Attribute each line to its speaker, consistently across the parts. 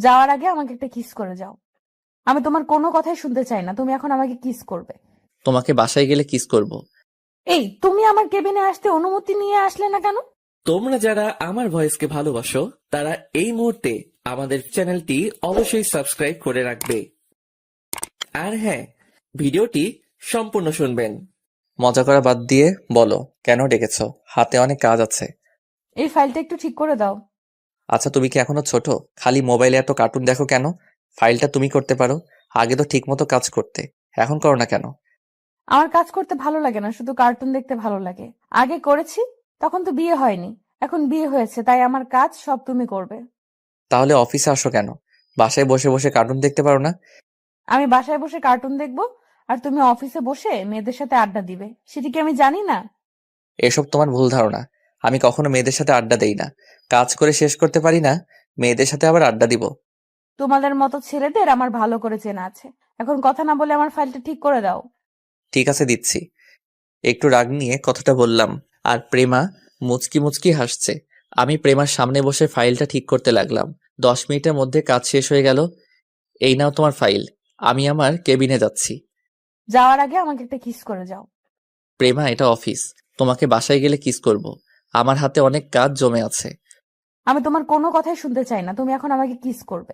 Speaker 1: যাওয়ার আগে আমাকে একটা কিস করে যাও। আমি তোমার কোনো কথাই শুনতে চাই না, তুমি এখন আমাকে কিস করবে।
Speaker 2: তোমাকে বাসায় গেলে কিস করব।
Speaker 1: এই তুমি আমার কেবিনে আসতে অনুমতি নিয়ে আসলে না কেন?
Speaker 3: তোমরা যারা আমার ভয়েসকে ভালোবাসো তারা এই মুহূর্তে আমাদের চ্যানেলটি অবশ্যই সাবস্ক্রাইব করে রাখবে। আর হ্যাঁ, ভিডিওটি সম্পূর্ণ শুনবেন।
Speaker 2: মজা করা বাদ দিয়ে বলো, কেন ডেকেছো? হাতে অনেক কাজ আছে।
Speaker 1: এই ফাইলটা একটু ঠিক করে দাও।
Speaker 2: আচ্ছা, তুমি কি এখনো ছোট? খালি মোবাইলে এত কার্টুন দেখো কেন? ফাইলটা তুমি করতে পারো। আগে তো ঠিক মতো কাজ করতে, এখন করো না কেন?
Speaker 1: আমার কাজ করতে ভালো লাগে না, শুধু কার্টুন দেখতে ভালো লাগে। আগে করেছি, তখন তো বিয়ে হয়নি। এখন বিয়ে হয়েছে, তাই আমার কাজ সব তুমি করবে।
Speaker 2: তাহলে অফিসে আসো কেন? বাসায় বসে বসে কার্টুন দেখতে পারো না?
Speaker 1: আমি বাসায় বসে কার্টুন দেখবো, আর তুমি অফিসে বসে মেয়েদের সাথে আড্ডা দিবে, সেটা কি আমি জানি না?
Speaker 2: এসব তোমার ভুল ধারণা। আমি কখনো মেয়েদের সাথে আড্ডা দেই না। কাজ করে শেষ করতে পারি না, মেয়েদের সাথে আবার আড্ডা দিব?
Speaker 1: তোমাদের মতো ছেলেদের আমার ভালো করে চেনা আছে। এখন কথা না বলে আমার ফাইলটা ঠিক করে দাও।
Speaker 2: ঠিক আছে, দিচ্ছি। একটু রাগ নিয়ে কথাটা বললাম, আর প্রেমা মুচকি মুচকি হাসছে। আমি প্রেমার সামনে বসে ফাইলটা ঠিক করতে লাগলাম। 10 মিনিটের মধ্যে কাজ শেষ হয়ে গেল। এই নাও তোমার ফাইল। আমি আমার কেবিনে যাচ্ছি।
Speaker 1: যাওয়ার আগে আমাকে একটা কিস করে যাও।
Speaker 2: প্রেমা, এটা অফিস। তোমাকে বাসায় গেলে কিস করব। আমার হাতে অনেক কাজ জমে আছে।
Speaker 1: আমি তোমার কোনো কথাই শুনতে চাই না, তুমি এখন আমাকে কিস করবে।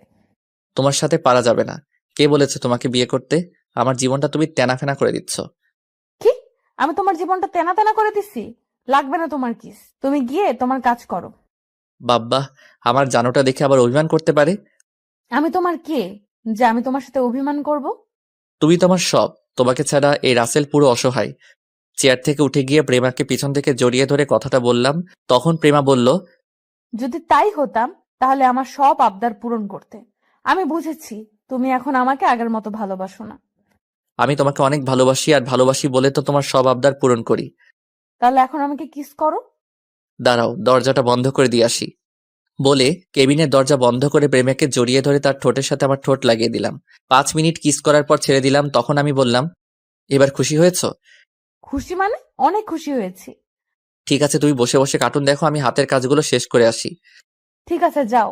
Speaker 2: তোমার সাথে পারা যাবে না। কে বলেছে তোমাকে বিয়ে করতে? আমার জীবনটা তুমি তেনাফেনা করে দিচ্ছ।
Speaker 1: কি? আমি তোমার জীবনটা তেনা তেনা করে দিছি? লাগবে না তোমার কিস, তুমি গিয়ে তোমার কাজ করো।
Speaker 2: বাব্বা, আমার জানোটা দেখে আবার অভিমান করতে পারে।
Speaker 1: আমি তোমার কে, যে আমি তোমার সাথে অভিমান করব?
Speaker 2: তুমি তো আমার সব। তোমাকে ছাড়া এই রাসেল পুরো অসহায়। চেয়ার থেকে উঠে গিয়ে প্রেমাকে পিছন থেকে জড়িয়ে ধরে কথাটা বললাম। তখন প্রেমা বলল,
Speaker 1: যদি তাই হতাম, তাহলে আমার সব আবদার পূরণ করতে। আমি বুঝেছি তুমি এখন আমাকে আগের মতো ভালোবাসো না।
Speaker 2: আমি তোমাকে অনেক ভালোবাসি, আর ভালোবাসি বলে তো তোমার সব আবদার পূরণ করি।
Speaker 1: তাহলে এখন আমাকে কিস করো।
Speaker 2: দাঁড়াও, দরজাটা বন্ধ করে দিয়ে আসি। বলে কেবিনের দরজা বন্ধ করে প্রেমাকে জড়িয়ে ধরে তার ঠোঁটের সাথে আমার ঠোঁট লাগিয়ে দিলাম। 5 মিনিট কিস করার পর ছেড়ে দিলাম। তখন আমি বললাম, এবার খুশি হয়েছো?
Speaker 1: খুশি মানে? অনেক খুশি হয়েছি।
Speaker 2: ঠিক আছে, তুমি বসে বসে কার্টুন দেখো, আমি হাতের কাজগুলো শেষ করে আসি।
Speaker 1: ঠিক আছে, যাও।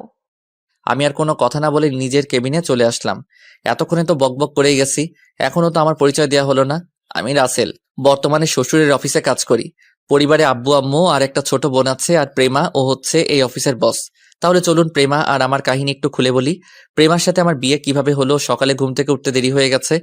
Speaker 2: আমি আর কোনো কথা না বলে নিজের কেবিনে চলে আসলাম। এতক্ষণে তো বকবক করেই গেছি, এখনো তো আমার পরিচয় দেওয়া হলো না। আমি রাসেল, বর্তমানে শ্বশুরের অফিসে কাজ করি। পরিবারে আব্বু আম্মু আর একটা ছোট বোন আছে, আর প্রেমা ও হচ্ছে এই অফিসের বস। তাহলে চলুন প্রেমা আর আমার কাহিনী একটু খুলে বলি। প্রেমার সাথে আমার বিয়ে কিভাবে হলো। সকালে ঘুম থেকে উঠতে দেরি হয়ে গেছে।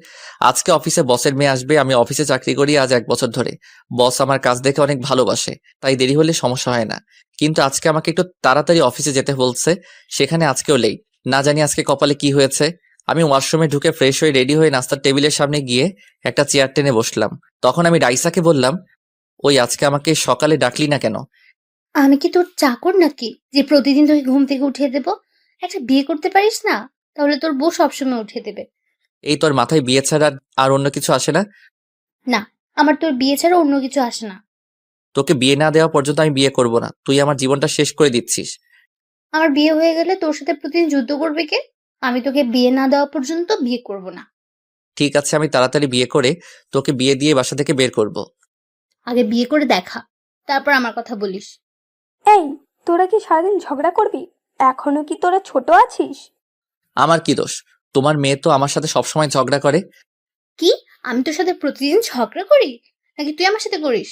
Speaker 2: আজকে অফিসে বসের মেয়ে আসবে। আমি অফিসে চাকরি করি আজ 1 বছর ধরে। বস আমার কাজ দেখে অনেক ভালোবাসে, তাই দেরি হলে সমস্যা হয় না। কিন্তু আজকে আমাকে একটু তাড়াতাড়ি অফিসে যেতে বলছে। সেখানে আজকেও লেট। না জানি আজকে কপালে কি হয়েছে। আমি ওয়াশরুমে ঢুকে ফ্রেশ হয়ে রেডি হয়ে নাস্তার টেবিলের সামনে গিয়ে একটা চেয়ার টেনে বসলাম। তখন আমি রাইসাকে বললাম, ওই আজকে আমাকে সকালে ডাকলি না কেন?
Speaker 4: আমি কি তোর চাকর নাকি যে প্রতিদিন তোকে ঘুম থেকে উঠিয়ে দেব? একটা বিয়ে করতে পারিস না? তাহলে তোর বউ সবসময় উঠিয়ে দেবে।
Speaker 2: এই তোর মাথায় বিয়ে ছাড়া আর অন্য কিছু আসে না?
Speaker 4: না, আমার তোর বিয়ে ছাড়া অন্য কিছু আসে না।
Speaker 2: তোকে বিয়ে না দেওয়া পর্যন্ত আমি বিয়ে করব না। তুই আমার জীবনটা শেষ করে দিচ্ছিস।
Speaker 4: আমার বিয়ে হয়ে গেলে তোর সাথে প্রতিদিন যুদ্ধ করবে কে? আমি তোকে বিয়ে না দেওয়া পর্যন্ত বিয়ে করব না।
Speaker 2: ঠিক আছে, আমি তাড়াতাড়ি বিয়ে করে তোকে বিয়ে দিয়ে বাসা থেকে বের করব।
Speaker 4: আগে বিয়ে করে দেখা, তারপর আমার কথা বলিস।
Speaker 5: এই, তোরা কি সারাদিন ঝগড়া করবি? এখনো কি তোরা ছোট আছিস?
Speaker 2: আমার কি দোষ? তোমার মেয়ে তো আমার সাথে সবসময় ঝগড়া করে।
Speaker 4: কি? আমি তোর সাথে প্রতিদিন ঝগড়া করি নাকি তুই আমার সাথে করিস?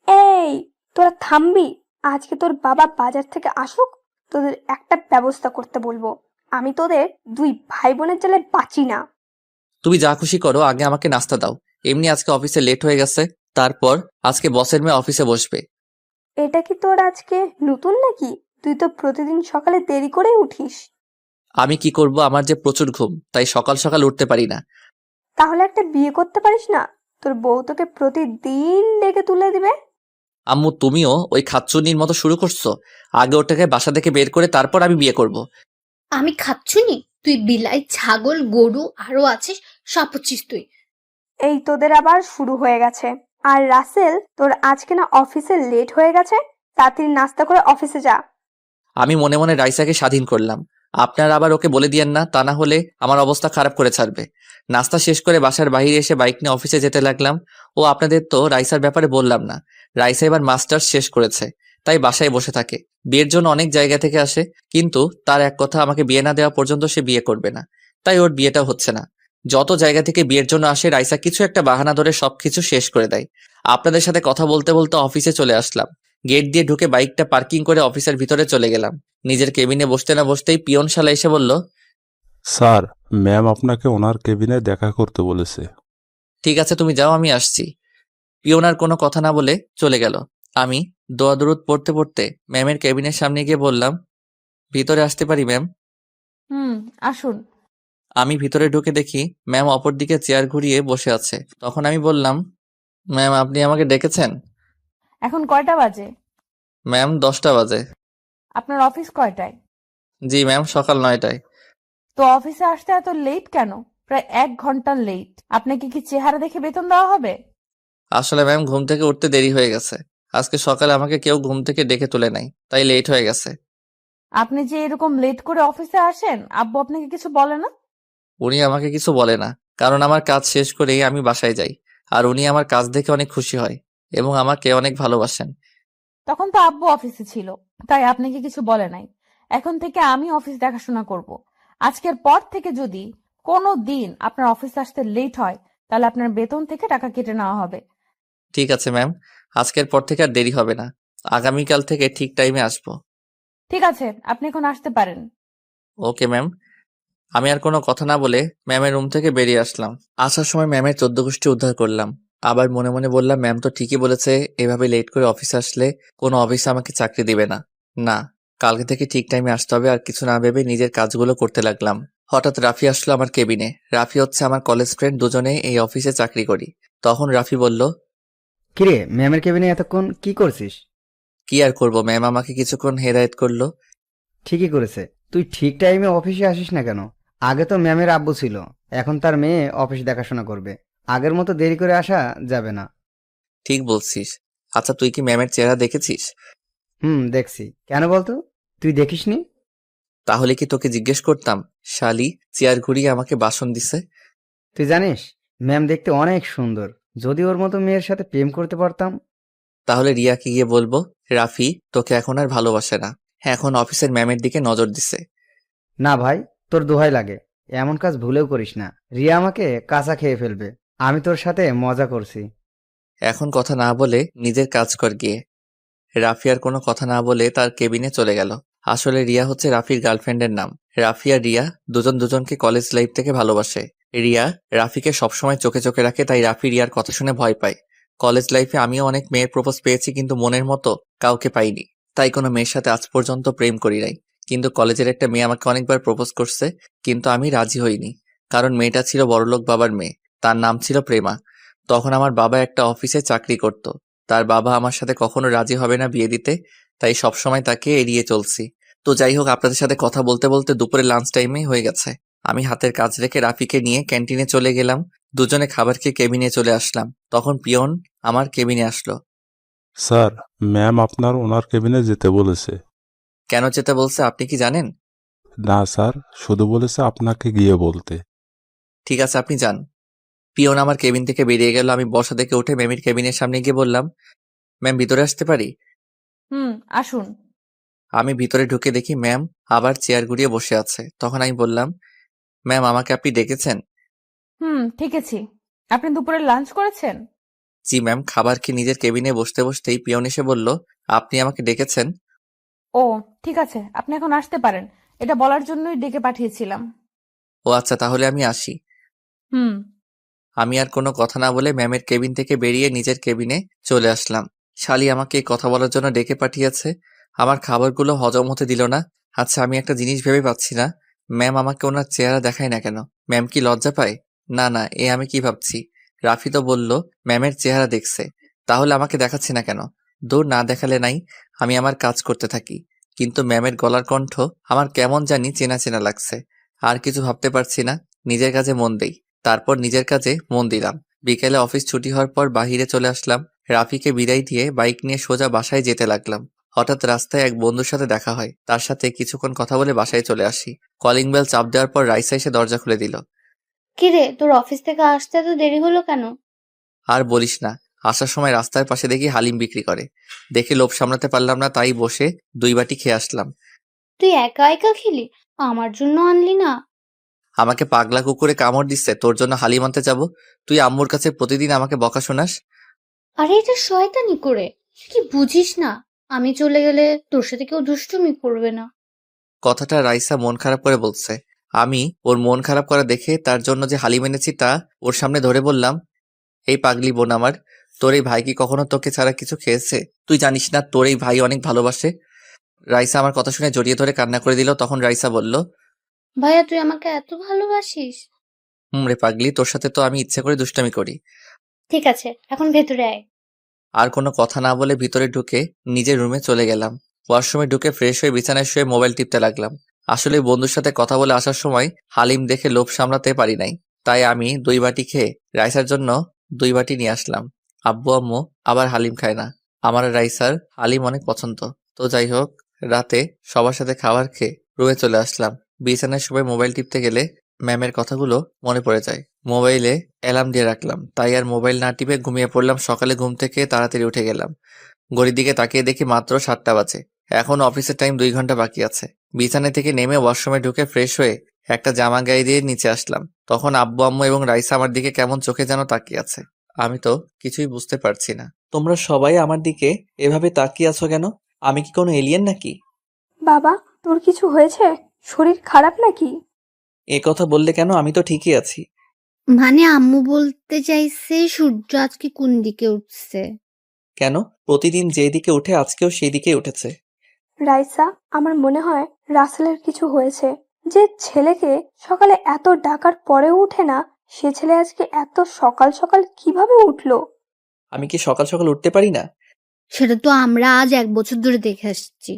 Speaker 5: এই, তোরা থামবি? আজকে তোর বাবা বাজার থেকে আসুক, তোদের একটা ব্যবস্থা করতে বলবো। আমি তোদের দুই ভাই বোনের জ্বালায় বাঁচি না।
Speaker 2: তুমি যা খুশি করো, আগে আমাকে নাস্তা দাও। এমনি আজকে অফিসে লেট হয়ে গেছে। তারপর আজকে বসের মেয়ে অফিসে বসবে।
Speaker 5: এটা কি তোর আজকে নতুন নাকি? তুই তো প্রতিদিন সকালে দেরি করে উঠিস।
Speaker 2: আমি কি করব, আমার যে প্রচুর ঘুম, তাই সকাল সকাল উঠতে পারি না।
Speaker 5: তাহলে একটা বিয়ে করতে পারিস না? তোর বউ তোকে প্রতিদিন ডেকে তুলে দিবে।
Speaker 2: আম্মু, তুমিও ওই খাচ্চুনির মতো শুরু করছো। আগে ওটাকে বাসা থেকে বের করে তারপর আমি বিয়ে করব।
Speaker 4: আমি খাচ্ছুনি? তুই বিলাই, ছাগল, গরু আরো আছিস, সব হচ্ছিস তুই।
Speaker 5: এই তোদের আবার শুরু হয়ে গেছে। আর রাসেল, তোর আজকে না অফিসে লেট হয়ে গেছে, তাড়াতাড়ি নাস্তা করে অফিসে যা।
Speaker 2: আমি মনে মনে রাইসাকে স্বাধীন করলাম। আপনার আবার ওকে বলে দিয়েন না, তা না হলে আমার অবস্থা খারাপ করে ছাড়বে। নাস্তা শেষ করে বাসার বাইরে এসে বাইক নিয়ে অফিসে যেতে লাগলাম। ও আপনাদের তো রাইসার ব্যাপারে বললাম না। রাইসা এবার মাস্টার্স শেষ করেছে। তাই বাসায় বসে থাকে। বিয়ের জন্য অনেক জায়গা থেকে আসে, কিন্তু তার এক কথা, আমাকে বিয়ে না দেওয়া পর্যন্ত সে বিয়ে করবে না। তাই ওর বিয়েটা হচ্ছে না। যত জায়গা থেকে বিয়ের জন্য আসে, রাইসা কিছু একটা বাহানা ধরে সবকিছু শেষ করে দেয়। আপনাদের সাথে কথা বলতে বলতে অফিসে চলে আসলাম। গেট দিয়ে ঢুকে বাইকটা পার্কিং করে অফিসের ভিতরে চলে গেলাম। নিজের কেবিনে বসতে না বসতেই পিয়ন শালা এসে বলল,
Speaker 6: স্যার, ম্যাম আপনাকে ওনার কেবিনে দেখা করতে বলেছে।
Speaker 2: ঠিক আছে তুমি যাও, আমি আসছি। পিয়ন আর কোনো কথা না বলে চলে গেল। আমি দোয়া দরুদ পড়তে পড়তে ম্যামের কেবিনের সামনে গিয়ে বললাম, ভিতরে আসতে পারি ম্যাম?
Speaker 1: আসুন।
Speaker 2: আমি ভিতরে ঢুকে দেখি ম্যাম অপর দিকে চেয়ার ঘুরিয়ে বসে আছে। তখন আমি বললাম, ম্যাম আপনি আমাকে ডেকেছেন?
Speaker 1: এখন কয়টা বাজে?
Speaker 2: ম্যাম 10টা বাজে।
Speaker 1: আপনার অফিস কয়টায়?
Speaker 2: জি ম্যাম, সকাল 9টায়।
Speaker 1: তো অফিসে আসতে এত লেট কেন? প্রায় 1 ঘন্টা লেট। আপনাকে কি চেহারা দেখে বেতন দেওয়া হবে?
Speaker 2: আসলে ম্যাম ঘুম থেকে উঠতে দেরি হয়ে গেছে। আজকে সকালে আমাকে কেউ ঘুম থেকে ডেকে তুলে নাই, তাই লেট হয়ে গেছে।
Speaker 1: আপনি যে এরকম লেট করে অফিসে আসেন, আব্বু আপনাকে কিছু বলে না?
Speaker 2: উনি আমাকে কিছু বলে না, কারণ আমার কাজ শেষ করেই আমি বাসায় যাই। আর উনি আমার কাজ দেখে অনেক খুশি হয় এবং আমাকে অনেক ভালোবাসেন।
Speaker 1: তখন তো আব্বু অফিসে ছিল, তাই আপনাকে কিছু বলে নাই। এখন থেকে আমি অফিস দেখাশোনা করব। আজকের পর থেকে যদি কোনো দিন আপনার অফিসে আসতে লেট হয়, তাহলে আপনার বেতন থেকে টাকা কেটে নেওয়া হবে।
Speaker 2: ঠিক আছে ম্যাম, আজকের পর থেকে আর দেরি হবে না। আগামীকাল থেকে ঠিক টাইমে আসবো।
Speaker 1: ঠিক আছে, আপনি এখন আসতে পারেন।
Speaker 2: Okay ma'am. আমি আর কোনো কথা না বলে ম্যামের রুম থেকে বেরিয়ে আসলাম। আসার সময় ম্যামের 14 গোষ্ঠী উদ্ধার করলাম। আবার মনে মনে বললাম, ম্যাম তো ঠিকই বলেছে, এভাবে লেট করে অফিসে আসলে কোনো অফিসে আমাকে চাকরি দিবে না। না, কালকে থেকে ঠিক টাইমে আসতে হবে। আর কিছু না ভেবে নিজের কাজগুলো করতে লাগলাম। হঠাৎ রাফি আসলো আমার কেবিনে। রাফি হচ্ছে আমার কলেজ ফ্রেন্ড, দুজনে এই অফিসে চাকরি করি। তখন রাফি বলল,
Speaker 7: কিরে, ম্যামের কেবিনে এতক্ষণ কি করছিস?
Speaker 2: কি আর করবো, ম্যাম আমাকে কিছুক্ষণ হেদায়েত করলো।
Speaker 7: ঠিকই করেছে। তুই ঠিক টাইমে অফিসে আসিস না কেন? আগে তো ম্যামের আব্বু ছিল, এখন তার মেয়ে অফিস দেখাশোনা করবে। আগের মতো দেরি করে আসা যাবে না।
Speaker 2: ঠিক বলছিস। আচ্ছা তুই কি ম্যামের চেহারা দেখেছিস?
Speaker 7: দেখছি। কেন বলতো? তুই দেখিসনি?
Speaker 2: তাহলে কি তোকে জিজ্ঞেস করতাম? শালি চেয়ার ঘুরিয়ে আমাকে বাসন দিছে।
Speaker 7: তুই জানিস, ম্যাম দেখতে অনেক সুন্দর। যদি ওর মতো মেয়ের সাথে প্রেম করতে পারতাম।
Speaker 2: তাহলে রিয়াকে গিয়ে বলবো, রাফি তোকে এখন আর ভালোবাসে না, হ্যাঁ এখন অফিসের ম্যামের দিকে নজর দিছে।
Speaker 7: না ভাই, তোর দোহাই লাগে, এমন কাজ ভুলেও করিস না। রিয়া আমাকে কাঁচা খেয়ে ফেলবে। আমি তোর সাথে মজা করছি।
Speaker 2: এখন কথা না বলে নিজের কাজ কর গিয়ে। রাফি আর কোনো কথা না বলে তার কেবিনে চলে গেল। আসলে রিয়া হচ্ছে রাফির গার্লফ্রেন্ডের নাম। রাফি আর রিয়া দুজন দুজনকে কলেজ লাইফ থেকে ভালোবাসে। রিয়া রাফিকে সবসময় চোখে চোখে রাখে, তাই রাফি রিয়ার কথা শুনে ভয় পায়। কলেজ লাইফে আমিও অনেক মেয়ের প্রপোজ পেয়েছি, কিন্তু মনের মতো কাউকে পাইনি। তাই কোনো মেয়ের সাথে আজ পর্যন্ত প্রেম করি নাই। কিন্তু কলেজের একটা মেয়ে আমাকে অনেকবার প্রপোজ করছে, কিন্তু আমি রাজি হইনি। কারণ মেয়েটা ছিল বড়লোক বাবার মেয়ে, তার নাম ছিল প্রেমা। তখন আমার বাবা একটা অফিসে চাকরি করত। তার বাবা আমার সাথে কখনো রাজি হবে না বিয়ে দিতে, তাই সবসময় তাকে এড়িয়ে চলছি। তো যাই হোক, আপনাদের সাথে কথা বলতে বলতে দুপুরে লাঞ্চ টাইমে হয়ে গেছে। আমি হাতের কাজ রেখে রাফিকে নিয়ে ক্যান্টিনে চলে গেলাম। দুজনে খাবার খেয়ে কেবিনে চলে আসলাম। তখন পিয়ন আমার কেবিনে আসলো।
Speaker 6: স্যার, ম্যাম আপনার ওনার কেবিনে যেতে বলেছে।
Speaker 2: কেন যেতে বলছে আপনি কি জানেন?
Speaker 6: না স্যার, শুধু বলেছে আপনাকে গিয়ে বলতে।
Speaker 2: ঠিক আছে আপনি যান। পিয়ন আমার কেবিন থেকে বেরিয়ে গেল। আমি বসা থেকে উঠে ম্যামের কেবিনের সামনে গিয়ে বললাম, ম্যাম ভিতরে আসতে পারি?
Speaker 1: আসুন।
Speaker 2: আমি ভিতরে ঢুকে দেখি ম্যাম আবার চেয়ার ঘুরিয়ে বসে আছে। তখন আমি বললাম, ম্যাম আমাকে আপনি ডেকেছেন?
Speaker 1: ঠিক আছে। আপনি দুপুরে লাঞ্চ করেছেন?
Speaker 2: জি ম্যাম। খাবার খেয়ে নিজের কেবিনে বসতে বসতেই পিয়ন এসে বলল, আপনি আমাকে ডেকেছেন?
Speaker 1: ও ঠিক আছে, আপনি এখন আসতে পারেন। এটা বলার জন্যই ডেকে পাঠিয়েছিলাম।
Speaker 2: ও আচ্ছা, তাহলে আমি আসি।
Speaker 1: হুম।
Speaker 2: আমি আর কোনো কথা না বলে ম্যামের কেবিন থেকে বেরিয়ে নিজের কেবিনে চলে আসলাম। শালি আমাকে এই কথা বলার জন্য ডেকে পাঠিয়েছে, আমার খাবারগুলো হজম হতে দিল না। আচ্ছা আমি একটা জিনিস ভেবে পাচ্ছি না, ম্যাম আমাকে ওনার চেহারা দেখায় না কেন? ম্যাম কি লজ্জা পায়? না না, এ আমি কি ভাবছি। রাফি তো বলল ম্যামের চেহারা দেখছে, তাহলে আমাকে দেখাচ্ছে না কেন? দূর, না দেখালে নাই, আমি আমার কাজ করতে থাকি। কিন্তু ম্যামের গলার কণ্ঠ আমার কেমন জানি চেনা চেনা লাগছে। আর কিছু ভাবতে পারছি না, নিজের কাজে মন দেই। তারপর নিজের কাজে মন দিলাম। বিকেলে অফিস ছুটি হওয়ার পর বাহিরে চলে আসলাম। রাফিকে বিদায় দিয়ে বাইক নিয়ে সোজা বাসায় যেতে লাগলাম। হঠাৎ রাস্তায় এক বন্ধুর সাথে দেখা হয়, তার সাথে কিছুক্ষণ কথা বলে বাসায় চলে আসি। কলিং বেল চাপ দেওয়ার পর রাইসা এসে দরজা খুলে দিল।
Speaker 4: কিরে, তোর অফিস থেকে আসতে এত দেরি হলো কেন?
Speaker 2: আর বলিস না, আসার সময় রাস্তার পাশে দেখি হালিম বিক্রি করে। দেখে লোভ সামলাতে পারলাম না, তাই বসে 2 বাটি খেয়ে আসলাম।
Speaker 4: তুই একা একা খেলি, আমার জন্য আনলি না?
Speaker 2: আমাকে পাগলা কুকুরে কামড় দিচ্ছে, তোর জন্য হালিম আনতে যাব? তুই আম্মুর কাছে প্রতিদিন আমাকে বকা শোনাস।
Speaker 4: আরে এটা শয়তানি করে, তুই কি বুঝিস না? আমি চলে গেলে তোর সাথে কেউ দুষ্টুমি করবে না।
Speaker 2: কথাটা রাইসা মন খারাপ করে বলছে। আমি ওর মন খারাপ করা দেখে তার জন্য যে হালিম এনেছি তা ওর সামনে ধরে বললাম, এই পাগলি বোন আমার, তোর এই ভাই কি কখনো তোকে ছাড়া কিছু খেয়েছে? তুই জানিস না তোর এই ভাই অনেক ভালোবাসে? রাইসা আমার কথা শুনে জড়িয়ে ধরে কান্না করে দিল। তখন রাইসা বলল,
Speaker 4: ভাইয়া তুই আমাকে এত ভালোবাসিস?
Speaker 2: রে পাগলি, তোর সাথে তো আমি ইচ্ছে করে দুষ্টামি করি।
Speaker 4: ঠিক আছে, এখন ভেতরে আয়।
Speaker 2: আর কোনো কথা না বলে ভিতরে ঢুকে নিজের রুমে চলে গেলাম। ওয়াশরুমে ঢুকে ফ্রেশ হয়ে বিছানায় শুয়ে মোবাইল টিপতে লাগলাম। আসলে বন্ধুর সাথে কথা বলে আসার সময় হালিম দেখে লোভ সামলাতে পারি নাই, তাই আমি 2 বাটি খেয়ে রাইসার জন্য 2 বাটি নিয়ে আসলাম। আব্বু আম্মু আবার হালিম খায় না, আমার আর রাইসার হালিম অনেক পছন্দ। তো যাই হোক, রাতে সবার সাথে খাবার খেয়ে রুমে চলে আসলাম। বিছানায় শুয়ে মোবাইল টিপতে গেলে ম্যামের কথাগুলো মনে পড়ে যায়। মোবাইলে অ্যালার্ম দিয়ে রাখলাম, তাই আর মোবাইল না টিপে ঘুমিয়ে পড়লাম। সকালে ঘুম থেকে তাড়াতাড়ি উঠে গেলাম। ঘড়ির দিকে তাকিয়ে দেখি মাত্র 7টা বাজে। এখন অফিসের টাইম 2 ঘন্টা বাকি আছে। বিছানা থেকে নেমে ওয়াশরুমে ঢুকে ফ্রেশ হয়ে একটা জামা গায়ে দিয়ে নিচে আসলাম। তখন আব্বু আম্মু এবং রাইসা আমার দিকে কেমন চোখে যেন তাকিয়ে আছে। আমি তো কিছুই বুঝতে পারছি না। তোমরা সবাই আমার দিকে এভাবে তাকিয়ে আছো কেন? আমি কি কোনো এলিয়েন নাকি?
Speaker 5: বাবা, তোর কিছু হয়েছে? শরীর খারাপ নাকি?
Speaker 2: এ কথা বললে কেন? আমি তো ঠিকই আছি।
Speaker 4: মানে আম্মু বলতে চাইছে সূর্য আজকে কোন দিকে উঠছে।
Speaker 2: কেন? প্রতিদিন যেদিকে উঠে আজকেও সেই দিকেই উঠেছে।
Speaker 5: রাইসা, আমার মনে হয় রাসেলের কিছু হয়েছে। যে ছেলেকে সকালে এত ডাকার পরেও উঠে না, সে ছেলে আজকে এত সকাল সকাল কিভাবে উঠলো?
Speaker 2: আমি কি সকাল সকাল উঠতে পারি না?
Speaker 4: সেটা তো আমরা আজ 1 বছর ধরে দেখে আসছি।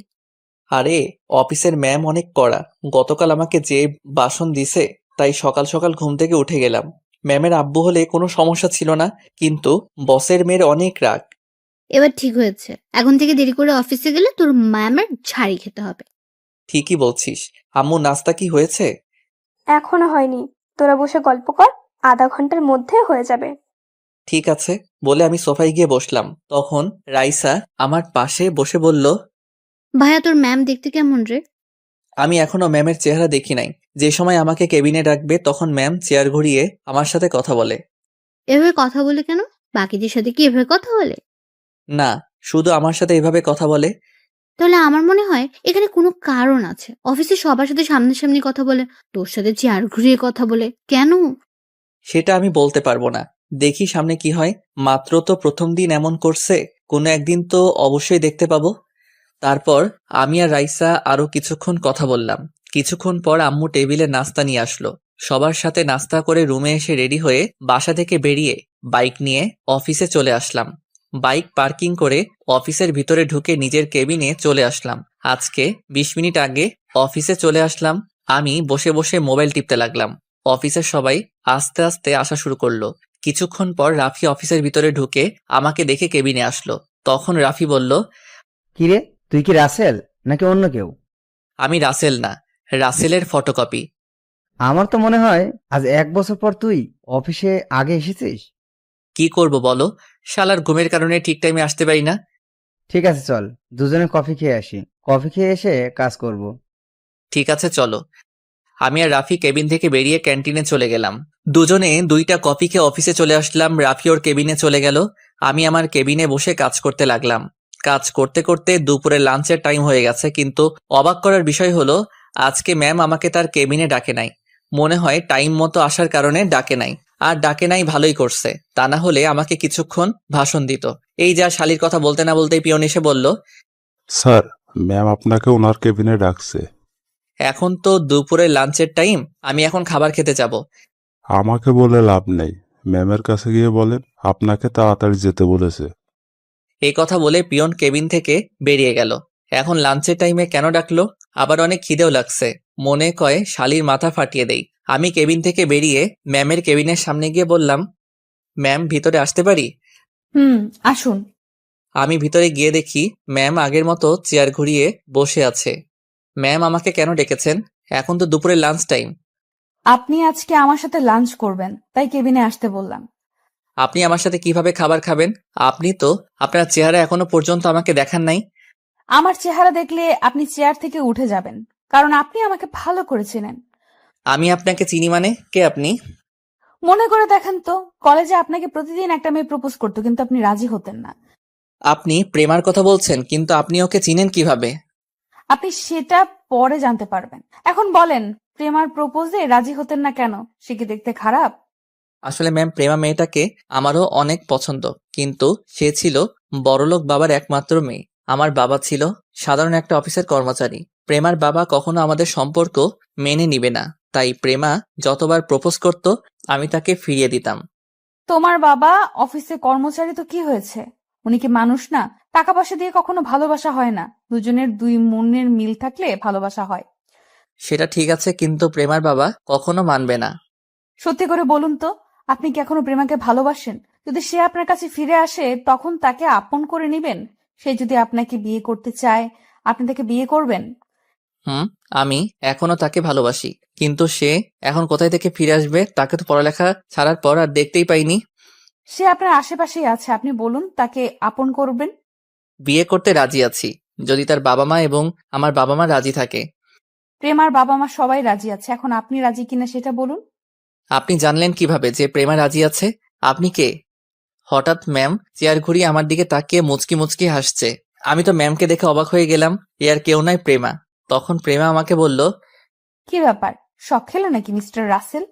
Speaker 2: আরে, অফিসের ম্যাম অনেক কড়া। গতকাল আমাকে যে বাসন দিছে, তাই সকাল সকাল ঘুম থেকে উঠে গেলাম। ম্যামের আব্বু হলে কোনো সমস্যা ছিল না, কিন্তু বসের মেয়ের অনেক রাগ।
Speaker 4: এবার ঠিক হয়েছে, এখন থেকে দেরি করে অফিসে গেলে তোর ম্যামের ঝাড়ি খেতে হবে।
Speaker 2: ঠিকই বলছিস। আম্মু, নাস্তা কি হয়েছে?
Speaker 5: এখনো হয়নি, তোরা বসে গল্প কর, আধা ঘন্টার মধ্যে হয়ে যাবে।
Speaker 2: ঠিক আছে বলে আমি সোফায় গিয়ে বসলাম। তখন রাইসা আমার পাশে বসে বলল,
Speaker 4: ভাইয়া তোর ম্যাম দেখতে কেমন রে?
Speaker 2: আমি এখনো ম্যামের চেহারা দেখি নাই। যে সময় আমাকে কেবিনে ডাকবে তখন ম্যাম চেয়ার ঘুরিয়ে আমার সাথে কথা বলে।
Speaker 4: এভাবে কথা বলে কেন? বাকিদের সাথে কি এভাবে কথা বলে?
Speaker 2: না, শুধু আমার সাথে এভাবে কথা বলে।
Speaker 4: তাহলে আমার মনে হয় এখানে কোনো কারণ আছে। অফিসে সবার সাথে সামনাসামনি কথা বলে, তোর সাথে চেয়ার ঘুরিয়ে কথা বলে কেন?
Speaker 2: সেটা আমি বলতে পারবো না। দেখি সামনে কি হয়। মাত্র তো প্রথম দিন এমন করছে, কোনো একদিন তো অবশ্যই দেখতে পাবো। তারপর আমি আর রাইসা আরো কিছুক্ষণ কথা বললাম। কিছুক্ষণ পর আম্মু টেবিলে নাস্তা নিয়ে আসলো। সবার সাথে নাস্তা করে রুমে এসে রেডি হয়ে বাসা থেকে বেরিয়ে বাইক নিয়ে অফিসে চলে আসলাম। বাইক পার্কিং করে অফিসের ভিতরে ঢুকে নিজের কেবিনে চলে আসলাম। আজকে 20 মিনিট আগে অফিসে চলে আসলাম। আমি বসে বসে মোবাইল টিপতে লাগলাম। অফিসের সবাই আস্তে আস্তে আসা শুরু করলো। কিছুক্ষণ পর রাফি অফিসের ভিতরে ঢুকে আমাকে দেখে কেবিনে আসলো। তখন রাফি বলল,
Speaker 7: কিরে, তুই কি রাসেল নাকি অন্য কেউ?
Speaker 2: আমি রাসেল না, রাসেলের ফটোকপি।
Speaker 7: আমার তো মনে হয় আজ 1 বছর পর তুই অফিসে আগে এসেছিস।
Speaker 2: কি করব বলো, শালার ঘুমের কারণে ঠিক টাইমে আসতে পারি না।
Speaker 7: ঠিক আছে, চল দুজনে কফি খেয়ে আসি, কফি খেয়ে এসে কাজ করব।
Speaker 2: ঠিক আছে চলো। আমি আর রাফি কেবিন থেকে বেরিয়ে ক্যান্টিনে চলে গেলাম। দুজনে 2টা কফি খেয়ে অফিসে চলে আসলাম। রাফি ওর কেবিনে চলে গেল। আমি আমার কেবিনে বসে কাজ করতে লাগলাম। কাজ করতে করতে দুপুরে লাঞ্চের টাইম হয়ে গেছে, কিন্তু অবাক করার বিষয় হলো আজকে ম্যাম আমাকে তার কেবিনে ডাকে নাই। মনে হয় টাইম মতো আসার কারণে ডাকে নাই। আর ডাকে নাই ভালোই করছে, তা না হলে আমাকে কিছুক্ষণ ভাষণ দিত। এই যা শালির কথা বলতে না বলতেই পিয়ন এসে বলল,
Speaker 6: স্যার, ম্যাম আপনাকে ওনার কেবিনে ডাকছে।
Speaker 2: এখন তো দুপুরে লাঞ্চের টাইম, আমি এখন খাবার খেতে যাব।
Speaker 6: আমাকে বলে লাভ নেই, ম্যামের কাছে গিয়ে বলেন আপনাকে তাড়াতাড়ি যেতে বলেছে।
Speaker 2: এই কথা বলে পিয়ন কেবিন থেকে বেরিয়ে গেল। এখন লাঞ্চের টাইমে কেন ডাকলো? আবার অনেক খিদেও লাগছে, মনে কয় শালির মাথা ফাটিয়ে দেই। আমি কেবিন থেকে বেরিয়ে ম্যামের কেবিনের সামনে গিয়ে বললাম, ম্যাম ভিতরে আসতে পারি?
Speaker 1: আসুন।
Speaker 2: আমি ভিতরে গিয়ে দেখি ম্যাম আগের মতো চেয়ার ঘুরিয়ে বসে আছে। ম্যাম আমাকে কেন ডেকেছেন? এখন তো দুপুরের লাঞ্চ টাইম।
Speaker 1: আপনি আজকে আমার সাথে লাঞ্চ করবেন, তাই কেবিনে আসতে বললাম।
Speaker 2: আপনি আমার সাথে কিভাবে খাবার খাবেন? আপনি তো আপনার চেহারা এখনো পর্যন্ত আমাকে দেখান নাই।
Speaker 1: আমার চেহারা দেখলে আপনি চেয়ার থেকে উঠে যাবেন, কারণ আপনি আমাকে ভালো করে চেনেন।
Speaker 2: আমি আপনাকে চিনি মানে? কে আপনি?
Speaker 1: মনে করে দেখেন তো, কলেজে আপনাকে প্রতিদিন একটা মেয়ে প্রপোজ করতো, কিন্তু আপনি রাজি হতেন না।
Speaker 2: আপনি প্রেমার কথা বলছেন, কিন্তু আপনি ওকে চিনেন কিভাবে?
Speaker 1: আপনি সেটা পরে জানতে পারবেন। এখন বলেন, প্রেমার প্রপোজে রাজি হতেন না কেন? সে কি দেখতে খারাপ?
Speaker 2: আসলে ম্যাম, প্রেমা মেয়েটাকে আমারও অনেক পছন্দ, কিন্তু সে ছিল বড়লোক বাবার একমাত্র মেয়ে। আমার বাবা ছিল সাধারণ একটা অফিসের কর্মচারী। প্রেমার বাবা কখনো আমাদের সম্পর্ক মেনে নিবে না, তাই প্রেমা যতবার প্রপোজ করত আমি তাকে ফিরিয়ে দিতাম।
Speaker 1: তোমার বাবা অফিসে কর্মচারী তো কি হয়েছে? উনি কি মানুষ না? টাকা পয়সা দিয়ে কখনো ভালোবাসা হয় না, দুজনের দুই মনের মিল থাকলে ভালোবাসা হয়।
Speaker 2: সেটা ঠিক আছে, কিন্তু প্রেমার বাবা কখনো মানবে না।
Speaker 1: সত্যি করে বলুন তো, আপনি কি এখনো প্রেমাকে ভালোবাসেন? যদি সে আপনার কাছে ফিরে আসে, তখন তাকে আপন করে নিবেন? সে যদি আপনাকে বিয়ে করতে চায়, আপনি তাকে বিয়ে করবেন?
Speaker 2: হুম, আমি এখনো তাকে ভালোবাসি, কিন্তু সে এখন কোথায় থেকে ফিরে আসবে? তাকে তো পড়ালেখা ছাড়ার পর আর দেখতেই পাইনি।
Speaker 1: সে আপনার আশেপাশেই আছে, আপনি বলুন তাকে আপন করবেন।
Speaker 2: বিয়ে করতে রাজি আছি, যদি তার বাবা মা এবং আমার বাবা মা রাজি থাকে।
Speaker 1: প্রেমার বাবা মা সবাই রাজি আছে, এখন আপনি রাজি কিনা সেটা বলুন।
Speaker 2: আপনি জানলেন কিভাবে যে প্রেমা রাজি আছে? আপনি কে? হঠাৎ ম্যাম চেয়ার ঘুরিয়ে আমার দিকে তাকিয়ে মুচকি মুচকি হাসছে। আমি তো ম্যামকে দেখে অবাক হয়ে গেলাম। এ আর কেউ নয়, প্রেমা। তখন প্রেমা আমাকে বলল,
Speaker 1: কি ব্যাপার, শখ খেলো নাকি মিস্টার রাসেল?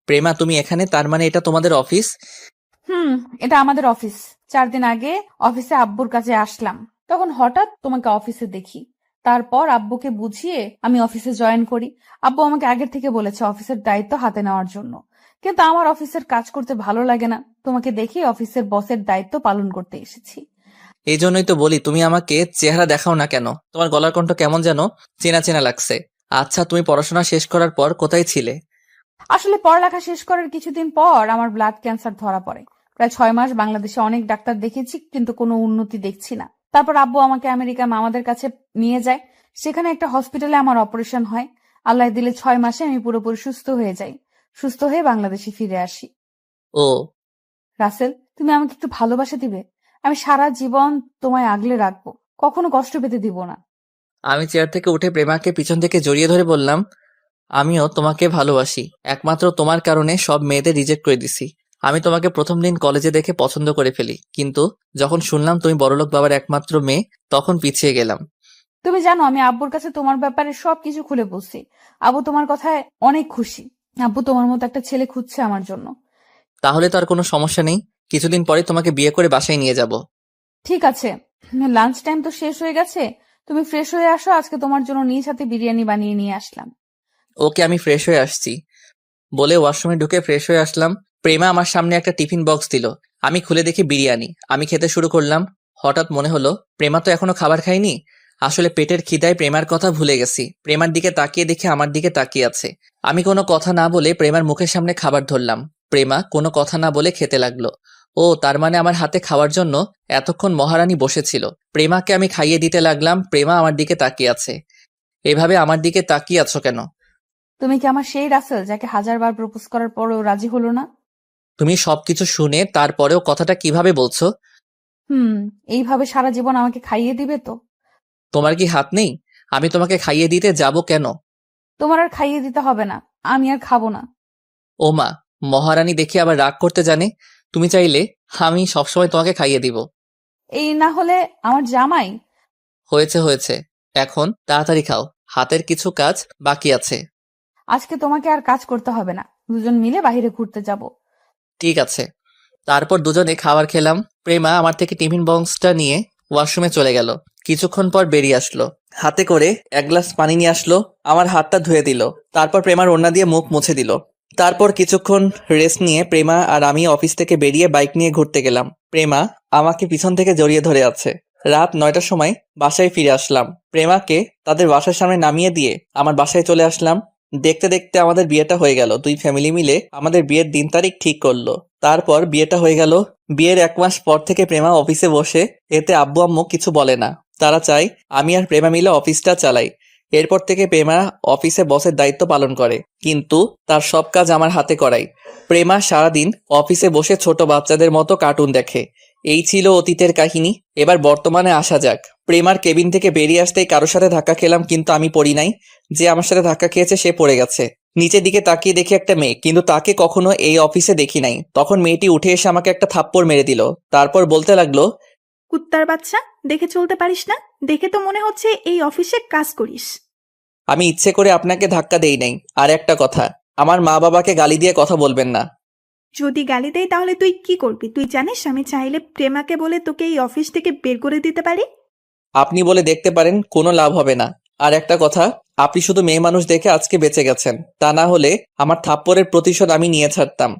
Speaker 2: প্রেমা তুমি এখানে? তার মানে এটা তোমাদের অফিস?
Speaker 1: হুম, এটা আমাদের অফিস। 4 দিন আগে অফিসে আব্বুর কাছে আসলাম, তখন হঠাৎ তোমাকে অফিসে দেখি। তারপর আব্বুকে বুঝিয়ে আমি অফিসে জয়েন করি। আব্বু আমাকে আগের থেকে বলেছে অফিসের দায়িত্ব হাতে নেওয়ার জন্য, কিন্তু আমার অফিসের কাজ করতে ভালো লাগে না। তোমাকে দেখি অফিসের বসের দায়িত্ব পালন করতে এসেছি।
Speaker 2: এই জন্যই তো বলি, তুমি আমাকে চেহারা দেখাও না কেন? তোমার গলার কণ্ঠ কেমন যেন চেনা চেনা লাগছে। আচ্ছা, তুমি পড়াশোনা শেষ করার পর কোথায় ছিলে?
Speaker 1: আসলে পড়ালেখা শেষ করার কিছুদিন পর আমার ব্লাড ক্যান্সার ধরা পড়ে। প্রায় 6 মাস বাংলাদেশে অনেক ডাক্তার দেখেছি, কিন্তু কোনো উন্নতি দেখছি না। তারপর আব্বু আমাকে আমেরিকা মামাদের কাছে নিয়ে যায়। সেখানে একটা হসপিটালে আমার অপারেশন হয়। আল্লাহ দিলে 6 মাসে আমি পুরোপুরি সুস্থ হয়ে যাই। সুস্থ হয়ে বাংলাদেশে ফিরে আসি।
Speaker 2: ও,
Speaker 1: রাসেল, তুমি আমাকে একটু ভালোবাসা দিবে? আমি সারা জীবন তোমায় আগলে রাখবো, কখনো কষ্ট পেতে দিব না।
Speaker 2: আমি চেয়ার থেকে উঠে প্রেমাকে পিছন থেকে জড়িয়ে ধরে বললাম, আমিও তোমাকে ভালোবাসি। একমাত্র তোমার কারণে সব মেয়েদের রিজেক্ট করে দিছি। আমি তোমাকে প্রথম দিন কলেজে দেখে পছন্দ করে ফেলি, কিন্তু যখন শুনলাম তুমি বড়লোক বাবার একমাত্র মেয়ে, তখন পিছিয়ে গেলাম।
Speaker 1: তুমি জানো, আমি আব্বুর কাছে তোমার ব্যাপারে সবকিছু খুলে বলছি। আব্বু তোমার কথায় অনেক খুশি। আব্বু তোমার মতো একটা ছেলে খুঁজছে আমার জন্য।
Speaker 2: তাহলে তো আর কোনো সমস্যা নেই, কিছুদিন পরে তোমাকে বিয়ে করে বাসায় নিয়ে যাব।
Speaker 1: ঠিক আছে, লাঞ্চ টাইম তো শেষ হয়ে গেছে, তুমি ফ্রেশ হয়ে আসো। আজকে তোমার জন্য নিজ হাতে বিরিয়ানি বানিয়ে নিয়ে আসলাম।
Speaker 2: ওকে, আমি ফ্রেশ হয়ে আসছি বলে ওয়াশরুমে ঢুকে ফ্রেশ হয়ে আসলাম। প্রেমা আমার সামনে একটা টিফিন বক্স দিল। আমি খুলে দেখি বিরিয়ানি। আমি খেতে শুরু করলাম। হঠাৎ মনে হলো প্রেমা তো এখনো খাবার খায়নি। আসলে পেটের খিদায় প্রেমার কথা ভুলে গেছি। প্রেমার দিকে তাকিয়ে দেখে আমার দিকে তাকিয়ে আছে। আমি কোনো কথা না বলে প্রেমার মুখের সামনে খাবার ধরলাম। প্রেমা কোনো কথা না বলে খেতে লাগলো। ও, তার মানে আমার হাতে খাওয়ার জন্য এতক্ষণ মহারানী বসেছিল। প্রেমাকে আমি খাইয়ে দিতে লাগলাম। প্রেমা আমার দিকে তাকিয়ে আছে। এভাবে আমার দিকে তাকিয়ে আছো কেন?
Speaker 1: তুমি কি আমার সেই রাসেল যাকে 1000 বার প্রপোজ করার পরেও রাজি হলো না?
Speaker 2: তুমি সবকিছু শুনে তারপরেও কথাটা কিভাবে বলছো?
Speaker 1: হুম, এইভাবে সারা জীবন আমাকে খাইয়ে দিবে তো?
Speaker 2: তোমার কি হাত নেই? আমি তোমাকে খাইয়ে দিতে যাব কেন?
Speaker 1: তোমার আর খাইয়ে দিতে হবে না, আমি আর খাবো না।
Speaker 2: ও মা, মহারানী দেখি আবার রাগ করতে জানে। তুমি চাইলে আমি সবসময় তোমাকে খাইয়ে দিব।
Speaker 1: এই না হলে আমার জামাই।
Speaker 2: হয়েছে হয়েছে, এখন তাড়াতাড়ি খাও, হাতের কিছু কাজ বাকি আছে।
Speaker 1: আজকে তোমাকে আর কাজ করতে হবে না, দুজন মিলে বাইরে ঘুরতে যাব।
Speaker 2: ঠিক আছে। তারপর দুজনে খাবার খেলাম। প্রেমা আমার থেকে টিফিন বক্সটা নিয়ে ওয়াশরুমে চলে গেল। কিছুক্ষণ পর বেরিয়ে আসলো, হাতে করে 1 গ্লাস পানি নিয়ে আসলো। আমার হাতটা ধুয়ে দিল। তারপর প্রেমার ওড়না দিয়ে মুখ মুছে দিল। তারপর কিছুক্ষণ রেস্ট নিয়ে প্রেমা আর আমি অফিস থেকে বেরিয়ে বাইক নিয়ে ঘুরতে গেলাম। প্রেমা আমাকে পিছন থেকে জড়িয়ে ধরে আছে। রাত 9টার সময় বাসায় ফিরে আসলাম। প্রেমাকে তাদের বাসার সামনে নামিয়ে দিয়ে আমার বাসায় চলে আসলাম। দেখতে দেখতে আমাদের বিয়েটা হয়ে গেল। দুই ফ্যামিলি মিলে আমাদের বিয়ের দিন তারিখ ঠিক করলো। তারপর বিয়েটা হয়ে গেল। বিয়ের 1 মাস পর থেকে প্রেমা অফিসে বসে, এতে আব্বু আম্মু কিছু বলে না। তারা চায় আমি আর প্রেমা মিলে অফিসটা চালাই। এরপর থেকে প্রেমা অফিসে বসের দায়িত্ব পালন করে, কিন্তু তার সব কাজ আমার হাতে করাই। প্রেমা সারাদিন অফিসে বসে ছোট বাচ্চাদের মতো কার্টুন দেখে। এই ছিল অতীতের কাহিনী। এবার বর্তমানে আসা যাক। প্রেমার কেবিন থেকে বেরিয়ে আসতেই কারোর সাথে ধাক্কা খেলাম, কিন্তু আমি পড়ি নাই। যে আমার সাথে ধাক্কা খেয়েছে সে পড়ে গেছে। নিচের দিকে তাকিয়ে দেখি একটা মেয়ে, কিন্তু তাকে কখনো এই অফিসে দেখি নাই। তখন মেয়েটি উঠে এসে আমাকে একটা থাপ্পড় মেরে দিল। তারপর বলতে লাগলো,
Speaker 8: কুত্তার বাচ্চা, দেখে চলতে পারিস না? দেখে তো মনে হচ্ছে এই অফিসে কাজ করিস।
Speaker 2: আমি ইচ্ছে করে আপনাকে ধাক্কা দেই নাই। আর একটা কথা, আমার মা বাবাকে গালি দিয়ে কথা বলবেন না।
Speaker 8: যদি গালি দেয় তাহলে তুই কি করবি? তুই জানিস আমি চাইলে প্রেমাকে বলে তোকে এই অফিস থেকে বের করে দিতে পারি।
Speaker 2: আপনি বলে দেখতে পারেন, কোনো লাভ হবে না। আর একটা কথা, আপনি শুধু মেয়ে মানুষ দেখে আজকে বেঁচে গেছেন, তা না হলে আমার থাপ্পড়ের প্রতিশোধ আমি নিয়ে ছাড়তাম।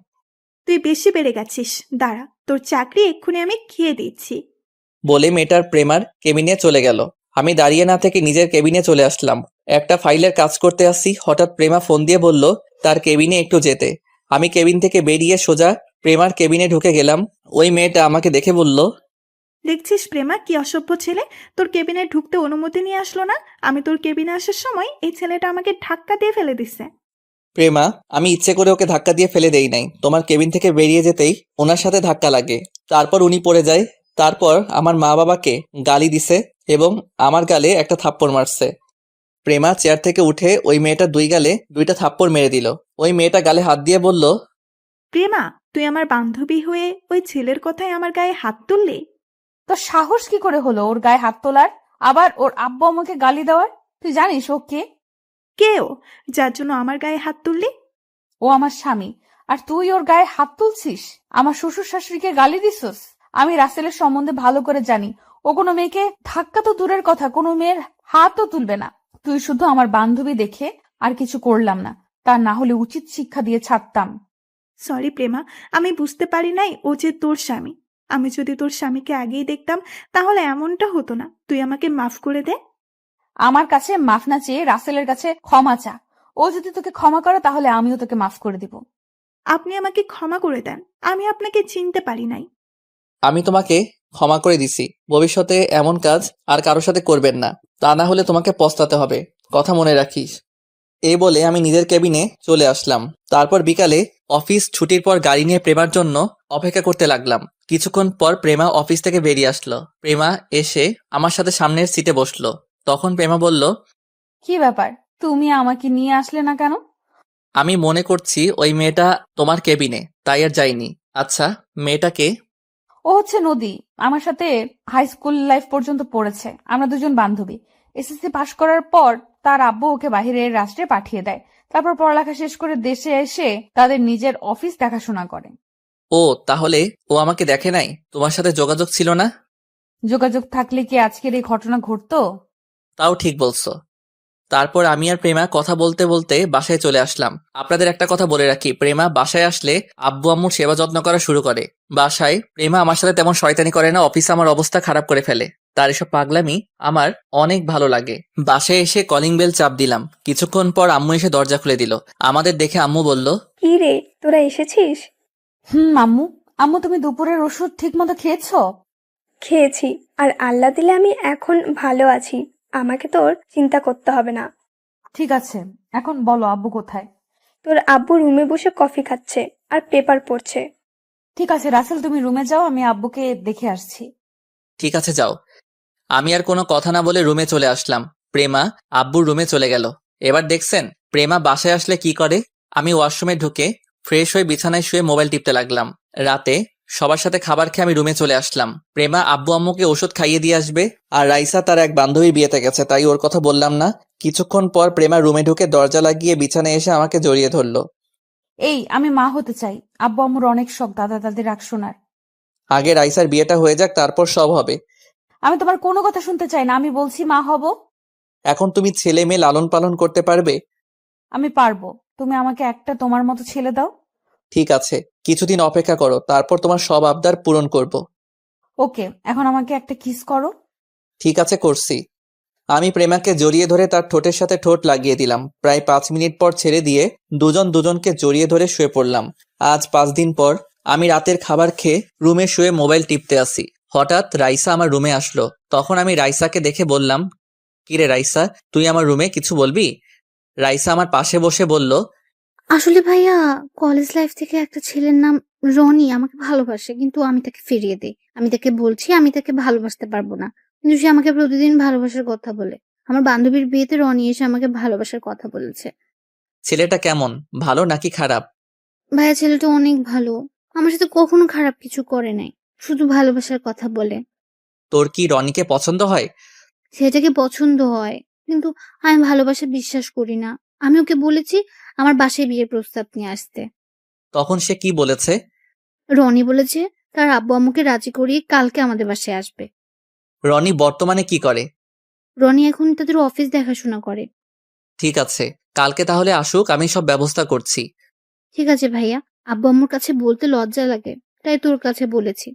Speaker 8: তুই বেশি বেড়ে গেছিস, দাঁড়া, তোর চাকরি এক্ষুনি আমি খেয়ে দিচ্ছি।
Speaker 2: বলে মেয়েটার প্রেমার কেবিনে চলে গেল। আমি দাঁড়িয়ে না থেকে নিজের কেবিনে চলে আসলাম। একটা ফাইলের কাজ করতে আসছি, হঠাৎ প্রেমা ফোন দিয়ে বলল তার কেবিনে একটু যেতে। আমি কেবিন থেকে বেরিয়ে সোজা প্রেমার কেবিনে ঢুকে গেলাম। ওই মেয়েটা আমাকে দেখে বলল,
Speaker 8: দেখছিস প্রেমা, কি অসভ্য ছেলে, তোর কেবিনে ঢুকতে অনুমতি নিয়ে আসলো না। আমি তোর কেবিনে আসার সময় এই ছেলেটা আমাকে ধাক্কা দিয়ে ফেলে দিচ্ছে।
Speaker 2: প্রেমা, আমি ইচ্ছে করে ওকে ধাক্কা দিয়ে ফেলে দেই নাই। তোমার কেবিন থেকে বেরিয়ে যেতেই ওনার সাথে ধাক্কা লাগে, তারপর উনি পড়ে যায়। তারপর আমার মা বাবাকে গালি দিছে এবং আমার গালে একটা থাপ্পড় মারছে। প্রেমা চেয়ার থেকে উঠে ওই মেয়েটা দুই গালে দুইটা থাপ্পড় মেরে দিল। ওই মেয়েটা গালে হাত দিয়ে বলল,
Speaker 8: প্রেমা, তুই আমার বান্ধবী হয়ে ওই ছেলের কথায় আমার গায়ে হাত তুললি?
Speaker 1: তো সাহস কি করে হলো ওর গায়ে হাত তোলার, আবার ওর আব্বু আমাকে গালি দেওয়ার? তুই জানিস ও কে?
Speaker 8: কে ও, যার জন্য আমার গায়ে হাত তুললি?
Speaker 1: ও আমার স্বামী, আর তুই ওর গায়ে হাত তুলছিস? আমার শ্বশুর শাশুড়িকে গালি দিছস? আমি রাসেলের সম্বন্ধে ভালো করে জানি, ও কোনো মেয়েকে ধাক্কা তো দূরের কথা, কোনো মেয়ের হাতও তুলবে না। তুই শুধু আমার বান্ধবী দেখে আর কিছু করলাম না, তা না হলে উচিত শিক্ষা দিয়ে ছাড়তাম।
Speaker 8: সরি প্রেমা, আমি বুঝতে পারি নাই ও যে তোর স্বামী। আমি যদি তোর স্বামীকে আগেই দেখতাম তাহলে এমনটা হতো না। তুই আমাকে মাফ করে দে।
Speaker 1: আমার কাছে মাফ না চেয়ে রাসেলের কাছে ক্ষমা চা। ও যদি তোকে ক্ষমা করে তাহলে আমিও তোকে মাফ করে দিব।
Speaker 8: আপনি আমাকে ক্ষমা করে দেন, আমি আপনাকে চিনতে পারি নাই।
Speaker 2: আমি তোমাকে ক্ষমা করে দিছি। ভবিষ্যতে এমন কাজ আর কারোর সাথে করবেন না, তা না হলে তোমাকে পস্তাতে হবে। কথা মনে রাখিস। এই বলে আমি নিজের কেবিনে চলে আসলাম। তারপর বিকালে অফিস ছুটির পর গাড়ি নিয়ে প্রেমার জন্য অপেক্ষা করতে লাগলাম। কিছুক্ষণ পর প্রেমা অফিস থেকে বেরিয়ে আসলো। প্রেমা এসে আমার সাথে সামনের সিটে বসলো। তখন প্রেমা বলল,
Speaker 1: কি ব্যাপার, তুমি আমাকে নিয়ে আসলে না কেন?
Speaker 2: আমি মনে করছি ওই মেয়েটা তোমার কেবিনে, তাই আর যাইনি। আচ্ছা, মেয়েটাকে?
Speaker 1: ও হচ্ছে নদী, আমার সাথে হাই স্কুল লাইফ পর্যন্ত পড়েছে। আমরা দুজন বান্ধবী। এসএসসি পাশ করার পর তার আব্বু ওকে বাইরের রাষ্ট্রে পাঠিয়ে দেয়। তারপর পড়ালেখা শেষ করে দেশে এসে তাদের নিজের অফিস দেখাশোনা করে।
Speaker 2: ও, তাহলে ও আমাকে দেখে নাই? তোমার সাথে যোগাযোগ ছিল না?
Speaker 1: যোগাযোগ থাকলে কি আজকের এই ঘটনা ঘটতো?
Speaker 2: তাও ঠিক বলছো। তারপর আমি আর প্রেমা কথা বলতে বলতে বাসায় চলে আসলাম। আপনাদের একটা কথা বলে রাখি, প্রেমা বাসায় আসলে আব্বু আম্মুর সেবা যত্ন করা শুরু করে। বাসায় প্রেমা আমার সাথে তেমন শয়তানি করে না, অফিসে আমার অবস্থা খারাপ করে ফেলে। তার এসব পাগলামি আমার অনেক ভালো লাগে। বাসায় এসে কলিং বেল চাপ দিলাম। কিছুক্ষণ পর আম্মু এসে দরজা খুলে দিল। আমাদের দেখে আম্মু বলল,
Speaker 5: কি রে, তোরা এসেছিস?
Speaker 1: আম্মু। আম্মু, তুমি দুপুরের ওষুধ ঠিক মতো খেয়েছো?
Speaker 5: খেয়েছি, আর আল্লাহ দিলে আমি এখন ভালো আছি। আমাকে তোর চিন্তা করতে হবে না।
Speaker 1: ঠিক আছে, এখন বলো আব্বু কোথায়?
Speaker 5: তোর আব্বু রুমে বসে কফি খাচ্ছে আর পেপার পড়ছে।
Speaker 1: ঠিক আছে রাসেল, তুমি রুমে যাও, আমি আব্বুকে দেখে আসছি।
Speaker 2: ঠিক আছে যাও। আমি আর কোনো কথা না বলে রুমে চলে আসলাম। প্রেমা আব্বুর রুমে চলে গেল। এবার দেখছেন প্রেমা বাসায় আসলে কি করে। আমি ওয়াশরুমে ঢুকে ফ্রেশ হয়ে বিছানায় শুয়ে মোবাইল টিপতে লাগলাম। রাতে সবার সাথে খাবার খেয়ে আমি রুমে চলে আসলাম। প্রেমা আব্বু আম্মুকে ওষুধ খাইয়ে দিয়ে আসবে, আর রাইসা তার এক বান্ধবীর বিয়েতে গেছে, তাই ওর কথা বললাম না। কিছুক্ষণ পর প্রেমা রুমে ঢুকে দরজা লাগিয়ে বিছানায় এসে আমাকে জড়িয়ে ধরলো।
Speaker 1: এই, আমি মা হতে চাই। আব্বু আম্মুর অনেক শখ দাদা দাদির রাগ শোনার।
Speaker 2: আগে রাইসার বিয়েটা হয়ে যাক, তারপর সব হবে।
Speaker 1: আমি তোমার কোনো কথা শুনতে চাই না, আমি বলছি মা হব।
Speaker 2: এখন তুমি ছেলে মেয়ে লালন পালন করতে পারবে?
Speaker 1: আমি পারবো। তুমি আমাকে একটা তোমার মতো ছেলে দাও।
Speaker 2: ঠিক আছে, কিছুদিন অপেক্ষা করো, তারপর তোমার সব আবদার পূরণ করব।
Speaker 1: ওকে, এখন আমাকে একটা কিস করো।
Speaker 2: ঠিক আছে, করছি। আমি প্রেমাকে জড়িয়ে ধরে তার ঠোঁটের সাথে ঠোঁট লাগিয়ে দিলাম। প্রায় 5 মিনিট পর ছেড়ে দিয়ে দুজন দুজনকে জড়িয়ে ধরে শুয়ে পড়লাম। আজ 5 দিন পর আমি রাতের খাবার খেয়ে রুমে শুয়ে মোবাইল টিপতে আসি। হঠাৎ রাইসা আমার রুমে আসলো। তখন আমি রাইসাকে দেখে বললাম, কিরে রাইসা, তুই আমার রুমে কিছু বলবি? রাইসা আমার পাশে বসে বলল,
Speaker 4: আসলে ভাইয়া, কলেজ লাইফ থেকে একটা ছেলের নাম রনি আমাকে ভালোবাসে, কিন্তু আমি তাকে ফিরিয়ে দিই। আমি তাকে বলছি আমি তাকে ভালোবাসতে পারবো না, কিন্তু সে আমাকে প্রতিদিন ভালোবাসার কথা বলে। আমার বান্ধবীর বিয়েতে রনি এসে আমাকে ভালোবাসার কথা বলেছে।
Speaker 2: ছেলেটা কেমন, ভালো নাকি খারাপ?
Speaker 4: ভাইয়া, ছেলেটা অনেক ভালো, আমার সাথে কখনো খারাপ কিছু করে নাই, শুধু ভালোবাসার কথা বলে।
Speaker 2: তোর কি রনিকে পছন্দ হয়?
Speaker 4: ছেলেটাকে পছন্দ হয়, কিন্তু আমি ভালোবাসা বিশ্বাস করি না। আমি ওকে বলেছি আমার বাসায় বিয়ের প্রস্তাব নিয়ে আসতে।
Speaker 2: তখন সে কি বলেছে?
Speaker 4: রনি বলেছে তার আব্বু আম্মুকে রাজি করিয়ে কালকে আমাদের বাসায় আসবে।
Speaker 2: রনি বর্তমানে কি করে?
Speaker 4: রনি এখন তাদের অফিস দেখাশোনা করে।
Speaker 2: ঠিক আছে, কালকে তাহলে আসুক, আমি সব ব্যবস্থা করছি।
Speaker 4: ঠিক আছে ভাইয়া, আব্বু আম্মুর কাছে বলতে লজ্জা লাগে, তাই তোর কাছে বলেছি।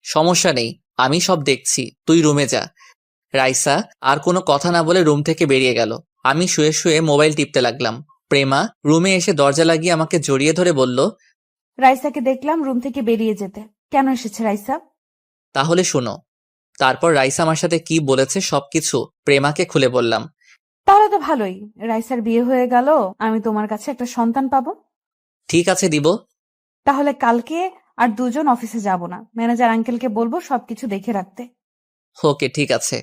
Speaker 2: সমস্যা নেই, আমি সব দেখছি, তুই রুমে যা। রাইসা আর কোনো কথা না বলে রুম থেকে বেরিয়ে গেল। আমি শুয়ে শুয়ে মোবাইল টিপতে লাগলাম। প্রেমা রুমে এসে দরজা লাগিয়ে আমাকে জড়িয়ে ধরে বলল,
Speaker 1: রাইসাকে দেখলাম রুম থেকে বেরিয়ে যেতে। কেন এসেছে রাইসা?
Speaker 2: তাহলে শোনো। তারপর রাইসা আমার সাথে কি বলেছে সবকিছু প্রেমাকে খুলে বললাম।
Speaker 1: তাহলে তো ভালোই, রাইসার বিয়ে হয়ে গেল, আমি তোমার কাছে একটা সন্তান পাবো।
Speaker 2: ঠিক আছে, দিব।
Speaker 1: তাহলে কালকে আর দুজন অফিসে যাব না, ম্যানেজার আঙ্কেলকে বলবো সবকিছু দেখে রাখতে।
Speaker 2: ওকে, ঠিক আছে।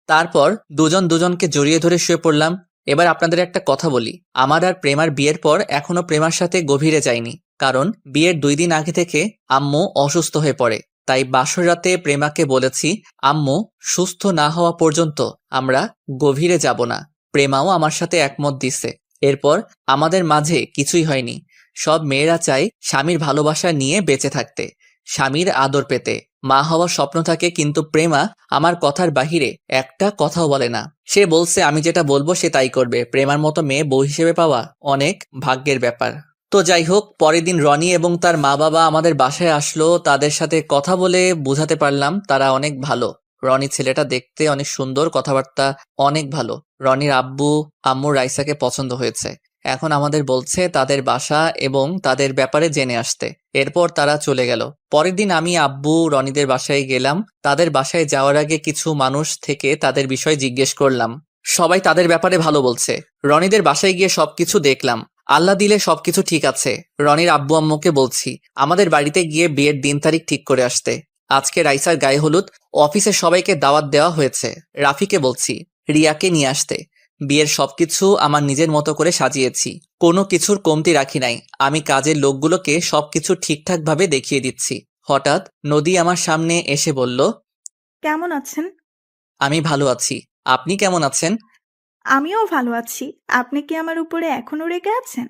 Speaker 2: তারপর দুজন দুজনকে জড়িয়ে ধরে শুয়ে পড়লাম। এবার আপনাদের একটা কথা বলি, আমার আর প্রেমার বিয়ের পর এখনো প্রেমার সাথে গভীরে যাইনি, কারণ বিয়ের 2 দিন আগে থেকে আম্মু অসুস্থ হয়ে পড়ে। তাই বাসর রাতে প্রেমাকে বলেছি আম্মু সুস্থ না হওয়া পর্যন্ত আমরা গভীরে যাব না। প্রেমাও আমার সাথে একমত দিছে। এরপর আমাদের মাঝে কিছুই হয়নি। সব মেয়েরা চায় স্বামীর ভালোবাসা নিয়ে বেঁচে থাকতে, স্বামীর আদর পেতে, মা হওয়ার স্বপ্ন থাকে, কিন্তু প্রেমা আমার কথার বাহিরে একটা কথাও বলে না। সে বলছে আমি যেটা বলবো সে তাই করবে। প্রেমার মতো মেয়ে বউ হিসেবে পাওয়া অনেক ভাগ্যের ব্যাপার। তো যাই হোক, পরের দিন রনি এবং তার মা বাবা আমাদের বাসায় আসলো। তাদের সাথে কথা বলে বুঝাতে পারলাম তারা অনেক ভালো। রনি ছেলেটা দেখতে অনেক সুন্দর, কথাবার্তা অনেক ভালো। রনির আব্বু আম্মু রাইসাকে পছন্দ হয়েছে। এখন আমাদের বলছে তাদের বাসা এবং তাদের ব্যাপারে জেনে আসতে। এরপর তারা চলে গেল। পরের দিন আমি আব্বু রনিদের বাসায় গেলাম। তাদের বাসায় যাওয়ার আগে কিছু মানুষ থেকে তাদের বিষয় জিজ্ঞেস করলাম। সবাই তাদের ব্যাপারে ভালো বলছে। রনিদের বাসায় গিয়ে সবকিছু দেখলাম। আল্লাহ দিলে সবকিছু ঠিক আছে। রনির আব্বু আম্মুকে বলছি আমাদের বাড়িতে গিয়ে বিয়ের দিন তারিখ ঠিক করে আসতে। আজকে রাইসার গায়ে হলুদ, অফিসের সবাইকে দাওয়াত দেওয়া হয়েছে। রাফিকে বলছি রিয়াকে নিয়ে আসতে। বিয়ের সবকিছু আমার নিজের মতো করে সাজিয়েছি, কোনো কিছুর কমতি রাখি নাই। আমি কাজের লোকগুলোকে সবকিছু ঠিকঠাক ভাবে দেখিয়ে দিচ্ছি। হঠাৎ নদী আমার সামনে এসে বলল,
Speaker 8: কেমন আছেন?
Speaker 2: আমি ভালো আছি, আপনি কেমন আছেন?
Speaker 8: আমিও ভালো আছি। আপনি কি আমার উপরে এখনো রেগে আছেন?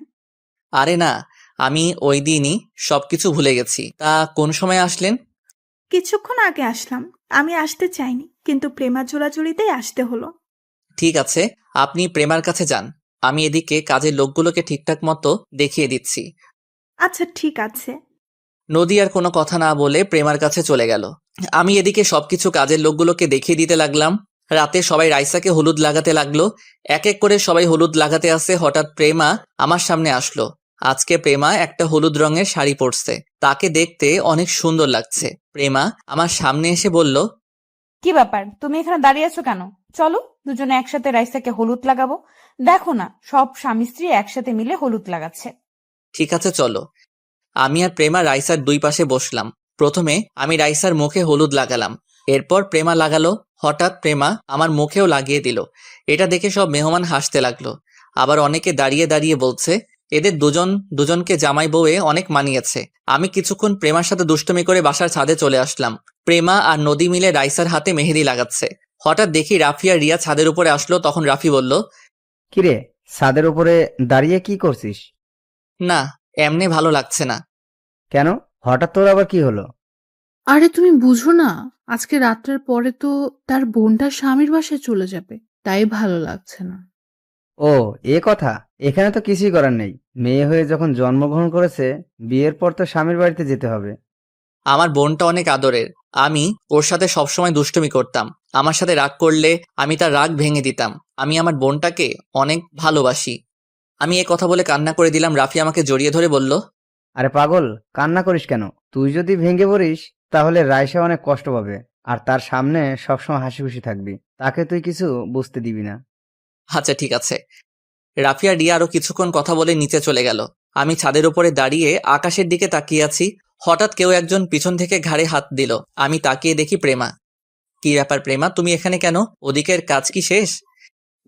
Speaker 2: আরে না, আমি ওই দিনই সবকিছু ভুলে গেছি। তা কোন সময় আসলেন?
Speaker 8: কিছুক্ষণ আগে আসলাম। আমি আসতে চাইনি, কিন্তু প্রেমার জোড়াজুড়িতেই আসতে হলো।
Speaker 2: ঠিক আছে, আপনি প্রেমার কাছে যান, আমি এদিকে কাজের লোকগুলোকে ঠিকঠাক মতো দেখিয়ে দিচ্ছি।
Speaker 8: আচ্ছা ঠিক আছে।
Speaker 2: নদী আর কোনো কথা না বলে প্রেমার কাছে চলে গেল। আমি এদিকে সবকিছু কাজের লোকগুলোকে দেখিয়ে দিতে লাগলাম। রাতে সবাই রাইসাকে হলুদ লাগাতে লাগলো। এক এক করে সবাই হলুদ লাগাতে আসে। হঠাৎ প্রেমা আমার সামনে আসলো। আজকে প্রেমা একটা হলুদ রঙের শাড়ি পরছে, তাকে দেখতে অনেক সুন্দর লাগছে। প্রেমা আমার সামনে এসে বলল,
Speaker 1: কি ব্যাপার, তুমি এখানে দাঁড়িয়ে আছো কেন? চলো দুজনে একসাথে রাইসাকে হলুদ লাগাবো। দেখো না, সব স্বামী স্ত্রী একসাথে মিলে হলুদ লাগাচ্ছে।
Speaker 2: ঠিক আছে চলো। আমি আর প্রেমা রাইসার 2 পাশে বসলাম। প্রথমে আমি রাইসার মুখে হলুদ লাগালাম, এরপর প্রেমা লাগালো। হঠাৎ প্রেমা আমার মুখেও লাগিয়ে দিল। এটা দেখে সব মেহমান হাসতে লাগলো। আবার অনেকে দাঁড়িয়ে দাঁড়িয়ে বলছে এদের দুজনকে জামাই বউয়ে অনেক মানিয়েছে। আমি কিছুক্ষণ প্রেমার সাথে দুষ্টুমি করে বাসার ছাদে চলে আসলাম। প্রেমা আর নদী মিলে রাইসার হাতে মেহেদি লাগাচ্ছে। হঠাৎ দেখি রাফি আর রিয়া ছাদের উপরে আসলো। তখন রাফি বলল,
Speaker 7: কিরে, ছাদের উপরে দাঁড়িয়ে কি করছিস?
Speaker 2: না, এমনি ভালো লাগছে না।
Speaker 7: কেন, হঠাৎ তোর আবার কি হলো?
Speaker 9: আরে তুমি বুঝো না, আজকে রাত্রের পরে তো তার বোনটা স্বামীর বাসায় চলে যাবে, তাই ভালো লাগছে না।
Speaker 7: ও, এ কথা। এখানে তো কিছুই করার নেই। মেয়ে হয়ে যখন জন্মগ্রহণ করেছে, বিয়ের পর তো স্বামীর বাড়িতে যেতে হবে।
Speaker 2: আমার বোনটা অনেক আদরের। আমি ওর সাথে সবসময় দুষ্টুমি করতাম। আমার সাথে রাগ করলে আমি তার রাগ ভেঙে দিতাম। আমি আমার বোনটাকে অনেক ভালোবাসি। আমি এ কথা বলে কান্না করে দিলাম। রাফি আমাকে জড়িয়ে ধরে বলল,
Speaker 7: আরে পাগল, কান্না করিস কেন? তুই যদি ভেঙে পড়িস তাহলে রাইসা অনেক কষ্ট পাবে। আর তার সামনে সবসময় হাসি খুশি থাকবি। তাকে তুই কিছু বুঝতে দিবি না।
Speaker 2: আচ্ছা ঠিক আছে। রাফিয়া রিয়া আরো কিছুক্ষণ কথা বলে নিচে চলে গেল। আমি ছাদের উপরে দাঁড়িয়ে আকাশের দিকে তাকিয়ে আছি। হঠাৎ কেউ একজন পিছন থেকে ঘাড়ে হাত দিল। আমি তাকিয়ে দেখি প্রেমা। কি ব্যাপার প্রেমা, তুমি এখানে কেন? ওদিকের কাজ কি শেষ?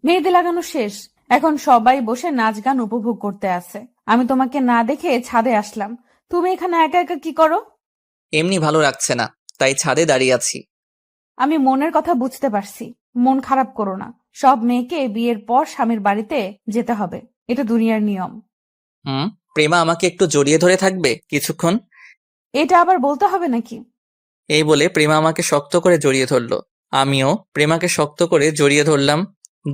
Speaker 1: মেহেদি লাগানো শেষ, এখন সবাই বসে নাচ গান উপভোগ করতে আছে। আমি তোমাকে না দেখে ছাদে আসলাম। তুমি এখানে একা একা কি করো?
Speaker 2: এমনি ভালো লাগছে না, তাই ছাদে দাঁড়িয়ে আছি।
Speaker 1: আমি মনের কথা বুঝতে পারছি, মন খারাপ করো না। সব মেয়েকে বিয়ের পর স্বামীর বাড়িতে যেতে হবে, এটা দুনিয়ার নিয়ম।
Speaker 2: প্রেমা আমাকে একটু জড়িয়ে ধরে থাকবে কিছুক্ষণ?
Speaker 1: এটা আবার বলতে হবে নাকি?
Speaker 2: এই বলে প্রেমা আমাকে শক্ত করে জড়িয়ে ধরলো। আমিও প্রেমাকে শক্ত করে জড়িয়ে ধরলাম।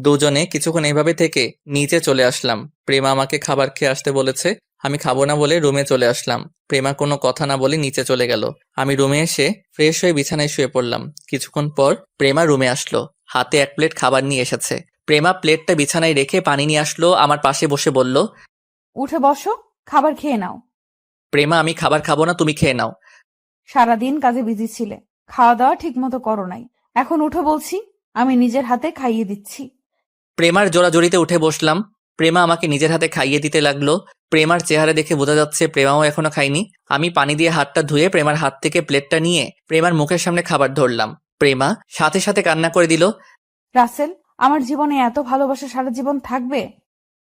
Speaker 2: দুজনে কিছুক্ষণ এভাবে থেকে নিচে চলে আসলাম। প্রেমা আমাকে খাবার খেয়ে আসতে বলেছে। আমি খাবো না বলে রুমে চলে আসলাম। প্রেমা কোনো কথা না বলে নিচে চলে গেল। আমি রুমে এসে ফ্রেশ হয়ে বিছানায় শুয়ে পড়লাম। কিছুক্ষণ পর প্রেমা রুমে আসলো, হাতে 1 প্লেট খাবার নিয়ে এসেছে। প্রেমা প্লেটটা বিছানায় রেখে পানি নিয়ে আসলো, আমার পাশে বসে বলল,
Speaker 1: উঠে বসো, খাবার খেয়ে নাও।
Speaker 2: প্রেমা আমি খাবার খাবো না, তুমি খেয়ে নাও।
Speaker 1: সারাদিন কাজে বিজি ছিলে, খাওয়া দাওয়া ঠিক মতো করো নাই। এখন উঠো বলছি, আমি নিজের হাতে খাইয়ে দিচ্ছি।
Speaker 2: প্রেমার জোড়াজড়িতে উঠে বসলাম। প্রেমা আমাকে নিজের হাতে খাইয়ে দিতে লাগলো। প্রেমার চেহারা দেখে বোঝা যাচ্ছে প্রেমাও এখনো খায়নি। আমি পানি দিয়ে হাতটা ধুয়ে প্রেমার হাত থেকে প্লেটটা নিয়ে প্রেমার মুখের সামনে খাবার ধরলাম। প্রেমা সাথে সাথে কান্না করে দিল।
Speaker 1: রাসেল, আমার জীবনে এত ভালোবাসা সারা জীবন থাকবে?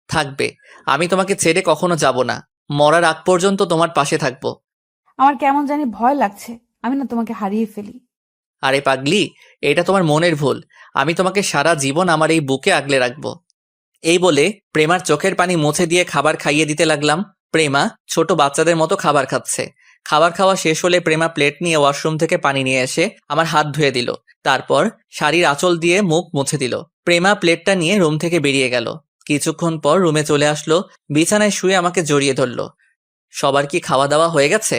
Speaker 2: থাকবে, আমি তোমাকে ছেড়ে কখনো যাব না। মরার আগ পর্যন্ত তোমার পাশে থাকবো।
Speaker 1: আমার কেমন জানি ভয় লাগছে, আমি না তোমাকে হারিয়ে ফেলি।
Speaker 2: আরে পাগলি, এটা তোমার মনের ভুল। আমি তোমাকে সারা জীবন আমার এই বুকে আগলে রাখবো। এই বলে প্রেমার চোখের পানি মুছে দিয়ে খাবার খাইয়ে দিতে লাগলাম। প্রেমা ছোট বাচ্চাদের মতো খাবার খাচ্ছে। খাবার খাওয়া শেষ হলে প্রেমা প্লেট নিয়ে ওয়াশরুম থেকে পানি নিয়ে এসে আমার হাত ধুয়ে দিল। তারপর শাড়ির আঁচল দিয়ে মুখ মুছে দিল। প্রেমা প্লেটটা নিয়ে রুম থেকে বেরিয়ে গেল। কিছুক্ষণ পর রুমে চলে আসলো, বিছানায় শুয়ে আমাকে জড়িয়ে ধরলো। সবার কি খাওয়া দাওয়া হয়ে গেছে?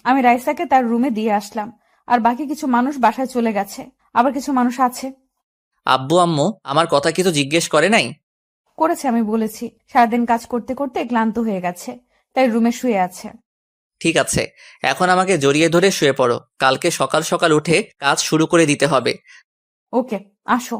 Speaker 1: আমি রাইসাকে তার রুমে দিয়ে আসলাম, আর বাকি কিছু মানুষ বাসায় চলে গেছে, আবার কিছু মানুষ আছে।
Speaker 2: আব্বু আম্মু আমার কথা কিছু জিজ্ঞেস করে নাই?
Speaker 1: করেছে, আমি বলেছি সারাদিন কাজ করতে করতে ক্লান্ত হয়ে গেছে, তাই রুমে শুয়ে আছে।
Speaker 2: ঠিক আছে, এখন আমাকে জড়িয়ে ধরে শুয়ে পড়ো। কালকে সকাল সকাল উঠে কাজ শুরু করে দিতে হবে।
Speaker 1: ওকে, আসো।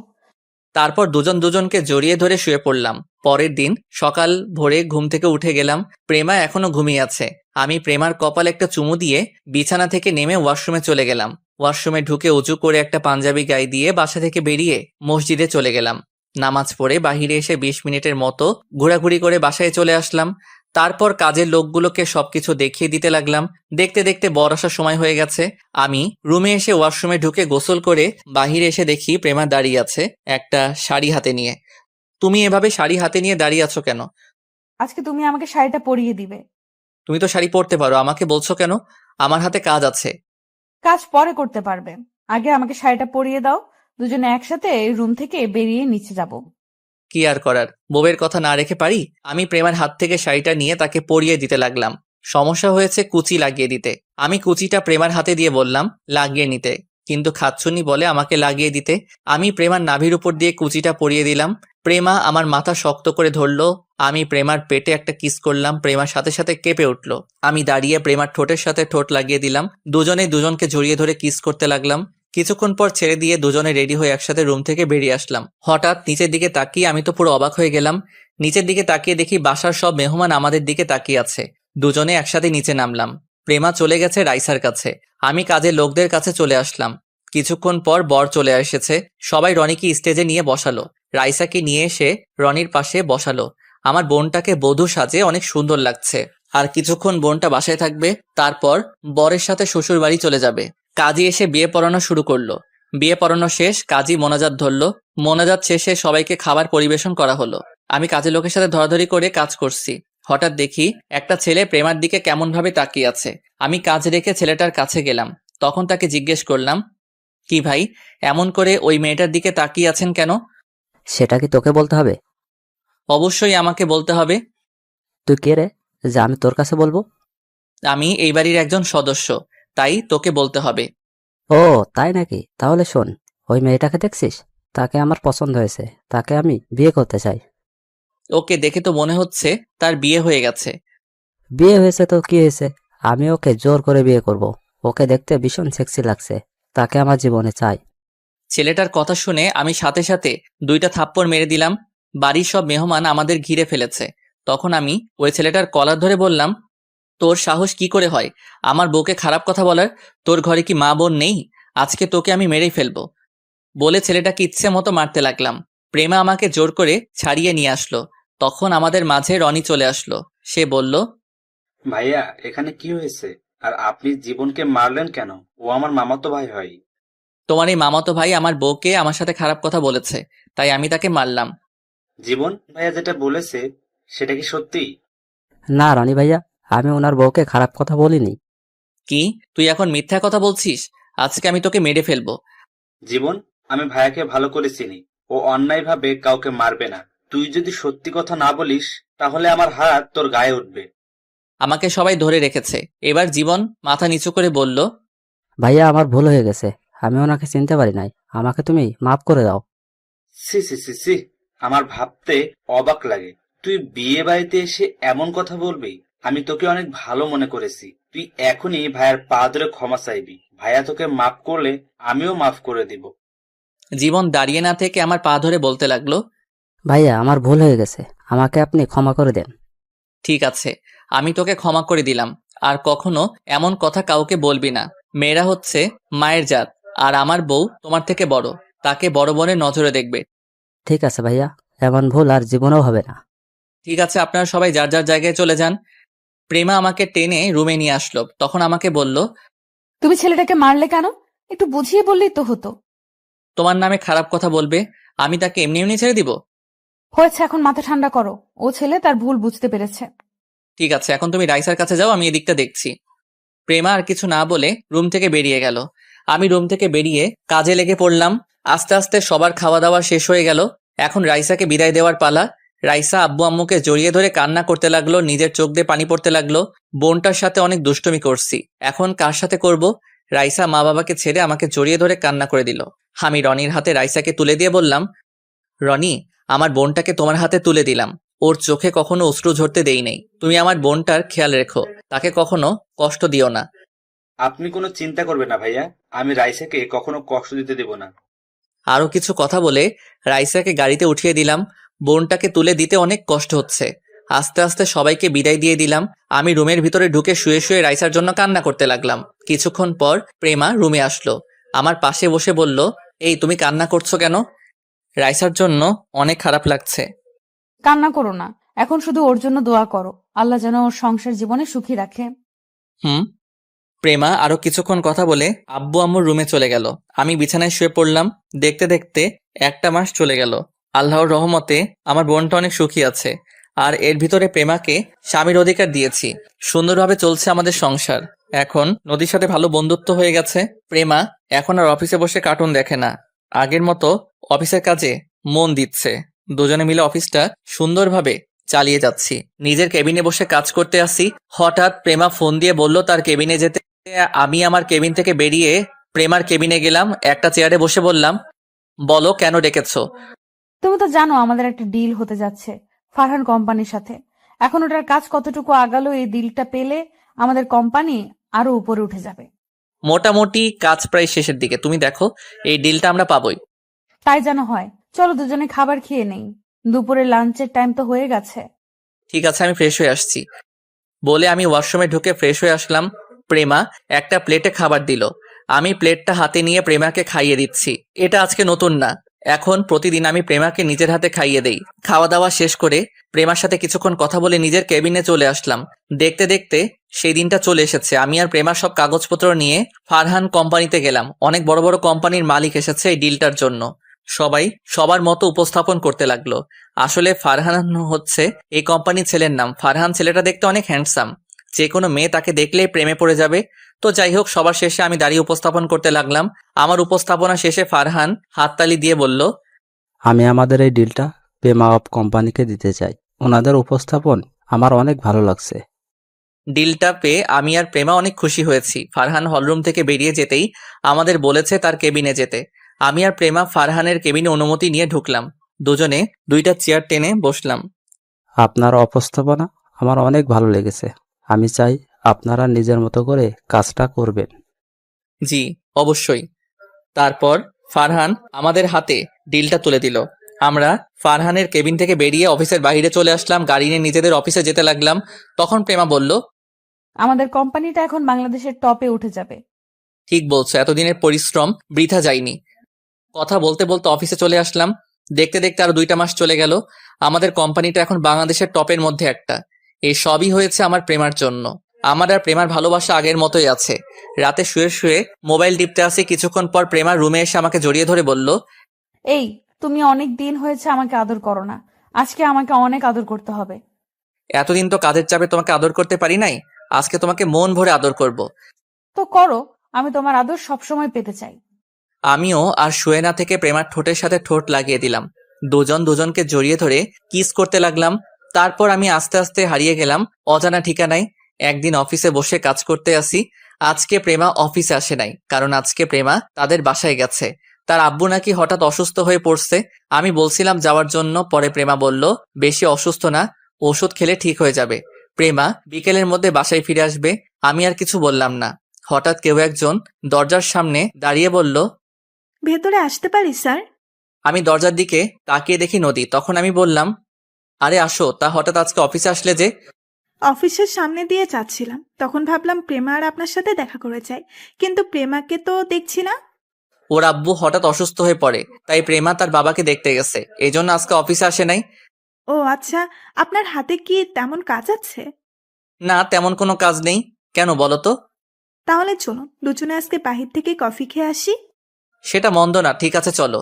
Speaker 2: তারপর দুজন দুজনকে জড়িয়ে ধরে শুয়ে পড়লাম। পরের দিন সকাল ভোরে ঘুম থেকে উঠে গেলাম। প্রেমা এখনো ঘুমিয়ে আছে। আমি প্রেমার কপালে একটা চুমু দিয়ে বিছানা থেকে নেমে ওয়াশরুমে চলে গেলাম। ওয়াশরুমে ঢুকে উঁচু করে একটা পাঞ্জাবি গায়ে দিয়ে বাসা থেকে বেরিয়ে মসজিদে চলে গেলাম। নামাজ পড়ে বাহিরে এসে 20 মিনিটের মতো ঘোরাঘুরি করে বাসায় চলে আসলাম। তারপর কাজের লোকগুলোকে সবকিছু দেখিয়ে দিতে লাগলাম। দেখতে দেখতে বর আসার সময় হয়ে গেছে। আমি রুমে এসে ওয়াশরুমে ঢুকে গোসল করে বাহিরে এসে দেখি প্রেমা দাঁড়িয়ে আছে একটা শাড়ি হাতে নিয়ে। তুমি এভাবে শাড়ি হাতে নিয়ে দাঁড়িয়ে আছো কেন?
Speaker 1: আজকে তুমি আমাকে শাড়িটা পরিয়ে দিবে।
Speaker 2: তুমি তো শাড়ি পরতে পারো, আমাকে বলছো কেন? আমার হাতে কাজ আছে।
Speaker 1: কাজ পরে করতে পারবে, আগে আমাকে শাড়িটা পরিয়ে দাও। দুজনে একসাথে রুম থেকে বেরিয়ে নিচে যাব।
Speaker 2: কি আর করার, বউয়ের কথা না রেখে পারি? আমি প্রেমার হাত থেকে শাড়িটা নিয়ে তাকে পরিয়ে দিতে লাগলাম। সমস্যা হয়েছে কুচি লাগিয়ে দিতে। আমি কুচিটা প্রেমার হাতে দিয়ে বললাম লাগিয়ে নিতে, কিন্তু খাচ্ছুনি বলে আমাকে লাগিয়ে দিতে। আমি প্রেমার নাভির উপর দিয়ে কুচিটা পরিয়ে দিলাম। প্রেমা আমার মাথা শক্ত করে ধরলো। আমি প্রেমার পেটে একটা কিস করলাম। প্রেমার সাথে সাথে কেঁপে উঠলো। আমি দাঁড়িয়ে প্রেমার ঠোঁটের সাথে ঠোঁট লাগিয়ে দিলাম। দুজনে দুজনকে জড়িয়ে ধরে কিস করতে লাগলাম। কিছুক্ষণ পর ছেড়ে দিয়ে দুজনে রেডি হয়ে একসাথে রুম থেকে বেরিয়ে আসলাম। হঠাৎ নিচের দিকে তাকিয়ে আমি তো পুরো অবাক হয়ে গেলাম। নিচের দিকে তাকিয়ে দেখি বাসার সব মেহমান আমাদের দিকে তাকিয়ে আছে। দুজনে একসাথে নিচে নামলাম। প্রেমা চলে গেছে রাইসার কাছে। আমি কাজের লোকদের কাছে চলে আসলাম। কিছুক্ষণ পর বর চলে এসেছে। সবাই রনিকে স্টেজে নিয়ে বসালো। রাইসাকে নিয়ে এসে রনির পাশে বসালো। আমার বোনটাকে বধূ সাজে অনেক সুন্দর লাগছে। আর কিছুক্ষণ বোনটা বাসায় থাকবে, তারপর বরের সাথে শ্বশুর বাড়ি চলে যাবে। কাজী এসে বিয়ে পড়ানো শুরু করলো। বিয়ে পড়ানো শেষ, কাজী মোনাজাত ধরলো। মোনাজাত শেষে সবাইকে খাবার পরিবেশন করা হলো। আমি কাজের লোকের সাথে ধরাধরি করে কাজ করছি। হঠাৎ দেখি একটা ছেলে প্রেমার দিকে কেমন ভাবে তাকিয়ে আছে। আমি কাজ রেখে ছেলেটার কাছে গেলাম। তখন তাকে জিজ্ঞেস করলাম, কি ভাই, এমন করে ওই মেয়েটার দিকে তাকিয়ে আছেন কেন?
Speaker 10: সেটা কি তোকে বলতে হবে?
Speaker 2: অবশ্যই আমাকে বলতে হবে।
Speaker 10: তুই কে রে যে আমি তোর কাছে বলবো?
Speaker 2: আমি এই বাড়ির একজন সদস্য, তাই তোকে বলতে হবে।
Speaker 10: ও তাই নাকি? তাহলে শোন, ওই মেয়েটাকে দেখছিস? তাকে আমার পছন্দ হয়েছে, তাকে আমি বিয়ে করতে চাই।
Speaker 2: ওকে দেখে তো মনে হচ্ছে তার বিয়ে হয়ে গেছে।
Speaker 10: বিয়ে হয়েছে তো কি হয়েছে, আমি ওকে জোর করে বিয়ে করব। ওকে দেখতে ভীষণ সেক্সি লাগছে। তাকে আমার জীবনে চাই।
Speaker 2: ছেলেটার কথা শুনে আমি সাথে সাথে 2টা থাপ্পড় মেরে দিলাম। বাড়ির সব মেহমান আমাদের ঘিরে ফেলেছে। তখন আমি ওই ছেলেটার কলার ধরে বললাম, তোর সাহস কি করে হয় আমার বউকে খারাপ কথা বলার? তোর ঘরে কি মা বোন নেই? আজকে তোকে আমি মেরেই ফেলবো। বলে ছেলেটাকে ইচ্ছে মতো মারতে লাগলাম। প্রেমা আমাকে জোর করে ছাড়িয়ে নিয়ে আসলো। তখন আমাদের মাঝে রনি চলে আসলো। সে বলল,
Speaker 11: ভাইয়া, এখানে কি হয়েছে? আর আপনি জীবনকে মারলেন কেন? ও আমার মামাতো ভাই হয়।
Speaker 2: তোমার এই মামাতো ভাই আমার বউকে আমার সাথে খারাপ কথা বলেছে, তাই আমি তাকে মারলাম।
Speaker 11: জীবন ভাইয়া যেটা বলেছে সেটা কি সত্যি?
Speaker 10: না রনি ভাইয়া, আমি ওনার বউকে খারাপ কথা বলিনি।
Speaker 2: কি, তুই এখন মিথ্যা কথা বলছিস? আজকে আমি তোকে মেরে ফেলবো।
Speaker 11: জীবন, আমি ভাইয়াকে ভালো করে চিনি। ও অন্যায়ভাবে কাউকে মারবে না। তুই যদি সত্যি কথা না বলিস তাহলে আমার হাত তোর গায়ে উঠবে।
Speaker 2: আমাকে সবাই ধরে রেখেছে। এবার জীবন মাথা নিচু করে বলল,
Speaker 10: ভাইয়া আমার ভুল হয়ে গেছে, আমি ওনাকে চিনতে পারি নাই, আমাকে তুমি মাফ করে দাও।
Speaker 11: সি সি সি সি, আমার ভাবতে অবাক লাগে। তুই বিয়ে বাড়িতে এসে এমন কথা বলবি? আমি তোকে অনেক ভালো মনে করেছি। তুই এখনই ভাইয়ার পা ধরে ক্ষমা চাইবি। ভাইয়া তোকে মাফ করলে আমিও মাফ করে দিব।
Speaker 2: জীবন দাঁড়িয়ে না থেকে আমার পা ধরে বলতে লাগলো,
Speaker 10: ভাইয়া আমার ভুল হয়ে গেছে, আমাকে আপনি ক্ষমা করে দেন।
Speaker 2: ঠিক আছে, আমি তোকে ক্ষমা করে দিলাম। আর কখনো এমন কথা কাউকে বলবি না। মেয়েরা হচ্ছে মায়ের জাত, আর আমার বউ তোমার থেকে বড়। তাকে বড় বোনের নজরে দেখবে।
Speaker 10: ঠিক আছে ভাইয়া, এমন ভুল আর জীবনেও হবে না।
Speaker 2: ঠিক আছে, আপনারা সবাই যার যার জায়গায় চলে যান। প্রেমা আমাকে টেনে রুমে নিয়ে আসলো। তখন আমাকে বলল,
Speaker 1: তুমি ছেলেটাকে মারলে কেন? একটু বুঝিয়ে বললেই তো হতো।
Speaker 2: তোমার নামে খারাপ কথা বলবে, আমি তাকে এমনি এমনি ছেড়ে দিব?
Speaker 1: হয়েছে, এখন মাথা ঠান্ডা করো। ও ছেলে তার ভুল বুঝতে পেরেছে।
Speaker 2: ঠিক আছে, এখন তুমি রাইসার কাছে যাও, আমি এদিকটা দেখছি। প্রেমা আর কিছু না বলে রুম থেকে বেরিয়ে গেল। আমি রুম থেকে বেরিয়ে কাজে লেগে পড়লাম। আস্তে আস্তে সবার খাওয়া দাওয়া শেষ হয়ে গেল। এখন রাইসাকে বিদায় দেওয়ার পালা। রাইসা আব্বু আম্মুকে জড়িয়ে ধরে কান্না করতে লাগলো, নিজের চোখ দিয়ে পানি পড়তে লাগলো। বোনটার সাথে অনেক দুষ্টুমি করছি, এখন কার সাথে করব? রাইসা মা বাবাকে ছেড়ে আমাকে জড়িয়ে ধরে কান্না করে দিল। আমি রনির হাতে রাইসাকে তুলে দিয়ে বললাম, রনি, আমার বোনটাকে তোমার হাতে তুলে দিলাম। ওর চোখে কখনো অশ্রু ঝরতে দেই নেই। তুমি আমার বোনটার খেয়াল রেখো, তাকে কখনো কষ্ট দিও না।
Speaker 11: আপনি কোনো চিন্তা করবেন না ভাইয়া, আমি রাইসাকে কখনো কষ্ট দিতে দেব না।
Speaker 2: আরো কিছু কথা বলে রাইসাকে গাড়িতে উঠিয়ে দিলাম। বোনটাকে তুলে দিতে অনেক কষ্ট হচ্ছে। আস্তে আস্তে সবাইকে বিদায় দিয়ে দিলাম। আমি রুমের ভিতরে ঢুকে শুয়ে শুয়ে রাইসার জন্য কান্না করতে লাগলাম। কিছুক্ষণ পর প্রেমা রুমে আসলো, আমার পাশে বসে বলল, এই তুমি কান্না করছো কেন? রাইসার জন্য অনেক খারাপ লাগছে।
Speaker 1: কান্না করো না, এখন শুধু ওর জন্য দোয়া করো, আল্লাহ যেন ওর সংসার জীবনে সুখী রাখে।
Speaker 2: হুম। প্রেমা আরো কিছুক্ষণ কথা বলে আব্বু আম্মুর রুমে চলে গেল। আমি বিছানায় শুয়ে পড়লাম। দেখতে দেখতে 1টা মাস চলে গেল। আল্লাহর রহমতে আমার বোনটা অনেক সুখী আছে। আর এর ভিতরে প্রেমাকে স্বামীর অধিকার দিয়েছি। সুন্দরভাবে চলছে আমাদের সংসার। এখন নদীর সাথে ভালো বন্ধুত্ব হয়ে গেছে। প্রেমা এখন আর অফিসে বসে কার্টুন দেখে না, আগের মতো অফিসের কাজে মন দিচ্ছে। দুজনে মিলে অফিসটা সুন্দরভাবে চালিয়ে যাচ্ছি। নিজের কেবিনে বসে কাজ করতে আসি, হঠাৎ প্রেমা ফোন দিয়ে বলল তার কেবিনে যেতে। আমি আমার কেবিন থেকে বেরিয়ে প্রেমার কেবিনে গেলাম। একটা চেয়ারে বসে বললাম, বলো কেন ডেকেছো?
Speaker 1: তুমি তো জানো আমাদের একটা ডিল হতে যাচ্ছে ফারহান কোম্পানির সাথে। এখন ওটার কাজ কতটুকু আগালো, এই ডিলটা পেলে আমাদের কোম্পানি আরো উপরে উঠে যাবে।
Speaker 2: মোটামুটি কাজ প্রায় শেষের দিকে। তুমি দেখো, এই ডিলটা আমরা পাবোই।
Speaker 1: তাই যেন হয়। চলো দুজনে খাবার খেয়ে নেই, দুপুরে লাঞ্চের টাইম তো হয়ে গেছে।
Speaker 2: ঠিক আছে, আমি ফ্রেশ হয়ে আসছি। বলে আমি ওয়াশরুমে ঢুকে ফ্রেশ হয়ে আসলাম। প্রেমা একটা প্লেটে খাবার দিল। আমি প্লেটটা হাতে নিয়ে প্রেমাকে খাইয়ে দিচ্ছি। এটা আজকে নতুন না, এখন প্রতিদিন আমি প্রেমাকে নিজের হাতে খাইয়ে দেই। খাওয়া দাওয়া শেষ করে প্রেমার সাথে কিছুক্ষণ কথা বলে নিজের কেবিনে চলে আসলাম। দেখতে দেখতে সেই দিনটা চলে এসেছে। আমি আর প্রেমা সব কাগজপত্র নিয়ে ফারহান কোম্পানিতে গেলাম। অনেক বড় বড় কোম্পানির মালিক এসেছে এই ডিলটার জন্য। সবাই সবার মতো উপস্থাপন করতে লাগলো। আসলে ফারহান হচ্ছে এই কোম্পানির ছেলের নাম। ফারহান ছেলেটা দেখতে অনেক হ্যান্ডসাম, যে কোনো মেয়ে তাকে দেখলেই প্রেমে পড়ে যাবে। তো যাই হোক, সবার শেষে আমি দাঁড়িয়ে উপস্থাপন করতে লাগলাম। আমার উপস্থাপনা শেষে ফারহান হাততালি দিয়ে বলল,
Speaker 10: আমি আমাদের এই ডিলটা পেমা অফ কোম্পানিকে দিতে চাই। ওনাদের উপস্থাপন আমার অনেক ভালো লাগছে।
Speaker 2: ডিলটা পেয়ে আমি আর প্রেমা অনেক খুশি হয়েছি। ফারহান হলরুম থেকে বেরিয়ে যেতেই আমাদের বলেছে তার কেবিনে যেতে। আমি আর প্রেমা ফারহানের কেবিনে অনুমতি নিয়ে ঢুকলাম। দুজনে 2টা চেয়ার টেনে বসলাম।
Speaker 10: আপনার উপস্থাপনা আমার অনেক ভালো লেগেছে। আমি চাই আপনারা নিজের মতো করে কাজটা করবেন।
Speaker 2: জি, অবশ্যই। তারপর ফারহান আমাদের হাতে ডিলটা তুলে দিল। আমরা ফারহানের কেবিন থেকে বেরিয়ে অফিসের বাইরে চলে আসলাম, গাড়ি নিয়ে নিজেদের অফিসে যেতে লাগলাম। তখন প্রেমা বলল,
Speaker 1: আমাদের কোম্পানিটা এখন বাংলাদেশের টপে উঠে যাবে।
Speaker 2: ঠিক বলছো, এতদিনের পরিশ্রম বৃথা যায়নি। কথা বলতে বলতে অফিসে চলে আসলাম। দেখতে দেখতে আরো 2টা মাস চলে গেল। আমাদের কোম্পানিটা এখন বাংলাদেশের টপের মধ্যে একটা। এই সবই হয়েছে আমার প্রেমার জন্য। আমার আর প্রেমার ভালোবাসা আগের মতোই আছে। রাতে শুয়ে শুয়ে মোবাইল টিপতে আসি, কিছুক্ষণ পর প্রেমার রুমে এসে আমাকে জড়িয়ে ধরে বলল,
Speaker 1: এই, তুমি অনেক দিন হয়েছে আমাকে আদর করো না, আজকে আমাকে অনেক আদর করতে হবে।
Speaker 2: এতদিন তো কাজের চাপে তোমাকে আদর করতে পারি নাই, আজকে তোমাকে মন ভরে আদর করব।
Speaker 1: তো করো, আমি তোমার আদর সবসময় পেতে চাই।
Speaker 2: আমিও আর শুয়ে না থেকে প্রেমার ঠোঁটের সাথে ঠোঁট লাগিয়ে দিলাম। দুজন দুজনকে জড়িয়ে ধরে কিস করতে লাগলাম। তারপর আমি আস্তে আস্তে হারিয়ে গেলাম অজানা ঠিকানায়। একদিন অফিসে বসে কাজ করতে আসি। আজকে প্রেমা অফিসে আসে নাই, কারণ আজকে প্রেমা তাদের বাসায় গেছে। তার আব্বু নাকি হঠাৎ অসুস্থ হয়ে পড়ছে। আমি বলছিলাম যাওয়ার জন্য, পরে প্রেমা বলল বেশি অসুস্থ না, ওষুধ খেলে ঠিক হয়ে যাবে। প্রেমা বিকেলের মধ্যে বাসায় ফিরে আসবে। আমি আর কিছু বললাম না। হঠাৎ কেউ একজন দরজার সামনে দাঁড়িয়ে বলল,
Speaker 8: ভেতরে আসতে পারি স্যার?
Speaker 2: আমি দরজার দিকে তাকিয়ে দেখি নদী। তখন আমি বললাম, আরে আসো। তা হঠাৎ আজকে অফিসে আসলে যে?
Speaker 8: অফিসের সামনে দিয়ে যাচ্ছিলাম, তখন ভাবলাম প্রেমা আর আপনার সাথে দেখা করে যাই, কিন্তু প্রেমাকে তো দেখছি না।
Speaker 2: ওর আব্বু হঠাৎ অসুস্থ হয়ে পড়ে, তাই প্রেমা তার বাবাকে দেখতে গেছে, এই জন্য আজকে অফিসে আসে নাই।
Speaker 8: ও আচ্ছা, আপনার হাতে কি তেমন কাজ আছে?
Speaker 2: না, তেমন কোনো কাজ নেই। কেন বলো তো?
Speaker 8: তাহলে চলুন দুজনে আজকে বাহির থেকে কফি খেয়ে আসি।
Speaker 2: সেটা মন্দ না, ঠিক আছে চলো।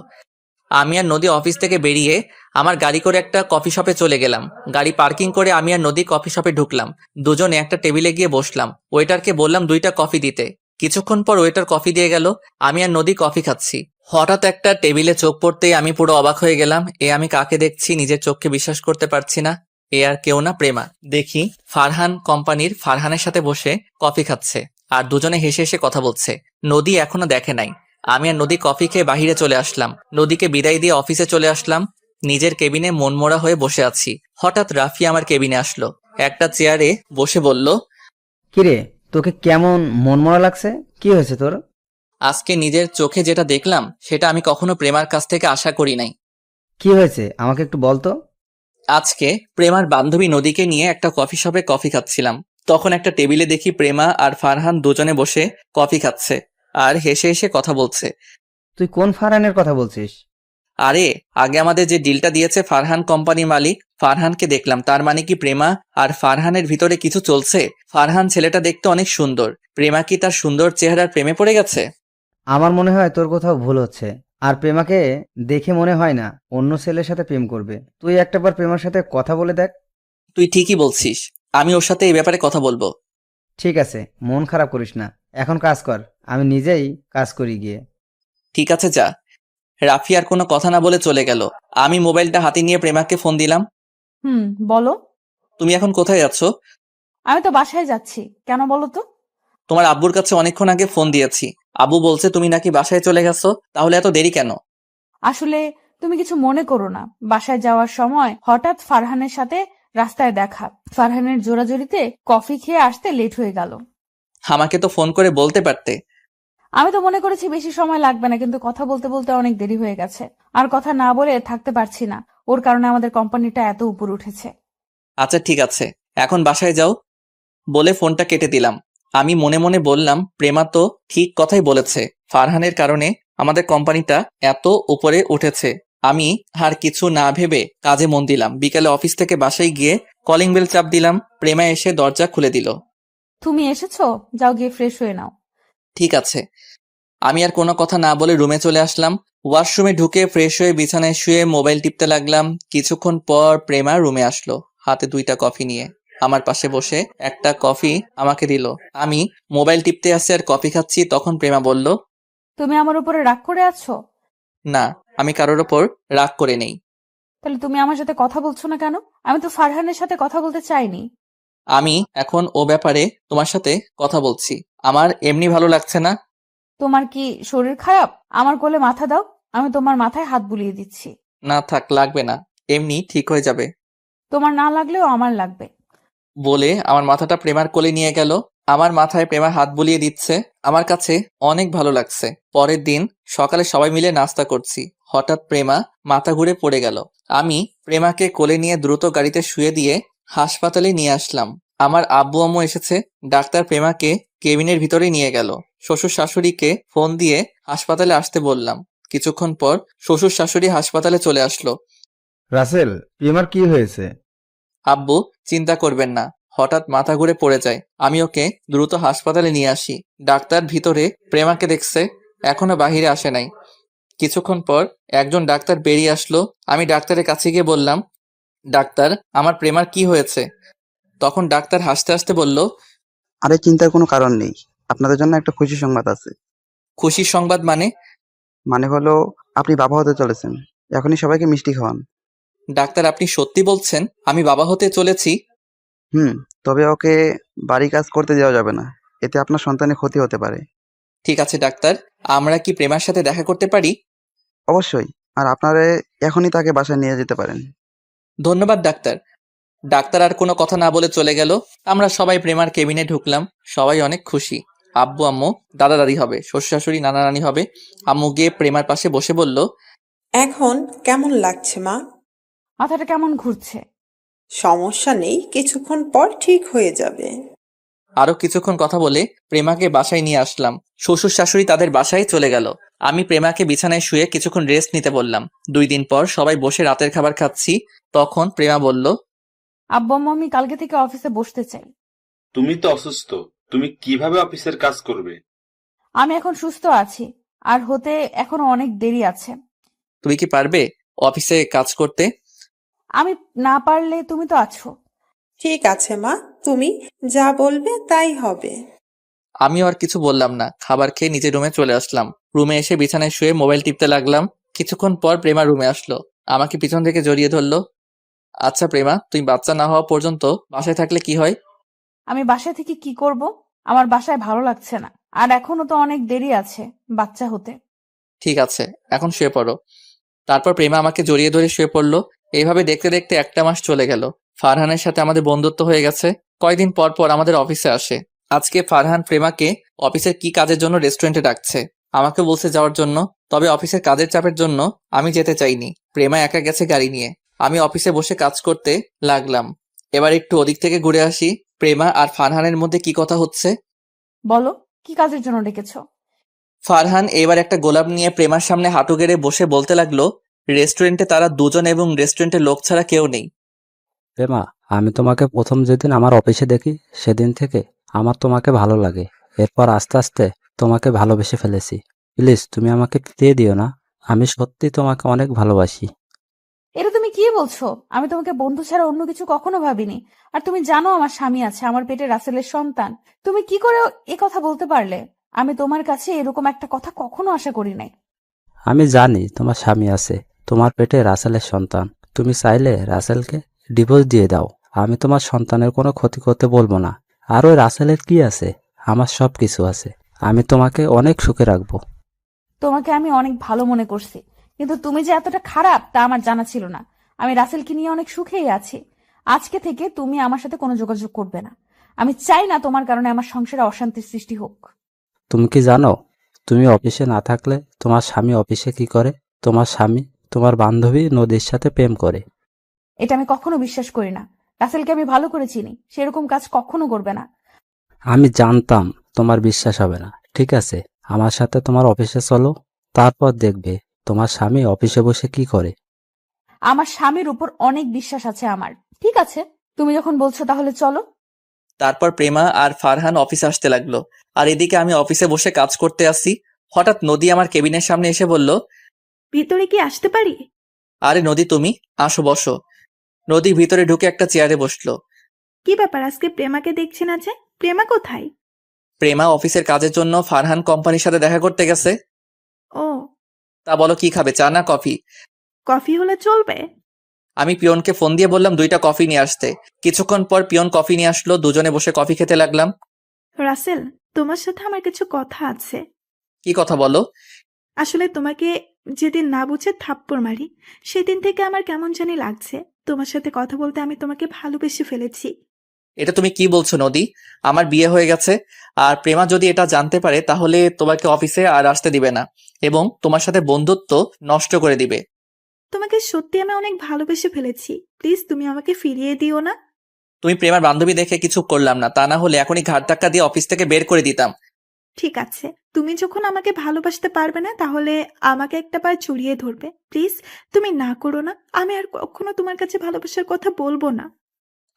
Speaker 2: আমি আর নদী অফিস থেকে বেরিয়ে আমার গাড়ি করে একটা কফি শপে চলে গেলাম। গাড়ি পার্কিং করে আমি আর নদী কফি শপে ঢুকলাম। দুজনে একটা টেবিলে গিয়ে বসলাম। ওয়েটারকে বললাম 2টা কফি দিতে। কিছুক্ষণ পর ওয়েটার কফি দিয়ে গেল। আমি আর নদী কফি খাচ্ছি। হঠাৎ একটা টেবিলে চোখ পড়তেই আমি পুরো অবাক হয়ে গেলাম। আমি কাকে দেখছি, নিজের চোখকে বিশ্বাস করতে পারছি না। আর কেউ না, প্রেমা। দেখি ফারহান কোম্পানির ফারহানের সাথে বসে কফি খাচ্ছে আর দুজনে হেসে হেসে কথা বলছে। নদী এখনো দেখে নাই। আমি আর নদী কফি খেয়ে বাহিরে চলে আসলাম। নদীকে বিদায় দিয়ে অফিসে চলে আসলাম। নিজের কেবিনে মনমরা হয়ে বসে আছি। হঠাৎ রাফি আমার কেবিনে আসলো। একটা চেয়ারে বসে বলল,
Speaker 7: কিরে, তোকে কেমন মনমরা লাগছে? কি হয়েছে তোর?
Speaker 2: আজকে নিজের চোখে যেটা দেখলাম সেটা আমি কখনো প্রেমার কাছ থেকে আশা করি নাই।
Speaker 7: কি হয়েছে আমাকে একটু বলতো।
Speaker 2: আজকে প্রেমার বান্ধবী নদীকে নিয়ে একটা কফি শপে কফি খাচ্ছিলাম। তখন একটা টেবিলে দেখি প্রেমা আর ফারহান দুজনে বসে কফি খাচ্ছে আর হেসে হেসে কথা বলছে।
Speaker 7: তুই কোন ফারহানের কথা বলছিস?
Speaker 2: আরে, আগে আমাদের যে ডিলটা দিয়েছে ফারহান কোম্পানির মালিক, ফারহানকে দেখলাম। তার মানে কি প্রেমা আর ফারহানের ভিতরে কিছু চলছে? ফারহান ছেলেটা দেখতে অনেক সুন্দর। প্রেমা কি তার সুন্দর চেহারার প্রেমে পড়ে গেছে?
Speaker 7: আমার মনে হয় তোর কোথাও ভুল হচ্ছে। আর প্রেমাকে দেখে মনে হয় না অন্য ছেলের সাথে প্রেম করবে। তুই একটাবার প্রেমার সাথে কথা বলে দেখ।
Speaker 2: তুই ঠিকই বলছিস, আমি ওর সাথে এই ব্যাপারে কথা বলবো।
Speaker 7: ঠিক আছে, মন খারাপ করিস না, এখন কাজ কর, আমি নিজেই কাজ করি গিয়ে।
Speaker 2: ঠিক আছে, যা। রাফি আর কোনো কথা না বলে চলে গেল। আমি মোবাইলটা হাতে নিয়ে প্রেমাকে ফোন দিলাম।
Speaker 1: বলো।
Speaker 2: তুমি এখন কোথায় যাচ্ছ?
Speaker 1: আমি তো বাসায় যাচ্ছি, কেন বলো তো?
Speaker 2: তোমার আব্বুর কাছে অনেকক্ষণ আগে ফোন দিয়েছি। আব্বু বলছে তুমি নাকি বাসায় চলে গেছো, তাহলে এত দেরি কেন?
Speaker 1: আসলে তুমি কিছু মনে করো না, বাসায় যাওয়ার সময় হঠাৎ ফারহানের সাথে রাস্তায় দেখা। ফারহানের জোরাজোরিতে কফি খেয়ে আসতে লেট হয়ে গেল।
Speaker 2: আমাকে তো ফোন করে বলতে পারতে।
Speaker 1: আমি তো মনে করেছি বেশি সময় লাগবে না, কিন্তু কথা বলতে বলতে অনেক দেরি হয়ে গেছে। আর কথা না বলে থাকতে পারছি না, ওর কারণে আমাদের কোম্পানিটা এত উপরে উঠেছে।
Speaker 2: আচ্ছা ঠিক আছে, এখন বাসায় যাও, বলে ফোনটা কেটে দিলাম। আমি মনে মনে বললাম, প্রেমা তো ঠিক কথাই বলেছে, ফারহানের কারণে আমাদের কোম্পানিটা এত উপরে উঠেছে। আমি আর কিছু না ভেবে কাজে মন দিলাম। বিকেলে অফিস থেকে বাসায় গিয়ে কলিং বেল চাপ দিলাম। প্রেমা এসে দরজা খুলে দিল।
Speaker 1: তুমি এসেছো, যাও গিয়ে ফ্রেশ হয়ে নাও।
Speaker 2: ঠিক আছে। আমি আর কোনো কথা না বলে রুমে চলে আসলাম। ওয়াশরুমে ঢুকে ফ্রেশ হয়ে বিছানায় শুয়ে মোবাইল টিপতে লাগলাম। কিছুক্ষণ পর প্রেমা রুমে আসলো, হাতে 2টা কফি নিয়ে। আমার পাশে বসে একটা কফি আমাকে দিল। আমি মোবাইল টিপতে আসছি আর কফি খাচ্ছি। তখন প্রেমা বলল,
Speaker 1: তুমি আমার উপরে রাগ করে আছো?
Speaker 2: না, আমি কারোর ওপর রাগ করে নেই।
Speaker 1: তাহলে তুমি আমার সাথে কথা বলছো না কেন? আমি তো ফারহানের সাথে কথা বলতে চাইনি।
Speaker 2: আমি এখন ও ব্যাপারে তোমার সাথে কথা বলছি। আমার এমনি ভালো লাগছে না।
Speaker 1: তোমার কি শরীর খারাপ? আমার কোলে মাথা দাও, আমি তোমার মাথায় হাত বুলিয়ে দিচ্ছি।
Speaker 2: না থাক, লাগবে না, এমনি ঠিক হয়ে যাবে।
Speaker 1: তোমার না লাগলেও আমার লাগবে।
Speaker 2: বলে আমার মাথাটা প্রেমার কোলে নিয়ে গেল। আমার মাথায় প্রেমা হাত বুলিয়ে দিচ্ছে। আমার কাছে অনেক ভালো লাগছে। পরের দিন সকালে সবাই মিলে নাস্তা করছি। হঠাৎ প্রেমা মাথা ঘুরে পড়ে গেল। আমি প্রেমাকে কোলে নিয়ে দ্রুত গাড়িতে শুয়ে দিয়ে হাসপাতালে নিয়ে আসলাম। আমার আব্বু আম্মু এসেছে। ডাক্তার প্রেমাকে কেবিনের ভিতরে নিয়ে গেল। শ্বশুর শাশুড়িকে ফোন দিয়ে হাসপাতালে আসতে বললাম। কিছুক্ষণ পর শ্বশুর শাশুড়ি হাসপাতালে চলে আসলো।
Speaker 7: রাসেল, প্রেমার কি হয়েছে?
Speaker 2: আব্বু, চিন্তা করবেন না, হঠাৎ মাথা ঘুরে পড়ে যায়। আমি ওকে দ্রুত হাসপাতালে নিয়ে আসি। ডাক্তার ভিতরে প্রেমাকে দেখছে, এখনো বাহিরে আসে নাই। কিছুক্ষণ পর একজন ডাক্তার বেরিয়ে আসলো। আমি ডাক্তারের কাছে গিয়ে বললাম, ডাক্তার, আমার প্রেমার কি হয়েছে? তখন ডাক্তার হাসতে হাসতে বলল,
Speaker 12: আরে চিন্তার কোনো কারণ নেই, আপনাদের জন্য একটা খুশি সংবাদ আছে।
Speaker 2: খুশির সংবাদ মানে?
Speaker 12: মানে হলো আপনি বাবা হতে চলেছেন, এখনই সবাইকে মিষ্টি খাওয়ান।
Speaker 2: ডাক্তার, আপনি সত্যি বলছেন আমি বাবা হতে চলেছি?
Speaker 12: তবে ওকে বাড়ি কাজ করতে দেওয়া যাবে না, এতে আপনার সন্তানের ক্ষতি হতে পারে।
Speaker 2: ঠিক আছে ডাক্তার, আমরা কি প্রেমার সাথে দেখা করতে পারি?
Speaker 12: অবশ্যই, আর আপনারা এখনই তাকে বাসায় নিয়ে যেতে পারেন।
Speaker 2: ধন্যবাদ ডাক্তার। ডাক্তার আর কোনো কথা না বলে চলে গেল। আমরা সবাই প্রেমার কেবিনে ঢুকলাম। সবাই অনেক খুশি। আব্বু আম্মু, দাদা দাদি হবে, শ্বশুর শাশুড়ি, নানা নানি হবে। আম্মু গিয়ে প্রেমার পাশে বসে বলল,
Speaker 13: এখন কেমন লাগছে মা?
Speaker 1: মাথাটা কেমন ঘুরছে।
Speaker 13: সমস্যা নেই, কিছুক্ষণ পর ঠিক হয়ে যাবে।
Speaker 2: আরো কিছুক্ষণ কথা বলে প্রেমাকে বাসায় নিয়ে আসলাম। শ্বশুর শাশুড়ি তাদের বাসায় চলে গেল। আমি প্রেমাকে বিছানায় শুয়ে কিছুক্ষণ রেস্ট নিতে বললাম। 2 দিন পর সবাই বসে রাতের খাবার খাচ্ছি। তখন প্রেমা বলল,
Speaker 1: আব্বু আম্মু, আমি কালকে থেকে অফিসে বসতে চাই।
Speaker 11: তুমি তো অসুস্থ, তুমি কিভাবে অফিসের কাজ করবে?
Speaker 1: আমি এখন সুস্থ আছি, আর হতে এখনো অনেক দেরি আছে।
Speaker 2: তুমি কি পারবে অফিসে কাজ করতে?
Speaker 1: আমি না পারলে তুমি তো আছো।
Speaker 13: ঠিক আছে মা, তুমি যা বলবে তাই হবে।
Speaker 2: আমিও আর কিছু বললাম না। খাবার খেয়ে নিজের রুমে চলে আসলাম। রুমে এসে বিছানায় শুয়ে মোবাইল টিপতে লাগলাম। কিছুক্ষণ পর প্রেমা রুমে আসলো। আমাকে পিছন থেকে জড়িয়ে ধরলো। আচ্ছা প্রেমা, তুই বাচ্চা না হওয়া পর্যন্ত বাসায় থাকলে কি হয়?
Speaker 1: আমি বাসায় থেকে কি করব? আমার বাসায় ভালো লাগছে না, আর এখনো তো অনেক দেরি আছে বাচ্চা হতে।
Speaker 2: ঠিক আছে, এখন শুয়ে পড়ো। তারপর প্রেমা আমাকে জড়িয়ে ধরে শুয়ে পড়লো। এইভাবে দেখতে দেখতে 1 মাস চলে গেল। ফারহানের সাথে আমাদের বন্ধুত্ব হয়ে গেছে। কয়দিন পর পর আমাদের অফিসে আসে। আজকে ফারহান প্রেমাকে অফিসের কি কাজের জন্য রেস্টুরেন্টে ডাকছে। আমাকে বলছে যাওয়ার জন্য, তবে অফিসের কাজের চাপের জন্য আমি যেতে চাইনি। প্রেমা একা গেছে গাড়ি নিয়ে। আমি অফিসে বসে কাজ করতে লাগলাম। এবার একটু ওদিক থেকে ঘুরে আসি। প্রেমা আর ফারহানের মধ্যে কি কথা হচ্ছে?
Speaker 1: বলো, কি কাজের জন্য ডেকেছো?
Speaker 2: ফারহান এবার একটা গোলাপ নিয়ে প্রেমার সামনে হাঁটু গেড়ে বসে বলতে লাগলো, রেস্টুরেন্টে তারা দুজন এবং রেস্টুরেন্টের লোক ছাড়া কেউ নেই।
Speaker 10: প্রেমা, আমি তোমাকে প্রথম যেদিন আমার অফিসে দেখি সেদিন থেকে আমার তোমাকে ভালো লাগে। এরপর আস্তে আস্তে তোমাকে ভালোবেসে ফেলেছি। প্লিজ তুমি আমাকে ফিরিয়ে দিও না। আমি সত্যি তোমাকে অনেক ভালোবাসি।
Speaker 1: এটা তুমি কি বলছো? আমি তোমাকে বন্ধু ছাড়া অন্য কিছু কখনো ভাবিনি। আর তুমি জানো আমার স্বামী আছে, আমার পেটে রাসেলের সন্তান। তুমি কি করে এ কথা বলতে পারলে? আমি তোমার কাছে এরকম একটা কথা কখনো আশা করি নাই।
Speaker 10: আমি জানি তোমার স্বামী আছে, তোমার পেটে রাসেলের সন্তান। তুমি চাইলে রাসেলকে ডিভোর্স দিয়ে দাও, আমি তোমার সন্তানের কোনো ক্ষতি করতে বলবো না। আর ওই রাসেলের কি আছে? আমার সব কিছু আছে। আমি তোমাকে অনেক সুখে রাখবো।
Speaker 1: তোমাকে আমি অনেক ভালো মনে করছি, কিন্তু তুমি যে এতটা খারাপ তা আমার জানা ছিল না। আমি রাসেলকে নিয়ে অনেক সুখেই আছি। আজকে থেকে তুমি আমার সাথে কোনো যোগাযোগ করবে না। আমি চাই না তোমার কারণে আমার সংসারে অশান্তির সৃষ্টি হোক।
Speaker 10: তুমি কি জানো তুমি অফিসে না থাকলে তোমার স্বামী অফিসে কি করে? তোমার স্বামী তোমার বান্ধবী নদীর সাথে প্রেম করে।
Speaker 1: এটা আমি কখনো বিশ্বাস করি না। রাসেলকে আমি ভালো করে চিনি, সেরকম কাজ কখনো করবে না।
Speaker 10: আমি জানতাম তোমার বিশ্বাস হবে না। ঠিক আছে, আমার সাথে তোমার অফিসে চলো, তারপর দেখবে তোমার স্বামী অফিসে বসে কি করে।
Speaker 1: আমার স্বামীর উপর অনেক বিশ্বাস আছে আমার। ঠিক আছে, তুমি যখন বলছো তাহলে চলো।
Speaker 2: তারপর প্রেমা আর ফারহান অফিসে আসতে লাগলো। আর এদিকে আমি অফিসে বসে কাজ করতে আসি। হঠাৎ নদী আমার কেবিনের সামনে এসে বলল,
Speaker 8: ভিতরে কি আসতে পারি?
Speaker 2: আরে নদী, তুমি আসো, বসো। নদী ভিতরে ঢুকে একটা চেয়ারে বসলো।
Speaker 8: কি ব্যাপার, আজকে প্রেমাকে দেখছি না যে? প্রেমা কোথায়?
Speaker 2: প্রেমা অফিসের কাজের জন্য ফারহান কোম্পানির সাথে দেখা করতে গেছে।
Speaker 8: ও,
Speaker 2: তা বলো, কি খাবে, চা না কফি?
Speaker 8: কফি হলে চলবে।
Speaker 2: আমি পিয়নকে ফোন দিয়ে বললাম 2টা কফি নিয়ে আসতে। কিছুক্ষণ পর পিয়ন কফি নিয়ে আসলো। দুজনে বসে কফি খেতে লাগলাম।
Speaker 8: রাসেল, তোমার সাথে আমার কিছু কথা আছে।
Speaker 2: কি কথা বলো?
Speaker 8: আসলে তোমাকে যেদিন না বুঝে থাপ্পড় মারি, সেদিন থেকে আমার কেমন জানি লাগছে। তোমার সাথে কথা বলতে আমি তোমাকে ভালোবেসে ফেলেছি।
Speaker 2: এটা তুমি কি বলছো নদী? আমার বিয়ে হয়ে গেছে, আর প্রেমা যদি এটা জানতে পারে তাহলে তোমাকে অফিসে আর আসতে দিবে না এবং তোমার সাথে বন্ধুত্ব নষ্ট করে দিবে।
Speaker 8: তোমাকে সত্যি আমি অনেক ভালোবেসে ফেলেছি, প্লিজ তুমি আমাকে ফিরিয়ে দিও না।
Speaker 2: তুমি প্রেমার বান্ধবী দেখে কিছু করলাম না, তা না হলে এখনই ঘাট ধাক্কা দিয়ে অফিস থেকে বের করে দিতাম।
Speaker 8: ঠিক আছে, তুমি যখন আমাকে ভালোবাসতে পারবে না তাহলে আমাকে একটাবার জড়িয়ে ধরবে, প্লিজ। তুমি না করো না, আমি আর কখনো তোমার কাছে ভালোবাসার কথা বলবো না।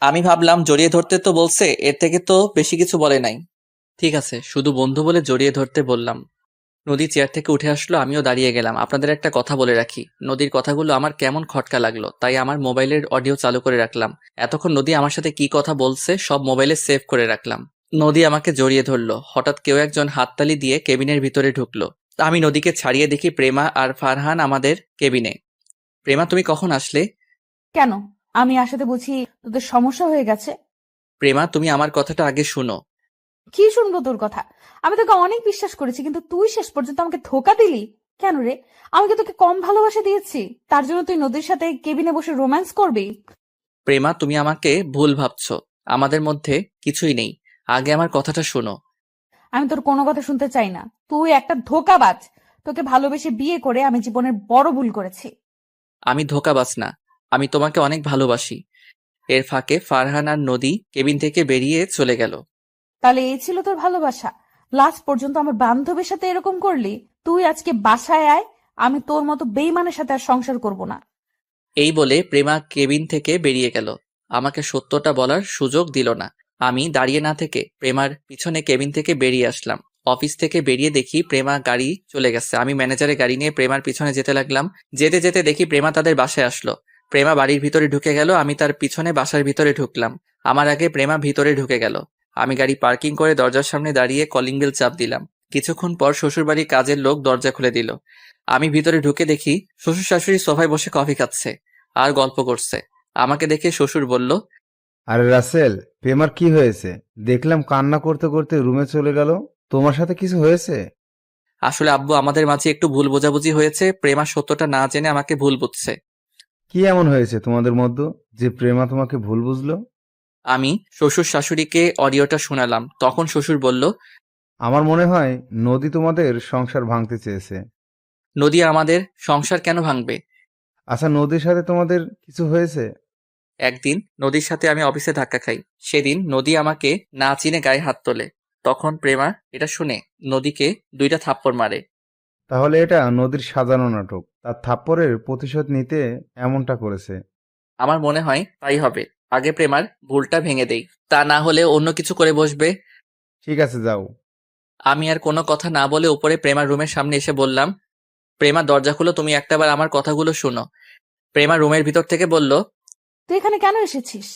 Speaker 2: আমি ভাবলাম জড়িয়ে ধরতে তো বলছে, এর থেকে তো বেশি কিছু বলে নাই। ঠিক আছে, শুধু বন্ধু বলে জড়িয়ে ধরতে বললাম। নদী চেয়ার থেকে উঠে আসলো, আমিও দাঁড়িয়ে গেলাম। আপনাদের একটা কথা বলে রাখি, নদীর কথাগুলো আমার কেমন খটকা লাগলো, তাই আমার মোবাইলের অডিও চালু করে রাখলাম। এতক্ষণ নদী আমার সাথে কি কথা বলছে সব মোবাইলে সেভ করে রাখলাম। নদী আমাকে জড়িয়ে ধরলো, হঠাৎ কেউ একজন হাততালি দিয়ে কেবিনের ভিতরে ঢুকলো। আমি নদীকে ছাড়িয়ে দেখি প্রেমা আর ফারহান আমাদের কেবিনে। প্রেমা, তুমি কখন আসলে?
Speaker 1: কেন? আমি আসাতে বুঝি তোদের সমস্যা হয়ে গেছে?
Speaker 2: প্রেমা, তুমি আমার কথাটা আগে শুনো।
Speaker 1: কি শুনবো তোর কথা? আমি তোকে অনেক বিশ্বাস করেছি, কিন্তু তুই শেষ পর্যন্ত আমাকে ধোকা দিলি কেন রে? আমি কি তোকে কম ভালোবাসা দিয়েছি তার জন্য তুই নদীর সাথে কেবিনে বসে রোম্যান্স করবি?
Speaker 2: প্রেমা, তুমি আমাকে ভুল ভাবছো, আমাদের মধ্যে কিছুই নেই। আগে আমার কথাটা শোনো।
Speaker 1: আমি তোর কোনো কথা শুনতে চাই না। তুই একটা ধোঁকাবাজ। তোকে ভালোবেসে বিয়ে করে আমি জীবনের বড় ভুল করেছি।
Speaker 2: আমি ধোঁকাবাজ না, আমি তোমাকে অনেক ভালোবাসি। এর ফাঁকে ফারহান আর নদী কেবিন থেকে বেরিয়ে চলে গেল।
Speaker 1: তাহলে এই ছিল তোর ভালোবাসা? লাস্ট পর্যন্ত আমার বান্ধবীর সাথে এরকম করলি? তুই আজকে বাসায় আয়, আমি তোর মতো বেইমানের সাথে আর সংসার করব না।
Speaker 2: এই বলে প্রেমা কেবিন থেকে বেরিয়ে গেল, আমাকে সত্যটা বলার সুযোগ দিল না। আমি দাঁড়িয়ে না থেকে প্রেমার পিছনে কেবিন থেকে বেরিয়ে আসলাম। অফিস থেকে বেরিয়ে দেখি প্রেমা গাড়ি চলে গেছে। আমি ম্যানেজারের গাড়ি নিয়ে প্রেমার পিছনে যেতে লাগলাম। যেতে যেতে দেখি প্রেমা তাদের বাসায় আসলো। প্রেমা বাড়ির ভিতরে ঢুকে গেল, আমি তার পিছনে বাসার ভিতরে ঢুকলাম। আমার আগে প্রেমা ভিতরে ঢুকে গেল। আমি গাড়ি পার্কিং করে দরজার সামনে দাঁড়িয়ে কলিং বেল চাপ দিলাম। কিছুক্ষণ পর শ্বশুরবাড়ির কাজের লোক দরজা খুলে দিল। আমি ভিতরে ঢুকে দেখি শ্বশুর শাশুড়ি সোফায় বসে কফি খাচ্ছে আর গল্প করছে। আমাকে দেখে শ্বশুর বলল,
Speaker 7: আরে রাসেল, প্রেমার কি হয়েছে? দেখলাম কান্না করতে করতে রুমে চলে গেল। তোমার সাথে কিছু হয়েছে?
Speaker 2: আসলে আব্বু, আমাদের মাঝে একটু ভুল বোঝাবুঝি হয়েছে, প্রেমা সত্যটা না জেনে আমাকে ভুল বুঝছে।
Speaker 7: কি এমন হয়েছে তোমাদের মধ্যে যে প্রেমা তোমাকে ভুল বুঝলো?
Speaker 2: আমি শ্বশুর শাশুড়িকে অডিওটা শোনালাম। তখন শ্বশুর বলল,
Speaker 7: আমার মনে হয় নদী তোমাদের সংসার ভাঙতে চেয়েছে।
Speaker 2: নদী আমাদের সংসার কেন ভাঙবে?
Speaker 7: আচ্ছা, নদীর সাথে তোমাদের কিছু হয়েছে?
Speaker 2: একদিন নদীর সাথে আমি অফিসে ধাক্কা খাই। সেদিন নদী আমাকে না চিনে গায়ে হাত তোলে। তখন প্রেমা এটা শুনে নদীকে 2টা থাপ্পড় মারে।
Speaker 7: তাহলে এটা নদীর সাজানো নাটক, তার থাপ্পড়ের প্রতিশোধ নিতে এমনটা করেছে।
Speaker 2: আমার মনে হয় তাই হবে। আগে প্রেমার ভুলটা ভেঙে দেই, তা না হলে অন্য কিছু করে বসবে।
Speaker 7: ঠিক আছে, যাও।
Speaker 2: আমি আর কোনো কথা না বলে উপরে প্রেমার রুমের সামনে এসে বললাম, প্রেমা দরজা খুলো, তুমি একটাবার আমার কথাগুলো শোনো। প্রেমা রুমের ভিতর থেকে বলল,
Speaker 1: তুই এখানে কেন এসেছিস?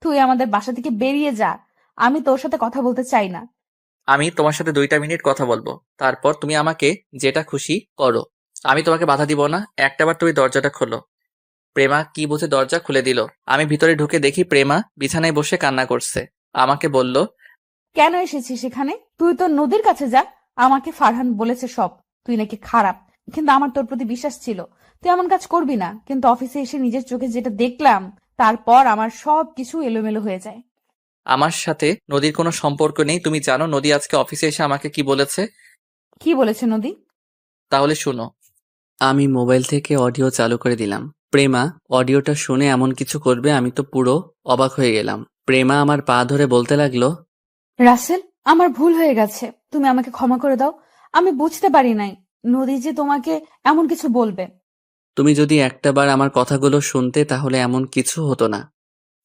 Speaker 1: তুই আমাদের বাসা থেকে বেরিয়ে যা। আমি তোর সাথে কথা বলতে চাই না।
Speaker 2: আমি তোমার সাথে 2টা মিনিট কথা বলবো, তারপর তুমি আমাকে যেটা খুশি করো। আমি তোমাকে বাধা দিব না, একটাবার তুমি দরজাটা খোলো। প্রেমা কি বুঝে দরজা খুলে দিল। আমি ভিতরে ঢুকে দেখি প্রেমা বিছানায় বসে কান্না করছে। আমাকে বলল,
Speaker 1: কেন এসেছিস এখানে? তুই তো নদীর কাছে যা। আমাকে ফারহান বলেছে সব, তুই নাকি খারাপ, কিন্তু আমার তোর প্রতি বিশ্বাস ছিল। তুই এমন কাজ করবি না, কিন্তু অফিসে এসে নিজের চোখে যেটা দেখলাম তারপর আমার সব কিছু এলোমেলো হয়ে যায়।
Speaker 2: আমার সাথে নদীর কোনো সম্পর্ক নেই। তুমি জানো নদী আজকে অফিসে এসে আমাকে কি বলেছে?
Speaker 1: কি বলেছে নদী?
Speaker 2: তাহলে শুনো। আমি মোবাইল থেকে অডিও চালু করে দিলাম। প্রেমা অডিওটা শুনে এমন কিছু করবে আমি তো পুরো অবাক হয়ে গেলাম। প্রেমা আমার পা ধরে বলতে লাগলো,
Speaker 1: রাসেল, আমার ভুল হয়ে গেছে, তুমি আমাকে ক্ষমা করে দাও। আমি বুঝতে পারি নাই নদী যে তোমাকে এমন কিছু বলবে।
Speaker 2: তুমি যদি একটাবার আমার কথাগুলো শুনতে তাহলে এমন কিছু হতো না।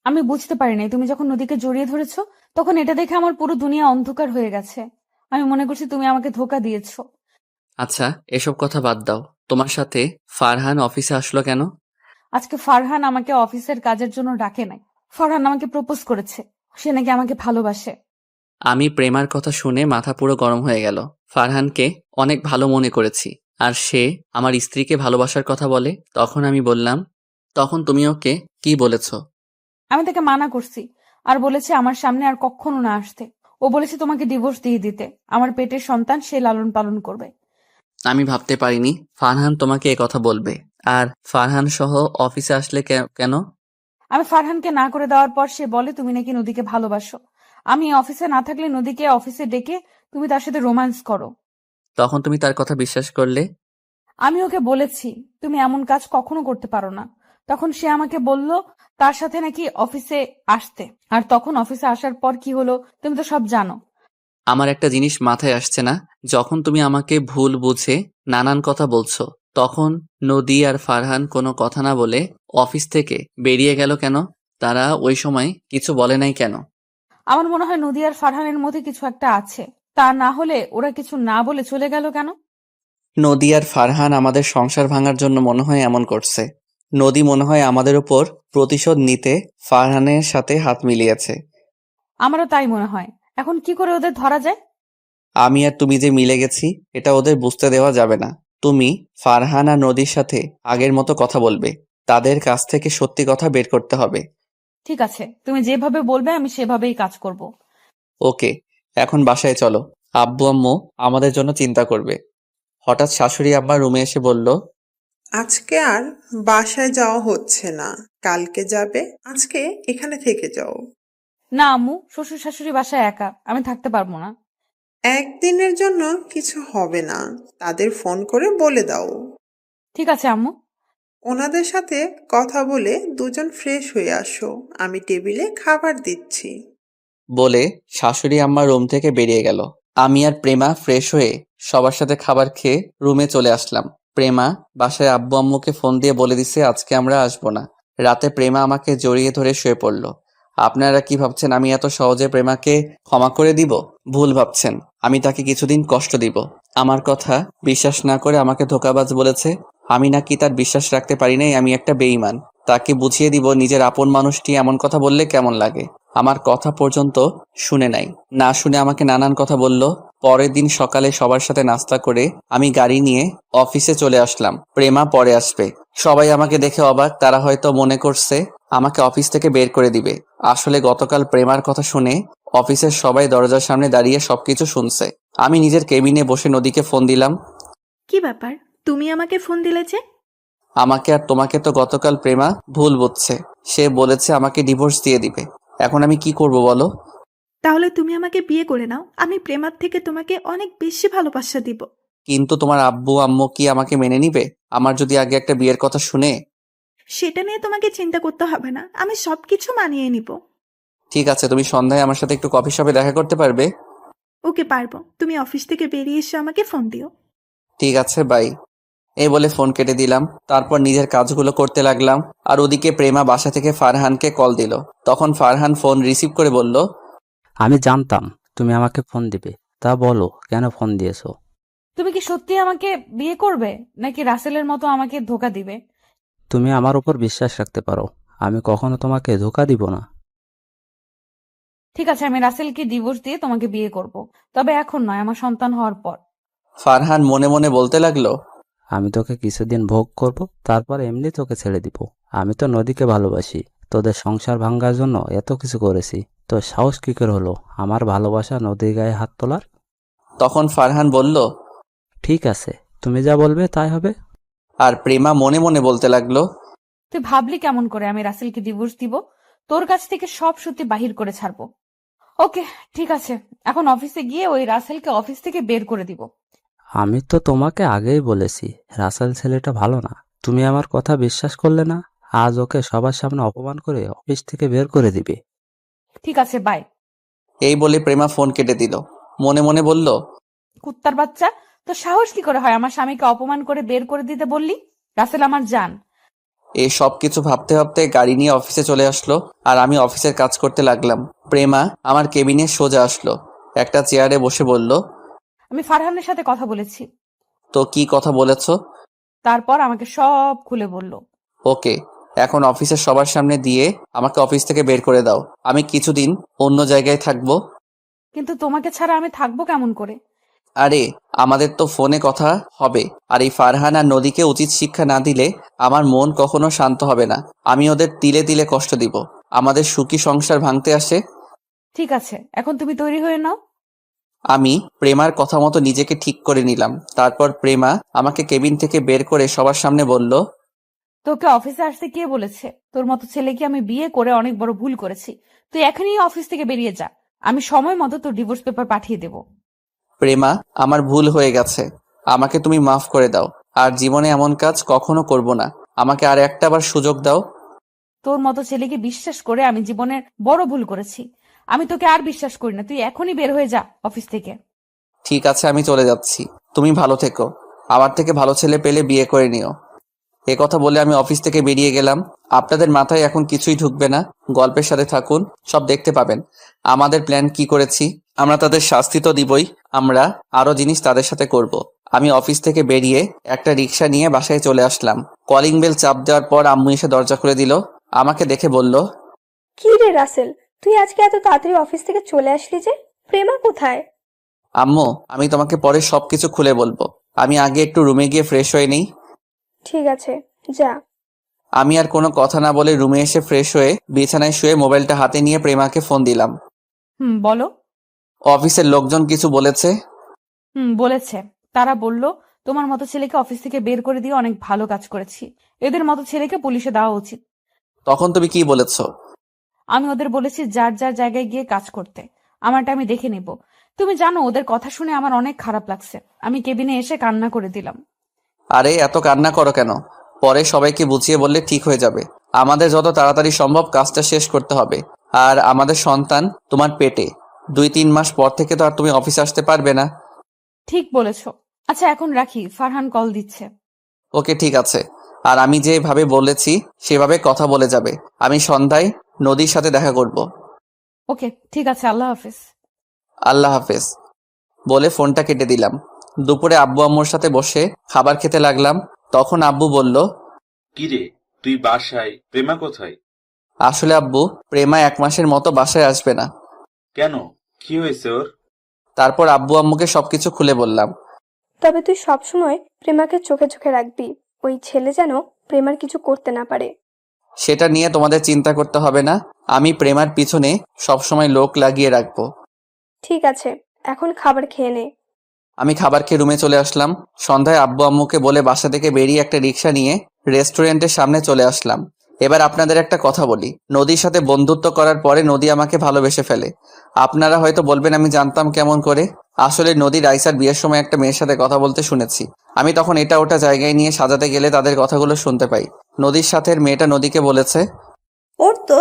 Speaker 1: আমি বুঝতে পারি নাই তুমি যখন নদীকে জড়িয়ে ধরেছো তখন এটা দেখে আমার পুরো দুনিয়া অন্ধকার হয়ে গেছে। আমি মনে করছি তুমি আমাকে ধোকা দিয়েছো।
Speaker 2: আচ্ছা, এসব কথা বাদ দাও। তোমার সাথে ফারহান অফিসে আসলো কেন?
Speaker 1: আজকে ফারহান আমাকে অফিসের কাজের জন্য ডাকে নাই। ফারহান আমাকে প্রপোজ করেছে, সে নাকি আমাকে ভালোবাসে।
Speaker 2: আমি প্রেমার কথা শুনে মাথা পুরো গরম হয়ে গেল। ফারহানকে অনেক ভালো মনে করেছি, আর সে আমার স্ত্রীকে ভালোবাসার কথা বলে। তখন আমি বললাম, তখন তুমি ওকে কি বলেছ?
Speaker 1: আমি তাকে মানা করছি আর বলেছি আমার সামনে আর কখনো না আসতে। ও বলেছে তোমাকে ডিভোর্স দিয়ে দিতে, আমার পেটের সন্তান সে লালন পালন করবে।
Speaker 2: আমি ভাবতে পারিনি ফারহান তোমাকে কথা বলবে। আর ফারহান সহ অফিসে আসলে কেন?
Speaker 1: আমি ফারহানকে না করে দেওয়ার পর সে বলে তুমি নাকি নদীকে ভালোবাসো। আমি অফিসে না থাকলে নদীকে অফিসে ডেকে তুমি তার সাথে রোম্যান্স করো।
Speaker 2: তখন তুমি তার কথা বিশ্বাস করলে?
Speaker 1: আমি ওকে বলেছি তুমি এমন কাজ কখনো করতে পারো না। তখন সে আমাকে বলল তার সাথে নাকি অফিসে আসতে। আর তখন অফিসে আসার পর কি হলো তুমি তো সব জানো।
Speaker 2: আমার একটা জিনিস মাথায় আসছে না, যখন তুমি আমাকে ভুল বুঝে নানান কথা বলছো, তখন নদী আর ফারহান কোনো কথা না বলে অফিস থেকে বেরিয়ে গেল কেন? তারা ওই সময় কিছু বলে নাই কেন?
Speaker 1: আমার মনে হয় নদী আর ফারহানের মধ্যে কিছু একটা আছে। তা না হলে ওরা কিছু না বলে চলে গেল কেন?
Speaker 2: নদী আর ফারহান আমাদের সংসার ভাঙার জন্য মনে হয় এমন করছে। নদী মনে হয় আমাদের উপর প্রতিশোধ নিতে ফারহানের সাথে হাত মিলিয়েছে।
Speaker 1: আমারও তাই মনে হয়। এখন কি করে ওদের ধরা যায়?
Speaker 2: আমি আর তুমি যে মিলে গেছি এটা ওদের বুঝতে দেওয়া যাবে না। তুমি ফারহান আর নদীর সাথে আগের মতো কথা বলবে, তাদের কাছ থেকে সত্যি কথা বের করতে হবে।
Speaker 1: ঠিক আছে, তুমি যেভাবে বলবে আমি সেভাবেই কাজ করব।
Speaker 2: ওকে, এখন বাসায় চলো। আব্বু আম্মু আমাদের জন্য চিন্তা করবে। হঠাৎ শাশুড়ি আম্মা রুমে এসে বলল,
Speaker 13: আজকে আর বাসায় যাওয়া হচ্ছে না, কালকে যাবে। আজকে এখানে থেকে যাও।
Speaker 1: না আম্মু, শ্বশুর শাশুড়ি বাসায় একা, আমি থাকতে পারবো না।
Speaker 13: একদিনের জন্য কিছু হবে না, তাদের ফোন করে বলে দাও।
Speaker 1: ঠিক আছে আম্মু।
Speaker 13: ওনাদের সাথে কথা বলে দুজন ফ্রেশ হয়ে আসো, আমি টেবিলে খাবার দিচ্ছি।
Speaker 2: বলে শাশুড়ি আম্মা রুম থেকে বেরিয়ে গেল। আমি আর প্রেমা ফ্রেশ হয়ে সবার সাথে খাবার খেয়ে রুমে চলে আসলাম। প্রেমা বাসায় আব্বু আম্মুকে ফোন দিয়ে বলে দিছে আজকে আমরা আসবো না। রাতে প্রেমা আমাকে জড়িয়ে ধরে শুয়ে পড়ল। আপনারা কি ভাবছেন আমি এত সহজে প্রেমাকে ক্ষমা করে দিব? ভুল ভাবছেন। আমি তাকে কিছুদিন কষ্ট দিব। আমার কথা বিশ্বাস না করে আমাকে ধোঁকাবাজ বলেছে। আমি নাকি তার বিশ্বাস রাখতে পারি নাই, আমি একটা বেঈমান। তাকে বুঝিয়ে দিব নিজের আপন মানুষটি এমন কথা বললে কেমন লাগে। আমার কথা পর্যন্ত শুনে নাই, না শুনে আমাকে নানান কথা বলল। পরের দিন সকালে সবার সাথে নাস্তা করে আমি গাড়ি নিয়ে অফিসে চলে আসলাম। প্রেমা পরে আসবে। সবাই আমাকে দেখে অবাক, তারা হয়তো মনে করছে আমাকে অফিস থেকে বের করে দিবে। আসলে গতকাল প্রেমার কথা শুনে অফিসের সবাই দরজার সামনে দাঁড়িয়ে সবকিছু শুনছে। আমি নিজের কেবিনে বসে নদীকে ফোন দিলাম।
Speaker 8: কি ব্যাপার, তুমি আমাকে ফোন দিলে যে?
Speaker 2: আমাকে আর তোমাকে তো গতকাল প্রেমা ভুল বুঝছে। সে বলেছে আমাকে ডিভোর্স দিয়ে দিবে। এখন আমি কি করব বলো?
Speaker 8: তাহলে তুমি আমাকে বিয়ে করে নাও, আমি প্রেমার থেকে তোমাকে অনেক বেশি ভালোবাসা দিব।
Speaker 2: কিন্তু তোমার আব্বু আম্মু কি আমাকে মেনে নিবে? আমার যদি আগে একটা বিয়ের কথা শুনে।
Speaker 8: সেটা নিয়ে তোমাকে চিন্তা করতে হবে না, আমি সবকিছু মানিয়ে নিব।
Speaker 2: ঠিক আছে, তুমি সন্ধ্যায় আমার সাথে একটু কফি শপে দেখা করতে পারবে?
Speaker 8: ওকে, পারবো। তুমি অফিস থেকে বেরিয়ে এসে আমাকে ফোন দিও।
Speaker 2: ঠিক আছে, বাই। এই বলে ফোন কেটে দিলাম। তারপর নিজের কাজগুলো করতে লাগলাম। আর ওদিকে প্রেমা বাসা থেকে ফারহানকে কল দিল। তখন ফারহান ফোন রিসিভ করে বলল,
Speaker 10: আমি জানতাম তুমি আমাকে ফোন দিবে, তা বলো কেন ফোন দিয়েছো?
Speaker 1: তুমি কি সত্যি আমাকে বিয়ে করবে নাকি রাসেলের মতো আমাকে ধোকা দিবে?
Speaker 10: তুমি আমার উপর বিশ্বাস রাখতে পারো, আমি কখনো তোমাকে ধোকা দিব না।
Speaker 1: ঠিক আছে, আমি রাসেলকে ডিভোর্স দিয়ে তোমাকে বিয়ে করব, তবে এখন নয়, আমার সন্তান হওয়ার পর।
Speaker 2: ফারহান মনে মনে বলতে লাগলো,
Speaker 10: আমি তোকে কিছুদিন ভোগ করব, তারপর এমনি তোকে ছেড়ে দিব। আমি তো নদীকে ভালোবাসি, তোদের সংসার ভাঙার জন্য এত কিছু করেছি, তো সাহস কি করে হলো আমার ভালোবাসা নদীর গায়ে হাত তোলার?
Speaker 2: তখন ফারহান বলল,
Speaker 10: ঠিক আছে, তুমি যা বলবে তাই হবে।
Speaker 2: আর প্রেমা মনে মনে বলতে লাগলো,
Speaker 1: তুই ভাবলি কেমন করে আমি রাসেলকে ডিভোর্স দিব? তোর কাছ থেকে সব সত্যি বাহির করে ছাড়বো। ওকে, ঠিক আছে, এখন অফিসে গিয়ে ওই রাসেলকে অফিস থেকে বের করে দিব।
Speaker 10: আমি তো তোমাকে আগেই বলেছি রাসেল ছেলেটা ভালো না, তুমি আমার কথা বিশ্বাস করলে না। আজ ওকে সবার সামনে অপমান করে অফিস থেকে বের করে দিবে।
Speaker 1: ঠিক আছে, বাই।
Speaker 2: এই বলে প্রেমা ফোন কেটে দিল। মনে মনে বলল,
Speaker 1: কুত্তার বাচ্চা, তো সাহস কি করে হয় আমার স্বামীকে অপমান করে বের করে দিতে বললি? রাসেল আমার জান।
Speaker 2: এই সব কিছু ভাবতে ভাবতে গাড়ি নিয়ে অফিসে চলে আসলো। আর আমি অফিসের কাজ করতে লাগলাম। প্রেমা আমার কেবিনে সোজা আসলো, একটা চেয়ারে বসে বলল,
Speaker 1: আমি ফারহানের সাথে কথা বলেছি।
Speaker 2: তো কি কথা বলেছ?
Speaker 1: তারপর আমাকে সব খুলে বলল।
Speaker 2: ওকে, এখন অফিসের সবার সামনে দিয়ে আমাকে অফিস থেকে বের করে দাও। আমি কিছুদিন অন্য জায়গায় থাকবো।
Speaker 1: কিন্তু তোমাকে ছাড়া আমি থাকবো কেমন করে?
Speaker 2: আরে আমাদের তো ফোনে কথা হবে। আর এই ফারহান আর নদীকে উচিত শিক্ষা না দিলে আমার মন কখনো শান্ত হবে না। আমি ওদের তিলে তিলে কষ্ট দিব। আমাদের সুখী সংসার ভাঙতে আসে।
Speaker 1: ঠিক আছে, এখন তুমি তৈরি হয়ে নাও।
Speaker 2: আমি প্রেমার কথা মতো নিজেকে ঠিক করে নিলাম। তারপর প্রেমা আমাকে কেবিন থেকে বের করে সবার সামনে বলল,
Speaker 1: তোকে অফিসে আসতে কে বলেছে? তোর মতো ছেলেকে আমি বিয়ে করে অনেক বড় ভুল করেছি। তুই এখনই অফিস থেকে বেরিয়ে যা। আমি সময় মতো তোর ডিভোর্স পেপার পাঠিয়ে দেব।
Speaker 2: প্রেমা, আমার ভুল হয়ে গেছে, আমাকে তুমি মাফ করে দাও। আর জীবনে এমন কাজ কখনো করব না। আমাকে আর একটাবার সুযোগ দাও।
Speaker 1: তোর মতো ছেলেকে বিশ্বাস করে আমি জীবনের বড় ভুল করেছি। আমি তোকে আর বিশ্বাস করি না। তুই এখনই বের হয়ে যা অফিস থেকে।
Speaker 2: ঠিক আছে, আমি চলে যাচ্ছি। তুমি ভালো থেকো। আমার থেকে ভালো ছেলে পেলে বিয়ে করে নিও। এ কথা বলে আমি অফিস থেকে বেরিয়ে গেলাম। আপনাদের মাথায় এখন কিছুই ঢুকবে না। গল্পের সাথে থাকুন, সব দেখতে পাবেন আমাদের প্ল্যান কি করেছি। আমরা তাদের শাস্তি তো দিবই, আমরা আরো জিনিস তাদের সাথে করব। আমি অফিস থেকে বেরিয়ে একটা রিক্সা নিয়ে বাসায় চলে আসলাম। কলিং বেল চাপ দেওয়ার পর আম্মু এসে দরজা খুলে দিল। আমাকে দেখে বলল,
Speaker 5: কি রে রাসেল, তুই আজকে এত তাড়াতাড়ি অফিস থেকে চলে আসলি যে? প্রেমা কোথায়?
Speaker 2: আম্মু, আমি তোমাকে পরে সবকিছু খুলে বলবো। আমি আগে একটু রুমে গিয়ে ফ্রেশ হয়ে নিই।
Speaker 5: ঠিক আছে, যা।
Speaker 2: আমি আর কোনো কথা না বলে রুমে এসে ফ্রেশ হয়ে বিছানায় শুয়ে মোবাইলটা হাতে নিয়ে প্রেমাকে ফোন দিলাম।
Speaker 1: বলো।
Speaker 2: অফিসের লোকজন কিছু বলেছে?
Speaker 1: বলেছে। তারা বলল তোমার মতো ছেলেকে অফিস থেকে বের করে দিয়ে অনেক ভালো কাজ করেছি। এদের মতো ছেলেকে পুলিশে দেওয়া উচিত।
Speaker 2: তখন তুমি কি বলেছো?
Speaker 1: আমি ওদের বলেছি যার যার জায়গায় গিয়ে কাজ করতে। আমারটা আমি দেখে নেব। তুমি জানো ওদের কথা শুনে আমার অনেক খারাপ লাগছে। আমি কেবিনে এসে কান্না করে দিলাম।
Speaker 2: আরে এত কান্না করো কেন? পরে সবাইকে বুঝিয়ে বললে ঠিক হয়ে যাবে। আমাদের যত তাড়াতাড়ি সম্ভব কাজটা শেষ করতে হবে। আর আমাদের সন্তান তোমার পেটে। 2-3 মাস পর থেকে তো আর তুমি অফিসে আসতে পারবে না।
Speaker 1: ঠিক বলেছো। আচ্ছা এখন রাখি, ফারহান কল দিচ্ছে।
Speaker 2: ওকে, ঠিক আছে। আর আমি যেভাবে বলেছি সেভাবে কথা বলে যাবে। আমি সন্ধ্যায় নদীর সাথে দেখা করব।
Speaker 1: ওকে, ঠিক আছে, আল্লাহ হাফেজ।
Speaker 2: আল্লাহ হাফেজ বলে ফোনটা কেটে দিলাম। দুপুরে আব্বু আম্মুর সাথে বসে খাবার খেতে লাগলাম। তখন আব্বু বলল,
Speaker 11: কিরে, তুই বাসায়, প্রেমা কোথায়?
Speaker 2: আসলে আব্বু, প্রেমা 1 মাসের মতো বাসায় আসবে না।
Speaker 11: কেন, কি হয়েছে ওর?
Speaker 2: তারপর আব্বু আম্মুকে সবকিছু খুলে বললাম।
Speaker 5: তবে তুই সবসময় প্রেমাকে চোখে চোখে রাখবি। ওই ছেলে যেন প্রেমার কিছু করতে না পারে।
Speaker 2: সেটা নিয়ে তোমাদের চিন্তা করতে হবে না। আমি প্রেমার পিছনে সবসময় লোক লাগিয়ে রাখবো।
Speaker 5: ঠিক আছে, এখন খাবার খেয়ে নে।
Speaker 2: আমি খাবার খেয়ে রুমে চলে আসলাম। সন্ধ্যায় আব্বু আম্মুকে বলে বাসা থেকে বেরিয়ে একটা রিক্সা নিয়ে রেস্টুরেন্টের সামনে চলে আসলাম। এবার আপনাদের একটা কথা বলি। নদীর সাথে বন্ধুত্ব করার পরে নদী আমাকে ভালোবেসে ফেলে। আপনারা হয়তো বলবেন আমি জানতাম কেমন করে। আসলে নদী রাইসার বিয়ের সময় একটা মেয়ের সাথে কথা বলতে শুনেছি। আমি তখন এটা ওটা জায়গায় নিয়ে সাজাতে গেলে তাদের কথাগুলো শুনতে পাই। নদীর সাথে মেয়েটা নদীকে বলেছে,
Speaker 14: ওর তো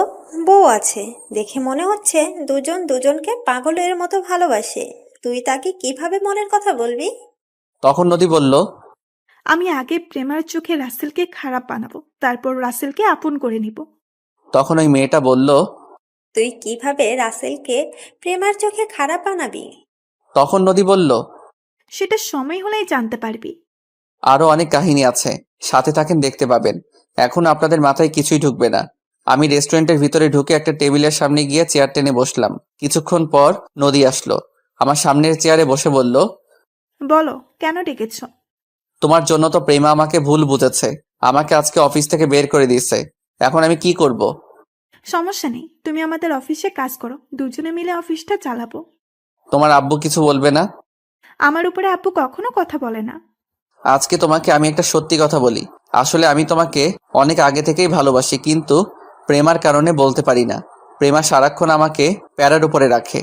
Speaker 14: বউ আছে, দেখে মনে হচ্ছে দুজন দুজনকে পাগলের মতো ভালোবাসে। তুই তাকে কিভাবে মনের কথা বলবি?
Speaker 2: তখন নদী বলল,
Speaker 8: আমি আগে প্রেমার চোখে রাসেলকে খারাপ বানাবো, তারপর রাসেলকে আপন করে নিব।
Speaker 2: তখন ওই মেয়েটা বলল,
Speaker 14: তুই কিভাবে রাসেলকে প্রেমার চোখে খারাপ বানাবি?
Speaker 2: তখন নদী বলল,
Speaker 8: সেটা সময় হলেই জানতে পারবি।
Speaker 2: আরো অনেক কাহিনী আছে, সাথে থাকেন, দেখতে পাবেন। এখন আপনাদের মাথায় কিছুই ঢুকবে না। আমি রেস্টুরেন্টের ভিতরে ঢুকে একটা টেবিলের সামনে গিয়ে চেয়ার টেনে বসলাম। কিছুক্ষণ পর নদী আসলো। আমার সামনের চেয়ারে বসে বলল,
Speaker 8: বলো, কেন ডেকেছ?
Speaker 2: তোমার জন্য তো প্রেমা আমাকে ভুল বুঝেছে। আমাকে আজকে অফিস থেকে বের করে দিয়েছে। এখন আমি কি করব?
Speaker 8: সমস্যা নেই, তুমি আমাদের অফিসে কাজ করো, দুজনে মিলে অফিসটা চালাবো।
Speaker 2: তোমার আব্বু কিছু বলবে না?
Speaker 8: আমার উপরে আব্বু কখনো কথা বলে না।
Speaker 2: আজকে তোমাকে আমি একটা সত্যি কথা বলি। আসলে আমি তোমাকে অনেক আগে থেকেই ভালোবাসি, কিন্তু প্রেমার কারণে বলতে পারি না। প্রেমা সারাক্ষণ আমাকে প্যারার উপরে রাখে।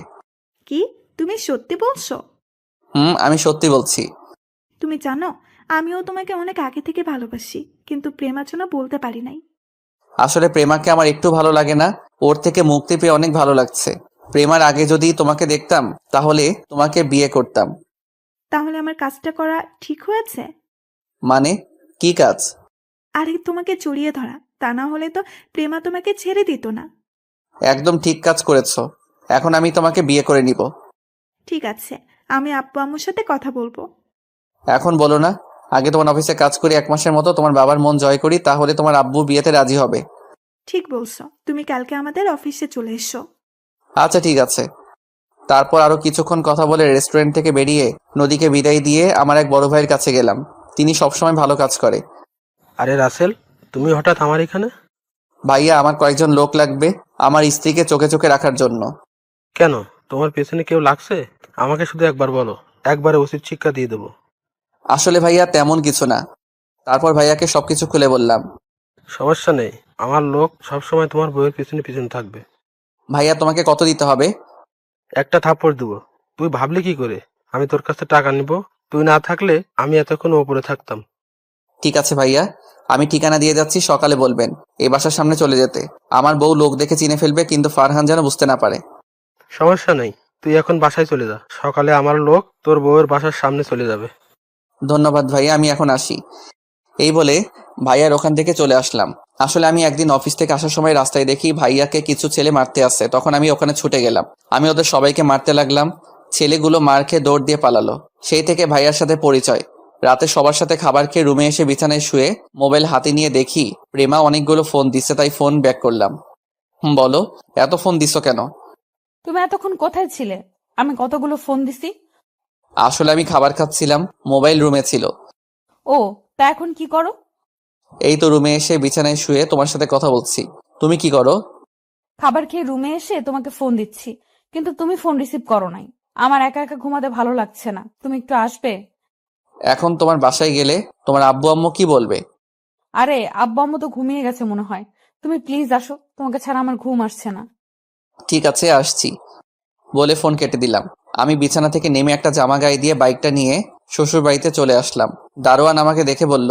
Speaker 8: কি, তুমি সত্যি বলছো?
Speaker 2: আমি সত্যি বলছি।
Speaker 8: তুমি জানো, আমিও তোমাকে অনেক আগে থেকে ভালোবাসি, কিন্তু প্রেমার জন্য বলতে পারি নাই।
Speaker 2: আসলে প্রেমাকে আমার একটু ভালো লাগে না। ওর থেকে মুক্তি পেয়ে অনেক ভালো লাগছে। প্রেমার আগে যদি তোমাকে দেখতাম তাহলে তোমাকে বিয়ে করতাম।
Speaker 8: তাহলে আমার কাজটা করা ঠিক হয়েছে?
Speaker 2: মানে, কি কাজ?
Speaker 8: আরে তোমাকে জড়িয়ে ধরা, তা না হলে তো প্রেমা তোমাকে ছেড়ে দিত না।
Speaker 2: একদম ঠিক কাজ করেছো। এখন আমি তোমাকে বিয়ে করে নিব।
Speaker 8: ঠিক আছে, আমি আব্বু আম্মুর সাথে কথা বলবো।
Speaker 2: এখন বলো না, আগে তোমার অফিসে কাজ করি 1 মাসের মতো, তোমার বাবার মন জয় করি, তাহলে তোমার আব্বু বিয়েতে রাজি হবে।
Speaker 8: ঠিক বলছো, তুমি কালকে আমাদের অফিসে চলে এসো।
Speaker 2: আচ্ছা ঠিক আছে। তারপর আরো কিছুক্ষণ কথা বলে রেস্টুরেন্ট থেকে বেরিয়ে নদীকে বিদায় দিয়ে আমার এক বড় ভাইয়ের কাছে গেলাম। তিনি সবসময় ভালো কাজ করে।
Speaker 15: আরে রাসেল, তুমি হঠাৎ আমার এখানে?
Speaker 2: ভাইয়া, আমার কয়েকজন লোক লাগবে আমার স্ত্রীকে চোখে চোখে রাখার জন্য।
Speaker 15: কেন, তোমার পেছনে কেউ লাগছে? আমাকে শুধু একবার বলো, একবারে উচিত শিক্ষা দিয়ে দেবো।
Speaker 2: আসলে ভাইয়া তেমন কিছু না। তারপর ভাইয়াকে সবকিছু খুলে বললাম।
Speaker 15: সমস্যা নেই, আমার লোক সবসময় তোমার বউয়ের পিছনে পিছনে থাকবে।
Speaker 2: ভাইয়া তোমাকে কত দিতে হবে?
Speaker 15: একটা থাপ্পড় দিব। তুই ভাবলি কি করে আমি তোর কাছে টাকা নিব? তুই না থাকলে আমি এতক্ষণ ওপরে থাকতাম।
Speaker 2: ঠিক আছে ভাইয়া, আমি ঠিকানা দিয়ে যাচ্ছি, সকালে বলবেন এই বাসার সামনে চলে যেতে। আমার বউ লোক দেখে চিনে ফেলবে, কিন্তু ফারহান যেন বুঝতে না পারে।
Speaker 15: সমস্যা নেই, তুই এখন বাসায় চলে যা, সকালে আমার লোক তোর বউয়ের বাসার সামনে চলে যাবে।
Speaker 2: ধন্যবাদ ভাইয়া, আমি এখন আসি। এই বলে ভাইয়ার ওখান থেকে চলে আসলাম। আসলে আমি একদিন অফিস থেকে আসার সময় রাস্তায় দেখি ভাইয়াকে কিছু ছেলে মারতে আসছে, তখন আমি ওখানে ছুটে গেলাম। আমি ওদের সবাইকে মারতে লাগলাম। ছেলেগুলো মার খেয়ে দৌড় দিয়ে পালালো। সেই থেকে ভাইয়ার সাথে পরিচয়। রাতে সবার সাথে খাবার খেয়ে রুমে এসে বিছানায় শুয়ে মোবাইল হাতে নিয়ে দেখি প্রেমা অনেকগুলো ফোন দিচ্ছে, তাই ফোন ব্যাক করলাম। বলো, এত ফোন দিছো কেন?
Speaker 1: তুমি এতক্ষণ কোথায় ছিলে? আমি কতগুলো ফোন দিছি।
Speaker 2: আসলে আমি খাবার খাচ্ছিলাম, মোবাইল রুমে ছিল।
Speaker 1: ও, তা এখন কি করো?
Speaker 2: এই তো রুমে এসে বিছানায় শুয়ে তোমার সাথে কথা বলছি। তুমি কি করো?
Speaker 1: খাবার খেয়ে রুমে এসে তোমাকে ফোন দিচ্ছি, কিন্তু তুমি ফোন রিসিভ করো নাই। আমার একা একা ঘুমাতে ভালো লাগছে না, তুমি একটু আসবে?
Speaker 2: এখন তোমার বাসায় গেলে তোমার আব্বু আম্মু কি বলবে?
Speaker 1: আরে আব্বু আম্মু তো ঘুমিয়ে গেছে মনে হয়। তুমি প্লিজ আসো, তোমাকে ছাড়া আমার ঘুম আসছে না।
Speaker 2: ঠিক আছে, আসছি বলে ফোন কেটে দিলাম। আমি বিছানা থেকে নেমে একটা জামা গায়ে দিয়ে বাইকটা নিয়ে শ্বশুর বাড়িতে চলে আসলাম। দারোয়ান আমাকে দেখে বলল,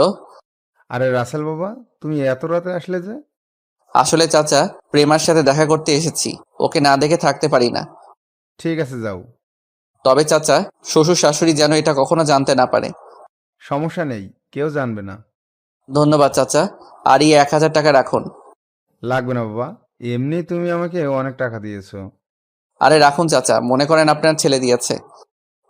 Speaker 7: আরে রাসেল বাবা, তুমি এত রাতে আসলে যে?
Speaker 2: আসলে চাচা, প্রেমার সাথে দেখা করতে এসেছি, ওকে না দেখে থাকতে পারি না।
Speaker 7: ঠিক আছে, যাও।
Speaker 2: তবে চাচা, শ্বশুর শাশুড়ি যেন এটা কখনো জানতে না পারে।
Speaker 7: সমস্যা নেই, কেউ জানবে না।
Speaker 2: ধন্যবাদ চাচা, আর এই 1000 টাকা রাখুন।
Speaker 7: লাগবে না বাবা, এমনি তুমি আমাকে অনেক টাকা দিয়েছো।
Speaker 2: আরে রাখুন চাচা, মনে করেন আপনার ছেলে দিয়েছে।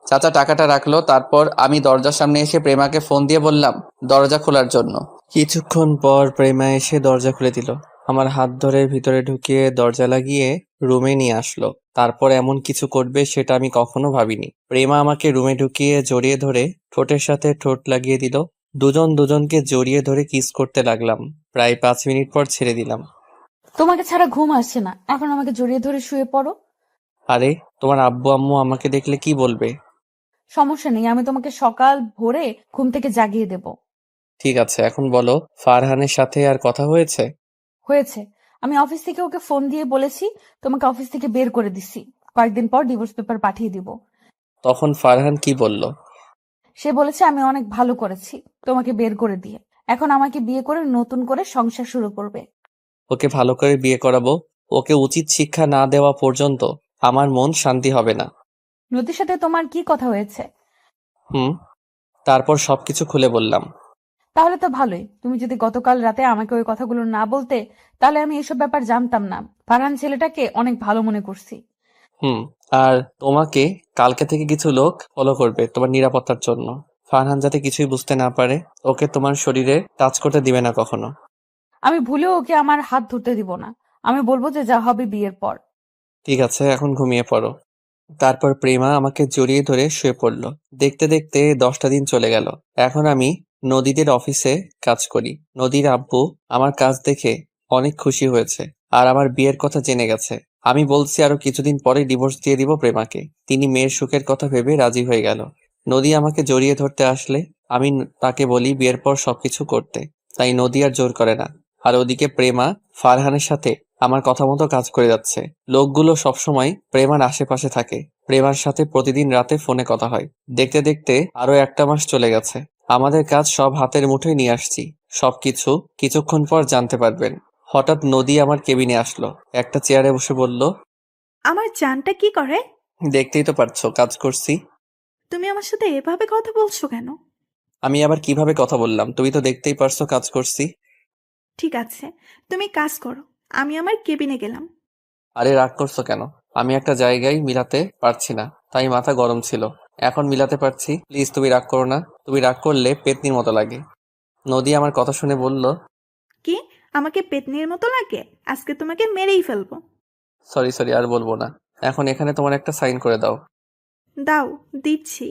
Speaker 2: চাচা টাকাটা রাখলো। তারপর আমি দরজার সামনে এসে প্রেমাকে ফোন দিয়ে বললাম দরজা খোলার জন্য। কিছুক্ষণ পর প্রেমা এসে দরজা খুলে দিল। আমার হাত ধরে ভিতরে ঢুকিয়ে দরজা লাগিয়ে রুমে নিয়ে আসলো। তারপর এমন কিছু করবে সেটা আমি কখনো ভাবিনি। প্রেমা আমাকে রুমে ঢুকিয়ে জড়িয়ে ধরে ঠোঁটের সাথে ঠোঁট লাগিয়ে দিল। দুজন দুজনকে জড়িয়ে ধরে কিস করতে লাগলাম। প্রায় 5 মিনিট পর ছেড়ে দিলাম।
Speaker 1: তোমাকে ছাড়া ঘুম আসছে না, এখন আমাকে জড়িয়ে ধরে শুয়ে পড়ো।
Speaker 2: আরে, তোমার আব্বু আম্মু আমাকে দেখলে কি বলবে?
Speaker 1: সমস্যা নেই, আমি তোমাকে সকাল ভোরে ঘুম থেকে জাগিয়ে দেব।
Speaker 2: ঠিক আছে, এখন বলো, ফারহানের সাথে আর কথা হয়েছে?
Speaker 1: হয়েছে। আমি অফিস থেকে ওকে ফোন দিয়ে বলেছি তোমাকে অফিস থেকে বের করে দিছি, কয়েকদিন পর ডিভোর্স পেপার পাঠিয়ে দিব।
Speaker 2: তখন ফারহান কি বলল?
Speaker 1: সে বলেছে আমি অনেক ভালো করেছি তোমাকে বের করে দিয়ে, এখন আমাকে বিয়ে করে নতুন করে সংসার শুরু করবে।
Speaker 2: ওকে ভালো করে বিয়ে করাবো। ওকে উচিত শিক্ষা না দেওয়া পর্যন্ত আমার মন শান্তি হবে না।
Speaker 1: নদীর সাথে তোমার কি কথা হয়েছে?
Speaker 2: হুম, তারপর সবকিছু খুলে বললাম।
Speaker 1: তাহলে তো ভালোই, তুমি যদি গতকাল রাতে আমাকে ওই কথাগুলো না বলতে, তাহলে আমি এসব ব্যাপার জানতাম না। ফারহান ছেলেটাকে অনেক ভালো মনে করছি।
Speaker 2: হুম, আর তোমাকে কালকে থেকে কিছু লোক ফলো করবে তোমার নিরাপত্তার জন্য। ফারহান যাতে কিছুই বুঝতে না পারে, ওকে তোমার শরীরে টাচ করতে দিবে না কখনো।
Speaker 1: আমি ভুলেও ওকে আমার হাত ধরতে দিব না, আমি বলবো যে যা হবে বিয়ের পর।
Speaker 2: ঠিক আছে, এখন ঘুমিয়ে পড়ো। তারপর প্রেমা আমাকে জড়িয়ে ধরে শুয়ে পড়ল। দেখতে দেখতে 10টা দিন চলে গেল। এখন আমি নদীদের অফিসে কাজ করি। নদীর আব্বু আমার কাজ দেখে অনেক খুশি হয়েছে আর আমার বিয়ের কথা জেনে গেছে। আমি বলছি আরো কিছুদিন পরে ডিভোর্স দিয়ে দিব প্রেমাকে। তিনি মেয়ের সুখের কথা ভেবে রাজি হয়ে গেল। নদী আমাকে জড়িয়ে ধরতে আসলে আমি তাকে বলি বিয়ের পর সবকিছু করতে, তাই নদী আর জোর করে না। আর ওদিকে প্রেমা ফারহানের সাথে আমার কথা মতো কাজ করে যাচ্ছে। লোকগুলো সবসময় প্রেমার আশেপাশে থাকে। প্রেমার সাথে প্রতিদিন রাতে ফোনে কথা হয়। দেখতে দেখতে আরো 1টা মাস চলে গেছে। আমাদের কাজ সব হাতের মুঠোয় নিয়ে আসছি। সবকিছু কিছুক্ষণ পর জানতে পারবেন। হঠাৎ নদী আমার কেবিনে আসলো, একটা চেয়ারে বসে বলল,
Speaker 8: আমার জানটা কি করে?
Speaker 2: দেখতেই তো পারছো কাজ করছি।
Speaker 8: তুমি আমার সাথে এভাবে কথা বলছো কেন?
Speaker 2: আমি আবার কিভাবে কথা বললাম? তুমি তো দেখতেই পারছো কাজ করছি।
Speaker 8: ঠিক আছে, তুমি কাজ করো, আমি আমার কেবিনে গেলাম।
Speaker 2: আরে রাগ করছো কেন? আমি একটা জায়গায় মিলাতে পারছি না, তাই মাথা গরম ছিল। এখন মিলাতে পারছি, প্লিজ তুমি রাগ করো না। তুমি রাগ করলে পেতনির মতো লাগে। নদী আমার কথা শুনে বলল,
Speaker 8: কি, আমাকে পেতনির মতো লাগে? আজকে তোমাকে মেরেই ফেলবো।
Speaker 2: সরি সরি, আর বলবো না। এখন এখানে তোমার একটা সাইন করে দাও।
Speaker 8: দাও, দিচ্ছি।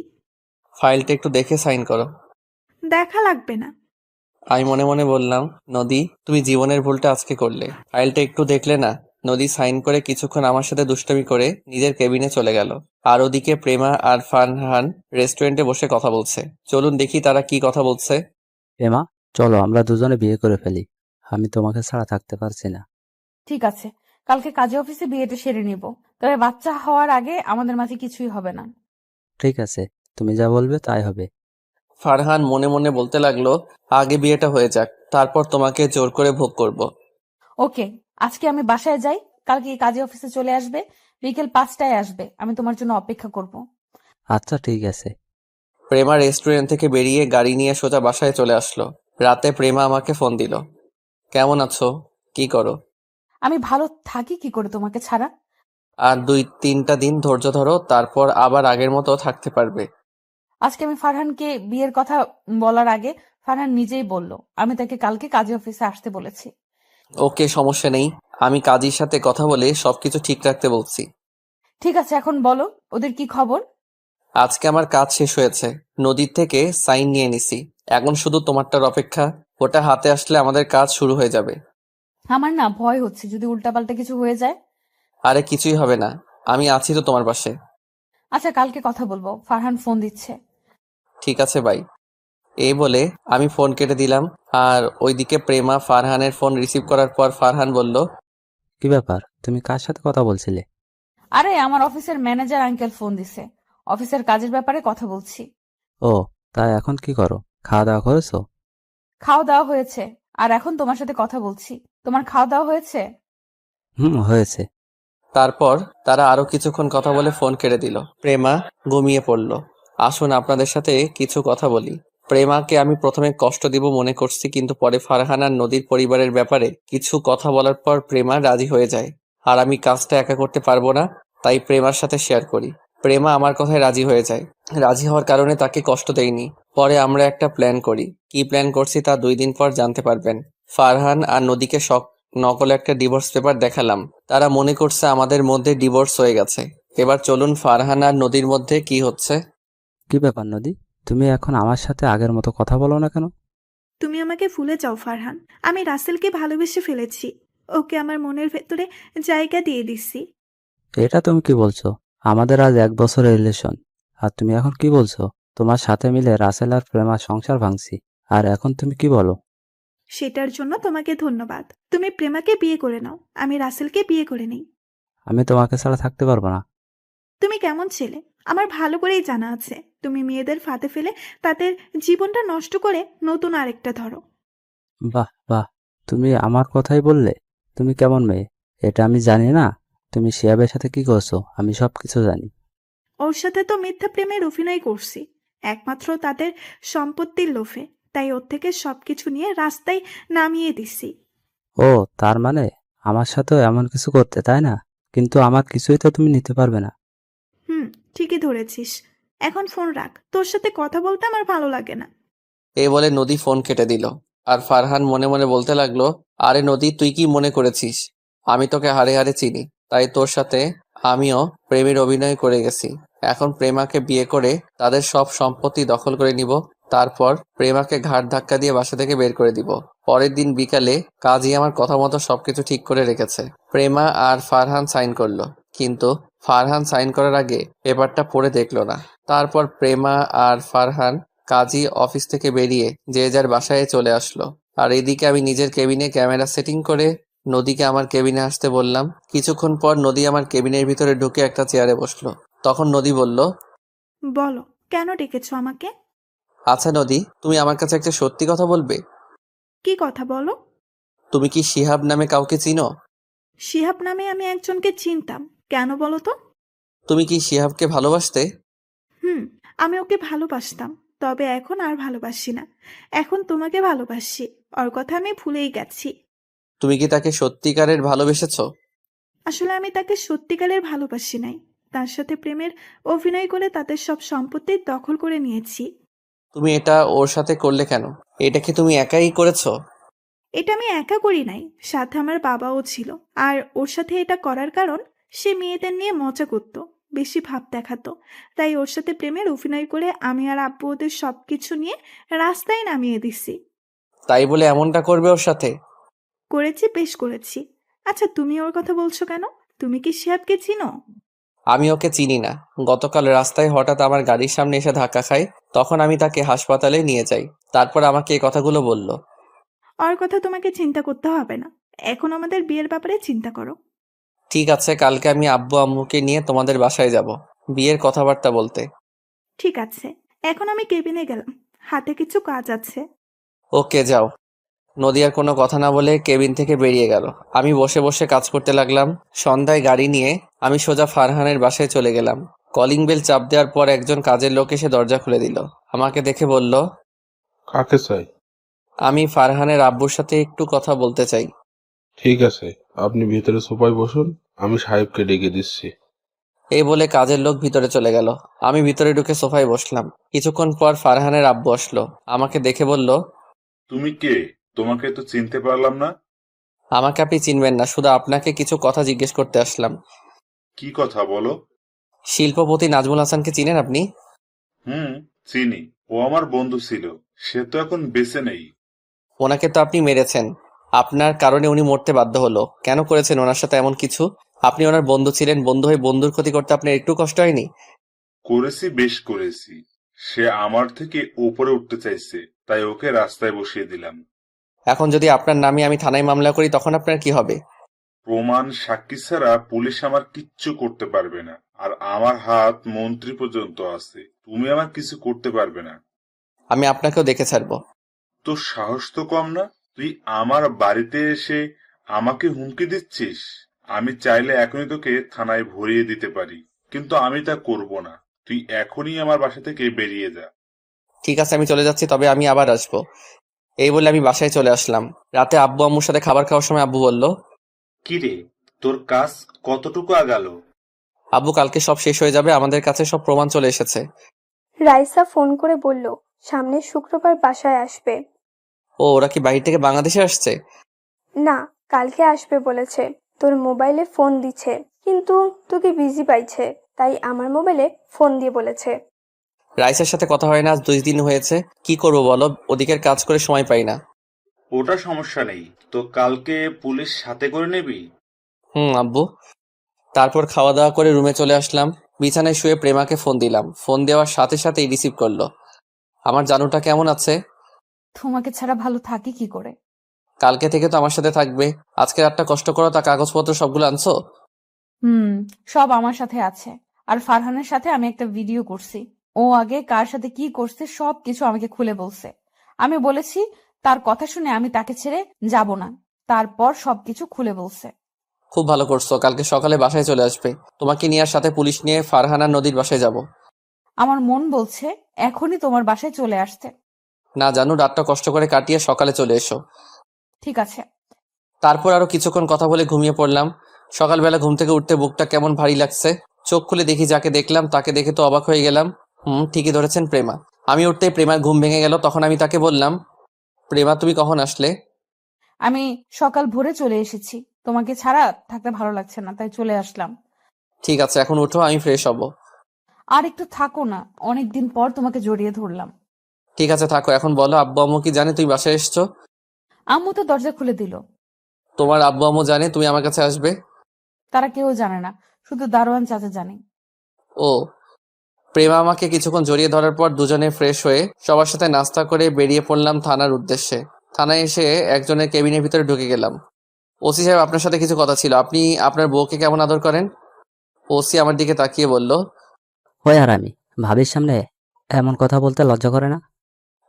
Speaker 2: ফাইলটা একটু দেখে সাইন করো।
Speaker 8: দেখা লাগবে না।
Speaker 2: আমি মনে মনে বললাম, নদী তুমি জীবনের ভুলটা আজকে করলে, ফাইলটা একটু দেখলে না? নদী সাইন করে কিছুক্ষণ আমার সাথে দুষ্টামি করে নিজের কেবিনে চলে গেল। আর ওদিকে প্রেমা আর ফারহান রেস্টুরেন্টে বসে কথা বলছে। চলুন দেখি তারা কি কথা বলছে।
Speaker 10: প্রেমা, চলো আমরা দুজনে বিয়ে করে ফেলি। আমি তোমাকে ছাড়া থাকতে পারছি না।
Speaker 1: ঠিক আছে, কালকে কাজে অফিসে বিয়েটা সেরে নিব। তবে বাচ্চা হওয়ার আগে আমাদের মাঝে কিছুই হবে না।
Speaker 10: ঠিক আছে, তুমি যা বলবে তাই হবে।
Speaker 2: ফারহান মনে মনে বলতে লাগলো, আগে বিয়েটা হয়ে যাক, তারপর তোমাকে জোর করে ভোগ করব।
Speaker 1: ওকে, আজকে আমি বাসায় যাই, কালকে কাজে অফিসে চলে আসবে, বিকেল 5টায় আসবে, আমি তোমার জন্য অপেক্ষা করব।
Speaker 10: আচ্ছা ঠিক আছে।
Speaker 2: প্রেমা রেস্টুরেন্ট থেকে বেরিয়ে গাড়ি নিয়ে সোজা বাসায় চলে আসলো। রাতে প্রেমা আমাকে ফোন দিল। কেমন আছো, কি করো?
Speaker 1: আমি ভালো থাকি কি করে তোমাকে ছাড়া?
Speaker 2: আর 2-3টা দিন ধৈর্য ধরো, তারপর আবার আগের মতো থাকতে পারবে।
Speaker 1: আজকে আমি ফারহানকে বিয়ের কথা বলার আগে ফারহান নিজেই বলল আমি তাকে কালকে কাজে অফিসে আসতে বলেছি।
Speaker 2: ওকে, সমস্যা নেই, আমি কাজীর সাথে কথা বলে সবকিছু ঠিক রাখতে বলছি।
Speaker 1: ঠিক আছে, এখন বলো ওদের কি খবর?
Speaker 2: আজকে আমার কাজ শেষ হয়েছে, নদীর থেকে সাইন নিয়ে নিছি। এখন শুধু তোমারটার অপেক্ষা, ওটা হাতে আসলে আমাদের কাজ শুরু হয়ে যাবে।
Speaker 1: আমার না ভয় হচ্ছে যদি উল্টাপাল্টা কিছু হয়ে যায়।
Speaker 2: আরে কিছুই হবে না, আমি আছি তো তোমার পাশে।
Speaker 1: আচ্ছা, কালকে কথা বলবো, ফারহান ফোন দিচ্ছে।
Speaker 2: ঠিক আছে ভাই। এই বলে আমি ফোন কেটে দিলাম। আর ওইদিকে প্রেমা ফারহানের ফোন রিসিভ করার পর ফারহান বলল,
Speaker 10: কি ব্যাপার, তুমি কার সাথে কথা বলছিলে?
Speaker 1: আরে আমার অফিসের ম্যানেজার আঙ্কেল ফোন দিছে, অফিসের কাজের ব্যাপারে কথা বলছি।
Speaker 10: ও, তাই এখন কি করো? খাওয়া দাওয়া করেছো?
Speaker 1: খাওয়া দাওয়া হয়েছে, আর এখন তোমার সাথে কথা বলছি। তোমার খাওয়া দাওয়া হয়েছে?
Speaker 10: হয়েছে।
Speaker 2: তারপর তারা আরো কিছুক্ষণ কথা বলে ফোন কেটে দিল। প্রেমা ঘুমিয়ে পড়ল। আসুন আপনাদের সাথে কিছু কথা বলি। প্রেমাকে আমি প্রথমে কষ্ট দিব মনে করছি, কিন্তু পরে ফারহান আর নদীর পরিবারের ব্যাপারে কিছু কথা বলার পর প্রেমা রাজি হয়ে যায়। আর আমি কাজটা একা করতে পারবো না, তাই প্রেমার সাথে শেয়ার করি। প্রেমা আমার কথায় রাজি হয়ে যায়। রাজি হওয়ার কারণে তাকে কষ্ট দেইনি। পরে আমরা একটা প্ল্যান করি। কি প্ল্যান করছি তা 2 দিন পর জানতে পারবেন। ফারহান আর নদীকে নকল একটা ডিভোর্স পেপার দেখালাম। তারা মনে করছে আমাদের মধ্যে ডিভোর্স হয়ে গেছে। এবার চলুন ফারহান আর নদীর মধ্যে কি হচ্ছে।
Speaker 10: কি ব্যাপার নদী, তুমি এখন আমার সাথে আগের মতো কথা বলো না কেন?
Speaker 8: তুমি আমাকে ভুলে যাও ফারহান, আমি রাসেলকে ভালোবেসে ফেলেছি। ওকে আমার মনের ভেতরে জায়গা দিয়ে দিচ্ছি।
Speaker 10: এটা তুমি কি বলছো? আমাদের আজ 1 বছরের রিলেশন, আর তুমি এখন কি বলছো? তোমার সাথে মিলে রাসেল আর প্রেমা সংসার ভাঙছি, আর এখন তুমি কি বলো?
Speaker 8: সেটার জন্য তোমাকে ধন্যবাদ। তুমি প্রেমাকে বিয়ে করে নাও, আমি রাসেলকে বিয়ে করে নিই।
Speaker 10: আমি তোমাকে ছাড়া থাকতে পারবো না।
Speaker 8: তুমি কেমন ছেলে আমার ভালো করেই জানা আছে। তুমি মেয়েদের ফাঁদে ফেলে তাদের জীবনটা নষ্ট করে নতুন আরেকটা ধরো।
Speaker 10: বাহ বাহ, তুমি আমার কথাই বললে? তুমি কেমন মেয়ে এটা আমি জানি না? তুমি শিয়াবের সাথে কি করছো আমি সবকিছু জানি।
Speaker 8: ওর সাথে তো মিথ্যা প্রেমের অভিনয় করছি, একমাত্র তাদের সম্পত্তির লোভে। তাই ওর থেকে সবকিছু নিয়ে রাস্তায় নামিয়ে দিছি।
Speaker 10: ও, তার মানে আমার সাথেও এমন কিছু করতে, তাই না? কিন্তু আমার কিছুই তো তুমি নিতে পারবে না।
Speaker 8: ঠিকই ধরেছিস। এখন ফোন রাখ, তোর সাথে কথা বলতে আমার ভালো লাগে না।
Speaker 2: এই বলে নদী ফোন কেটে দিল। আর ফারহান মনে মনে বলতে লাগলো, আরে নদী, তুই কি মনে করেছিস আমি তোকে হাড়ে হাড়ে চিনি? তাই তোর সাথে আমিও প্রেমের অভিনয় করে গেছি। এখন প্রেমাকে বিয়ে করে তাদের সব সম্পত্তি দখল করে নিব। তারপর প্রেমাকে ঘাট ধাক্কা দিয়ে বাসা থেকে বের করে দিব। পরের দিন বিকালে কাজী আমার কথা মতো সবকিছু ঠিক করে রেখেছে। প্রেমা আর ফারহান সাইন করলো, কিন্তু ফারহান সাইন করার আগে পেপারটা পড়ে দেখলো না। তারপর প্রেমা আর ফারহান কাজী অফিস থেকে বেরিয়ে যে যার বাসায় চলে আসলো। আর এদিকে আমি নিজের কেবিনে ক্যামেরা সেটিং করে নদীকে আমার কেবিনে আসতে বললাম। কিছুক্ষণ পর নদী আমার কেবিনের ভিতরে ঢুকে একটা চেয়ারে বসলো। তখন নদী বলল,
Speaker 8: বলো, কেন ডেকেছো আমাকে?
Speaker 2: আচ্ছা নদী, তুমি আমার কাছে একটা সত্যি কথা বলবে?
Speaker 8: কি কথা বলো?
Speaker 2: তুমি কি শিহাব নামে কাউকে চিনো?
Speaker 8: শিহাব নামে আমি একজনকে চিনতাম, কেন বলো তো?
Speaker 2: তুমি কি শিহাবকে ভালোবাসতে?
Speaker 8: আমি ওকে ভালোবাসতাম, তবে এখন আর ভালোবাসি না। এখন তোমাকে ভালোবাসি। ওর কথা আমি ভুলেই গেছি।
Speaker 2: তুমি কি তাকে সত্যিকারের ভালোবেসেছো?
Speaker 8: আসলে আমি তাকে সত্যিকারের ভালোবাসি নাই, তার সাথে প্রেমের অভিনয় করে তাদের সব সম্পত্তি দখল করে নিয়েছি।
Speaker 2: তুমি এটা ওর সাথে করলে কেন? এটা কি তুমি একাই করেছো?
Speaker 8: এটা আমি একা করি নাই, সাথে আমার বাবাও ছিল। আর ওর সাথে এটা করার কারণ, সে মেয়েদের নিয়ে মজা করতো, বেশি ভাব দেখাতো। তাই ওর সাথে প্রেমের অভিনয় করে আমি আর আব্বু ওদের সবকিছু নিয়ে রাস্তায় নামিয়ে দিছি।
Speaker 2: তাই বলে এমনটা করবে ওর সাথে?
Speaker 8: করেছি, বেশ করেছি। আচ্ছা, তুমি ওর কথা বলছো কেন? তুমি কি শিহাবকে চিনো?
Speaker 2: আমি ওকে চিনি না। গতকাল রাস্তায় হঠাৎ আমার গাড়ির সামনে এসে ধাক্কা খায়, তখন আমি তাকে হাসপাতালে নিয়ে যাই। তারপর আমাকে এই কথাগুলো বলল।
Speaker 8: ওর কথা তোমাকে চিন্তা করতে হবে না। এখন আমাদের বিয়ের ব্যাপারে চিন্তা করো।
Speaker 2: ঠিক আছে, কালকে আমি আব্বু আম্মুকে নিয়ে তোমাদের বাসায় যাব বিয়ের কথাবার্তা বলতে।
Speaker 8: ঠিক আছে, এখন আমি কেবিনে গেলাম, হাতে কিছু কাজ আছে।
Speaker 2: ওকে, যাও। নদী আর কোনো কথা না বলে কেবিন থেকে বেরিয়ে গেল। আমি বসে বসে কাজ করতে লাগলাম। সন্ধ্যায় গাড়ি নিয়ে আমি সোজা ফারহানের বাসায় চলে গেলাম। কলিং বেল চাপ দেওয়ার পর একজন কাজের লোক এসে দরজা খুলে দিল। আমাকে দেখে বলল,
Speaker 15: কাকে চাই?
Speaker 2: আমি ফারহানের আব্বুর সাথে একটু কথা বলতে চাই।
Speaker 15: ঠিক আছে, আপনি ভিতরে সোফায় বসুন, আমি সাহেবকে ডেকে দিচ্ছি।
Speaker 2: এই বলে কাজের লোক ভিতরে চলে গেল। আমি ভিতরে ঢুকে সোফায় বসলাম। কিছুক্ষণ পর ফারহানের আব্বু আসলো। আমাকে দেখে বলল,
Speaker 6: তুমি কে? তোমাকে তো চিনতে পারলাম না।
Speaker 2: আমাকে আপনি চিনবেন না, শুধু আপনাকে কিছু কথা জিজ্ঞেস করতে আসলাম।
Speaker 6: কি কথা বলো?
Speaker 2: শিল্পপতি নাজমুল হাসানকে চিনেন আপনি?
Speaker 6: চিনি, ও আমার বন্ধু ছিল, সে তো এখন বেঁচে নেই।
Speaker 2: ওনাকে তো আপনি মেরেছেন। আপনার কারণে উনি মরতে বাধ্য হলো। কেন করেছেন ওনার সাথে এমন কিছু? আপনি ওনার বন্ধু ছিলেন, বন্ধু হয়ে বন্ধুর ক্ষতি করতে আপনার একটু কষ্ট হয়নি?
Speaker 6: করেছি, বেশ করেছি। সে আমার থেকে উপরে উঠতে চাইছে, তাই ওকে রাস্তায় বসিয়ে দিলাম।
Speaker 2: এখন যদি আপনার নামে আমি থানায় মামলা করি তখন আপনার কি হবে?
Speaker 6: প্রমাণ সাক্ষী ছাড়া পুলিশ আমার কিচ্ছু করতে পারবে না। আর আমার হাত মন্ত্রী পর্যন্ত আছে, তুমি আমার কিছু করতে পারবে না।
Speaker 2: আমি আপনাকেও দেখে ছাড়বো।
Speaker 6: তোর সাহস তো কম না, তুই আমার বাড়িতে এসে আমাকে হুমকি দিচ্ছিস। আমি চাইলে এখনই তোকে থানায় ভরিয়ে দিতে পারি, কিন্তু আমি তা করব না। তুই এখনই আমার বাসা থেকে বেরিয়ে যা।
Speaker 2: ঠিক আছে, আমি চলে যাচ্ছি, তবে আমি আবার আসবো। এই বলে আমি বাসায় চলে আসলাম। রাতে আব্বু আম্মুর সাথে খাবার খাওয়ার সময় আব্বু বলল,
Speaker 11: কিরে, তোর কাজ কতটুকু আগালো?
Speaker 2: আব্বু কালকে সব শেষ হয়ে যাবে, আমাদের কাছে সব প্রমাণ চলে এসেছে।
Speaker 5: রাইসা ফোন করে বলল সামনের শুক্রবার বাসায় আসবে।
Speaker 2: ওরা কি বাইরে থেকে বাংলাদেশে আসছে?
Speaker 5: না, কালকে আসবে বলেছে। তোর মোবাইলে ফোন দিচ্ছে, কিন্তু তোকে বিজি পাইছে, তাই আমার মোবাইলে ফোন দিয়ে বলেছে।
Speaker 2: রাইসের সাথে কথা হয় না আজ 2 দিন হয়েছে। কি করবো বলো, ওদিকের কাজ করে সময় পাই না।
Speaker 11: ওটা সমস্যা নেই, তো কালকে পুলিশ সাথে করে নিবি।
Speaker 2: আব্বু। তারপর খাওয়া দাওয়া করে রুমে চলে আসলাম। বিছানায় শুয়ে প্রেমাকে ফোন দিলাম। ফোন দেওয়ার সাথে সাথেই রিসিভ করলো। আমার জানুটা কেমন আছে?
Speaker 1: তোমাকে ছাড়া ভালো থাকি কি করে?
Speaker 2: কালকে থেকে তো আমার সাথে থাকবে। আজকে রাতটা কষ্ট করো, তা কাগজপত্র সবগুলো আনছো?
Speaker 1: সব আমার সাথে আছে। আর ফারহানের সাথে আমি একটা ভিডিও করছি। ও আগে কার সাথে কি করছে সব কিছু আমাকে খুলে বলছে। আমি বলেছি তার কথা শুনে আমি তাকে ছেড়ে যাব না। তারপর সবকিছু খুলে বলছে।
Speaker 2: খুব ভালো করছো, কালকে সকালে বাসায় চলে আসবে। তোমাকে নিয়ে আর সাথে পুলিশ নিয়ে ফারহানা নদীর বাসায় যাব।
Speaker 1: আমার মন বলছে এখনই তোমার বাসায় চলে আসতে।
Speaker 2: না জানু, রাতটা কষ্ট করে কাটিয়ে সকালে চলে এসো।
Speaker 1: ঠিক আছে।
Speaker 2: তারপর আরো কিছুক্ষণ কথা বলে ঘুমিয়ে পড়লাম। সকালবেলা ঘুম থেকে উঠতে বুকটা কেমন ভারী লাগছে। চোখ খুলে দেখি যাকে দেখলাম তাকে দেখে তো অবাক হয়ে গেলাম। ঠিকই ধরেছেন, প্রেমা। আমি উঠতেই প্রেমার ঘুম ভেঙে গেল। তখন আমি তাকে বললাম, প্রেমা তুমি কখন আসলে?
Speaker 1: আমি সকাল ভোরে চলে এসেছি, তোমাকে ছাড়া থাকতে ভালো লাগছে না তাই চলে আসলাম।
Speaker 2: ঠিক আছে, এখন উঠো, আমি ফ্রেশ হব।
Speaker 1: আর একটু থাকো না, অনেকদিন পর তোমাকে জড়িয়ে ধরলাম।
Speaker 2: ঠিক আছে থাকো, এখন বলো আব্বু আম্মু কি জানে তুমি বাসায় এসছো?
Speaker 1: আম্মু তো দরজা খুলে দিল।
Speaker 2: তোমার আব্বু আম্মু জানে তুমি আমার কাছে আসবে?
Speaker 1: তারা কেউ জানে না, শুধু দারোয়ান চাচা জানে।
Speaker 2: ও। প্রেমা আমাকে কিছুক্ষণ জড়িয়ে ধরার পর দুজনে ফ্রেশ হয়ে সবার সাথে নাস্তা করে বেরিয়ে পড়লাম থানার উদ্দেশ্যে। থানায় এসে একজনের কেবিনের ভিতরে ঢুকে গেলাম। ওসি সাহেব, আপনার সাথে কিছু কথা ছিল। আপনি আপনার বউকে কেমন আদর করেন? ওসি আমার দিকে তাকিয়ে বলল,
Speaker 10: হয় আর আমি ভাবির সামনে এমন কথা বলতে লজ্জা করে না?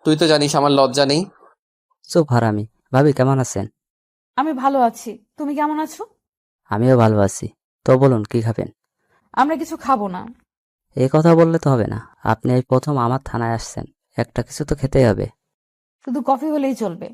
Speaker 2: তুই তো জানিস আমার লজ্জা নেই।
Speaker 10: চুপ হারামি। ভাবি কেমন আছেন?
Speaker 1: আমি ভালো আছি, তুমি কেমন আছো?
Speaker 10: আমিও ভালো আছি। তো বলুন কি খাবেন?
Speaker 1: আমরা কিছু খাবো না।
Speaker 10: এই কথা বললে তো হবে না, আপনি এই প্রথম আমার থানায় আসছেন, একটা কিছু তো খেতেই হবে।
Speaker 1: শুধু কফি হলেই চলবে।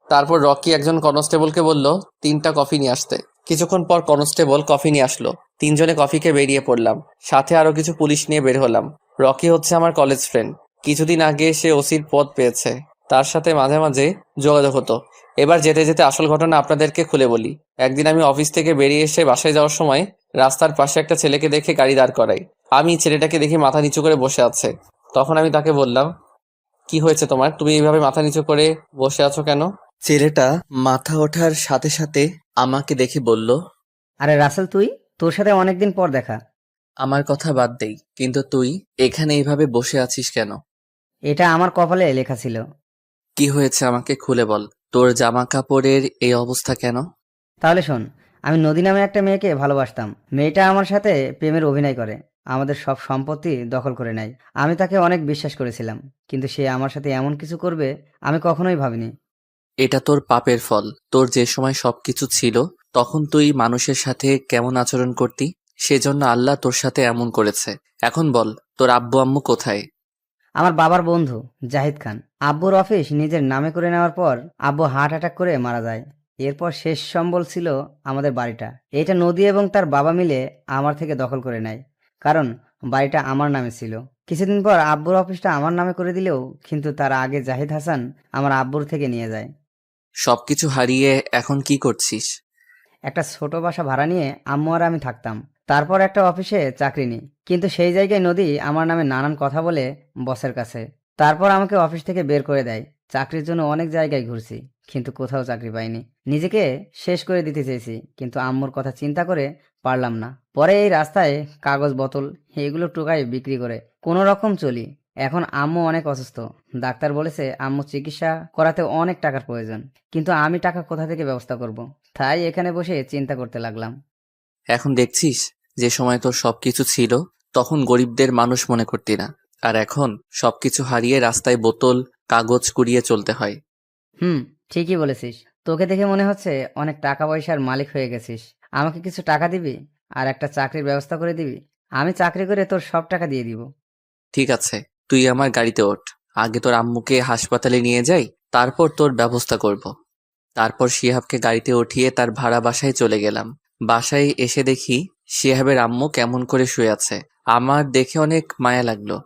Speaker 2: তারপর রকি একজন কনস্টেবলকে বলল 3টা কফি নিয়ে আসতে। কিছুক্ষণ পর কনস্টেবল কফি নিয়ে আসলো। 3জনে কফিকে বেরিয়ে পড়লাম। সাথে আরো কিছু পুলিশ নিয়ে বের হলাম। রকি হচ্ছে আমার কলেজ ফ্রেন্ড। কিছুদিন আগে সে ওসির পদ পেয়েছে। তার সাথে মাঝে মাঝে যোগাযোগ হতো। এবার যেতে যেতে আসল ঘটনা আপনাদেরকে খুলে বলি। একদিন আমি অফিস থেকে বেরিয়ে এসে বাসায় যাওয়ার সময় রাস্তার পাশে একটা ছেলেকে দেখে গাড়ি দাঁড় করাই। আমি ছেলেটাকে দেখে মাথা নিচু করে বসে আছে। তখন আমি তাকে বললাম, কি হয়েছে তোমার, তুমি এইভাবে মাথা নিচু করে বসে আছো কেন? ছেলেটা মাথা ওঠার সাথে সাথে আমাকে দেখে বলল,
Speaker 7: আরে রাসেল, তুই? তোর সাথে অনেকদিন পর দেখা।
Speaker 2: আমার কথা বাদ দেই, কিন্তু তুই এখানে এইভাবে বসে আছিস কেন?
Speaker 7: এটা আমার কপালে লেখা ছিল।
Speaker 2: কি হয়েছে আমাকে খুলে বল। তোর জামা কাপড়ের এই অবস্থা কেন?
Speaker 7: তাহলে শোন, আমি নদী নামে একটা মেয়েকে ভালোবাসতাম। মেয়েটা আমার সাথে প্রেমের অভিনয় করে, আমাদের সব সম্পত্তি দখল করে নেয়। আমি তাকে অনেক বিশ্বাস করেছিলাম, কিন্তু সে আমার সাথে এমন কিছু করবে আমি কখনোই ভাবিনি।
Speaker 2: এটা তোর পাপের ফল। তোর যে সময় সবকিছু ছিল তখন তুই মানুষের সাথে কেমন আচরণ করতি, সেজন্য আল্লাহ তোর সাথে এমন করেছে। এখন বল, তোর আব্বু আম্মু কোথায়?
Speaker 7: আমার বাবার বন্ধু জাহিদ খান আব্বুর অফিস নিজের নামে করে নেওয়ার পর আব্বু হার্ট অ্যাটাক করে মারা যায়। এরপর শেষ সম্বল ছিল আমাদের বাড়িটা। এটা নদী এবং তার বাবা মিলে আমার থেকে দখল করে নেয়, কারণ বাড়িটা আমার নামে ছিল। কিছুদিন পর আব্বুর অফিসটা আমার নামে করে দিলেও কিন্তু তার আগে জাহিদ হাসান আমার আব্বুর থেকে নিয়ে যায়।
Speaker 2: সবকিছু হারিয়ে এখন কি করছিস?
Speaker 7: একটা ছোট বাসা ভাড়া নিয়ে আম্মু আর আমি থাকতাম। তারপর একটা অফিসে চাকরি নিই, কিন্তু সেই জায়গায় নদী আমার নামে নানান কথা বলে বসের কাছে। তারপর আমাকে অফিস থেকে বের করে দেয়। চাকরির জন্য অনেক জায়গায় ঘুরছি, কিন্তু কোথাও চাকরি পাইনি। নিজেকে শেষ করে দিতে চেয়েছি, কিন্তু আম্মুর কথা চিন্তা করে পারলাম না। পরে এই রাস্তায় কাগজ বোতল এগুলো টোকাই বিক্রি করে কোনো রকম চলি। এখন আম্মু অনেক অসুস্থ, ডাক্তার বলেছে আম্মু চিকিৎসা করাতে অনেক টাকার প্রয়োজন, কিন্তু আমি টাকা কোথা থেকে ব্যবস্থা করব? তাই এখানে বসে চিন্তা করতে লাগলাম।
Speaker 2: এখন দেখছিস, যে সময় তোর সবকিছু ছিল তখন গরিবদের মানুষ মনে করতি না, আর এখন সবকিছু হারিয়ে রাস্তায় বোতল কাগজ কুড়িয়ে চলতে হয়।
Speaker 7: ঠিকই বলেছিস। তোকে দেখে মনে হচ্ছে অনেক টাকা পয়সার মালিক হয়ে গেছিস। আমাকে কিছু টাকা দিবি আর একটা চাকরির ব্যবস্থা করে দিবি। আমি চাকরি করে তোর সব টাকা দিয়ে দিব।
Speaker 2: ঠিক আছে, তুই আমার গাড়িতে ওঠ। আগে তোর আম্মুকে হাসপাতালে নিয়ে যাই, তারপর তোর ব্যবস্থা করব। তারপর শিহাবকে গাড়িতে উঠিয়ে তার ভাড়া বাসায় চলে গেলাম। বাসায় এসে দেখি শিহাবের আম্মু কেমন করে শুয়ে আছে। আমার দেখে অনেক মায়া লাগলো।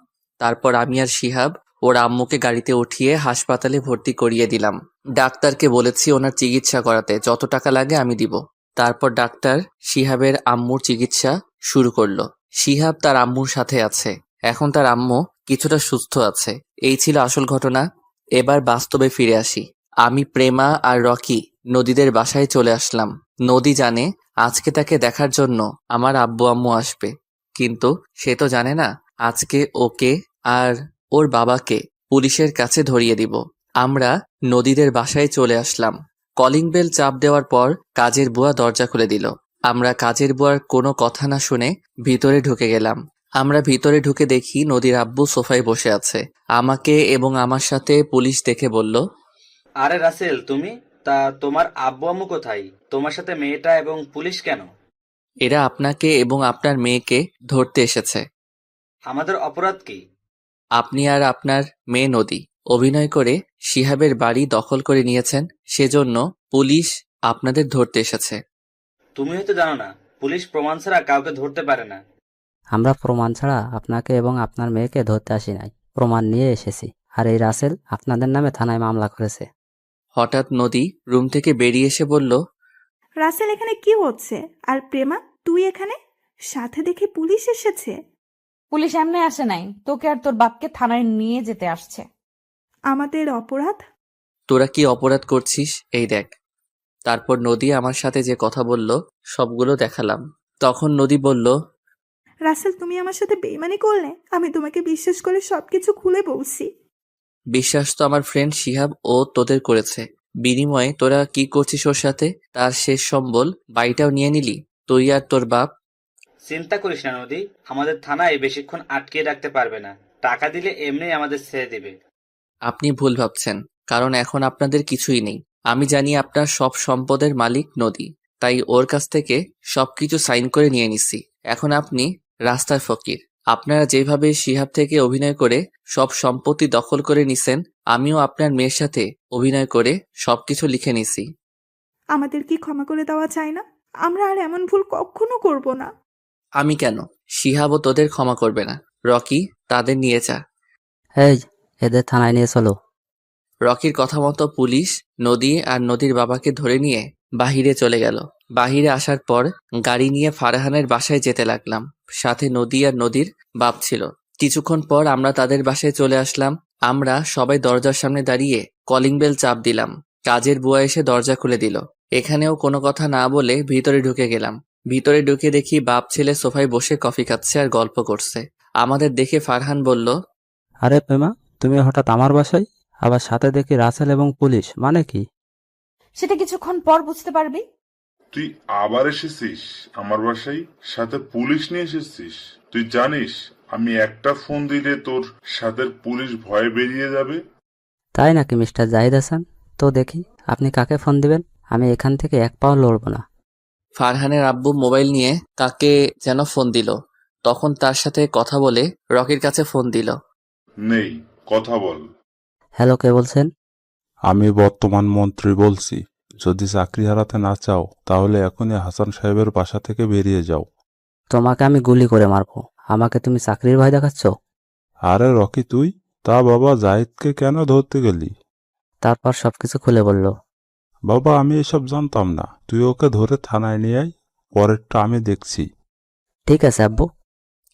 Speaker 2: তারপর আমি আর শিহাব ওর আম্মুকে গাড়িতে উঠিয়ে হাসপাতালে ভর্তি করিয়ে দিলাম। ডাক্তারকে বলেছি ওনার চিকিৎসা করাতে যত টাকা লাগে আমি দিব। তারপর ডাক্তার শিহাবের আম্মুর চিকিৎসা শুরু করলো। শিহাব তার আম্মুর সাথে আছে। এখন তার আম্মু কিছুটা সুস্থ আছে। এই ছিল আসল ঘটনা। এবার বাস্তবে ফিরে আসি। আমি, প্রেমা আর রকি নদীদের বাসায় চলে আসলাম। নদী জানে আজকে তাকে দেখার জন্য আমার আব্বু আম্মু আসবে, কিন্তু সে তো জানে না আজকে ওকে আর ওর বাবাকে পুলিশের কাছে ধরিয়ে দিব। আমরা নদীদের বাসায় চলে আসলাম। কলিং বেল চাপ দেওয়ার পর কাজের বুয়া দরজা খুলে দিল। আমরা কাজের বুয়ার কোনো কথা না শুনে ভিতরে ঢুকে গেলাম। আমরা ভিতরে ঢুকে দেখি নদীর আব্বু সোফায় বসে আছে। আমাকে এবং আমার সাথে পুলিশ দেখে বলল,
Speaker 11: আরে রাসেল, তুমি? তা তোমার আব্বু আম্মু কোথায়? তোমার সাথে মেয়েটা এবং পুলিশ কেন?
Speaker 2: এরা আপনাকে এবং আপনার মেয়েকে ধরতে এসেছে।
Speaker 11: আমাদের অপরাধ কি?
Speaker 2: আপনি আর আপনার মেয়ে নদী অভিনয় করে শিহাবের বাড়ি দখল করে নিয়েছেন, সেজন্য পুলিশ আপনাদের ধরতে এসেছে।
Speaker 11: তুমি হয়তো জানো না, পুলিশ প্রমাণ ছাড়া কাউকে ধরতে পারে না।
Speaker 10: আমরা প্রমাণ ছাড়া আপনাকে এবং আপনার মেয়েকে ধরতে আসি নাই, প্রমাণ নিয়ে এসেছি। আর এই রাসেল আপনাদের নামে থানায় মামলা করেছে।
Speaker 2: হঠাৎ নদী রুম থেকে বেরিয়ে এসে বলল,
Speaker 8: রাসেল, এখানে কি হচ্ছে? আর প্রেমা, তুই এখানে? সাথে দেখি পুলিশ এসেছে।
Speaker 1: পুলিশ এমনি আসে নাই, তোকে আর তোর বাপকে থানায় নিয়ে যেতে আসছে।
Speaker 8: আমাদের অপরাধ?
Speaker 2: তোরা কি অপরাধ করছিস এই দেখ। তারপর নদী আমার সাথে যে কথা বলল সবগুলো দেখালাম। তখন নদী বলল,
Speaker 8: রাসেল, তুমি আমার সাথে বেইমানি করলে। আমি তোমাকে বিশ্বাস করে সবকিছু খুলে বলছি।
Speaker 2: বিশ্বাস তো আমার ফ্রেন্ড শিহাব ও তোদের করেছে। বিনিময়ে তোরা কি করছিস ওর সাথে? তার শেষ সম্বল বাড়িটাও নিয়ে নিলি, তুই আর তোর বাপ।
Speaker 11: চিন্তা করিস না নদী, আমাদের থানায় বেশিক্ষণ আটকে রাখতে পারবে না। টাকা দিলে এমনি আমাদের ছেড়ে দিবে।
Speaker 2: আপনি ভুল ভাবছেন, কারণ এখন আপনাদের কিছুই নেই। আমি জানি আপনার সব সম্পদের মালিক নদী, তাই ওর কাছ থেকে সবকিছু সাইন করে নিয়ে নিছি। এখন আপনি রাস্তার ফকির। আপনারা যেভাবে শিহাব থেকে অভিনয় করে সব সম্পত্তি দখল করে নিছেন, আমিও আপনার মেয়ের সাথে অভিনয় করে সবকিছু লিখে নিছি।
Speaker 8: আমাদের কি ক্ষমা করে দেওয়া চাই না? আমরা আর এমন ভুল কখনো করব না।
Speaker 2: আমি কেন, শিহাবও তোদের ক্ষমা করবে না। রকি, তাদের নিয়ে যা।
Speaker 10: এই, এদের থানায় নিয়ে চলো।
Speaker 2: রকির কথা মতো পুলিশ নদী আর নদীর বাবাকে ধরে নিয়ে বাহিরে চলে গেল। বাহিরে আসার পর গাড়ি নিয়ে ফারহানের বাসায় যেতে লাগলাম। সাথে নদী আর নদীর বাপ ছিল। কিছুক্ষণ পর আমরা তাদের বাসায় চলে আসলাম। আমরা সবাই দরজার সামনে দাঁড়িয়ে কলিং বেল চাপ দিলাম। কাজের বুয়া এসে দরজা খুলে দিল। এখানেও কোনো কথা না বলে ভিতরে ঢুকে গেলাম। ভিতরে ঢুকে দেখি বাপ ছেলে সোফায় বসে কফি খাচ্ছে আর গল্প করছে। আমাদের দেখে ফারহান বলল,
Speaker 10: আরে প্রেমা, তুমি হঠাৎ আমার বাসায়? আবার সাথে দেখি রাসেল এবং পুলিশ, মানে কি?
Speaker 1: সেটা কিছুক্ষণ পর বুঝতে পারবি।
Speaker 6: তুই আবার এসেছিস আমার বাসায়, সাথে পুলিশ নিয়ে এসেছিস। তুই জানিস আমি একটা ফোন দিলে তোর সাথে পুলিশ ভয়ে বেরিয়ে যাবে।
Speaker 10: তাই নাকি মিস্টার জাহিদ হাসান? তো দেখি আপনি কাকে ফোন দিবেন। আমি এখান থেকে এক পাও লড়বো না।
Speaker 2: ফারহানের আব্বু মোবাইল নিয়ে কাকে যেন ফোন দিল। তখন তার সাথে কথা বলে রকির কাছে ফোন দিল।
Speaker 6: নেই, কথা বল।
Speaker 10: হ্যালো, কে বলছেন?
Speaker 16: আমি বর্তমান মন্ত্রী বলছি। যদি চাকরি হারাতে না চাও তাহলে এখনই হাসান সাহেবের বাসা থেকে বেরিয়ে যাও।
Speaker 10: তোমাকে আমি গুলি করে মারবো। আমাকে তুমি চাকরির ভয় দেখাচ্ছ?
Speaker 16: আরে রকি, তুই তা বাবা জাহিদকে কেন ধরতে গেলি?
Speaker 10: তারপর সবকিছু খুলে বলল।
Speaker 16: বাবা, আমি এসব জানতাম না। তুই ওকে ধরে থানায় নিয়ে আয়, পরেরটা আমি দেখছি।
Speaker 10: ঠিক আছে আব্বু।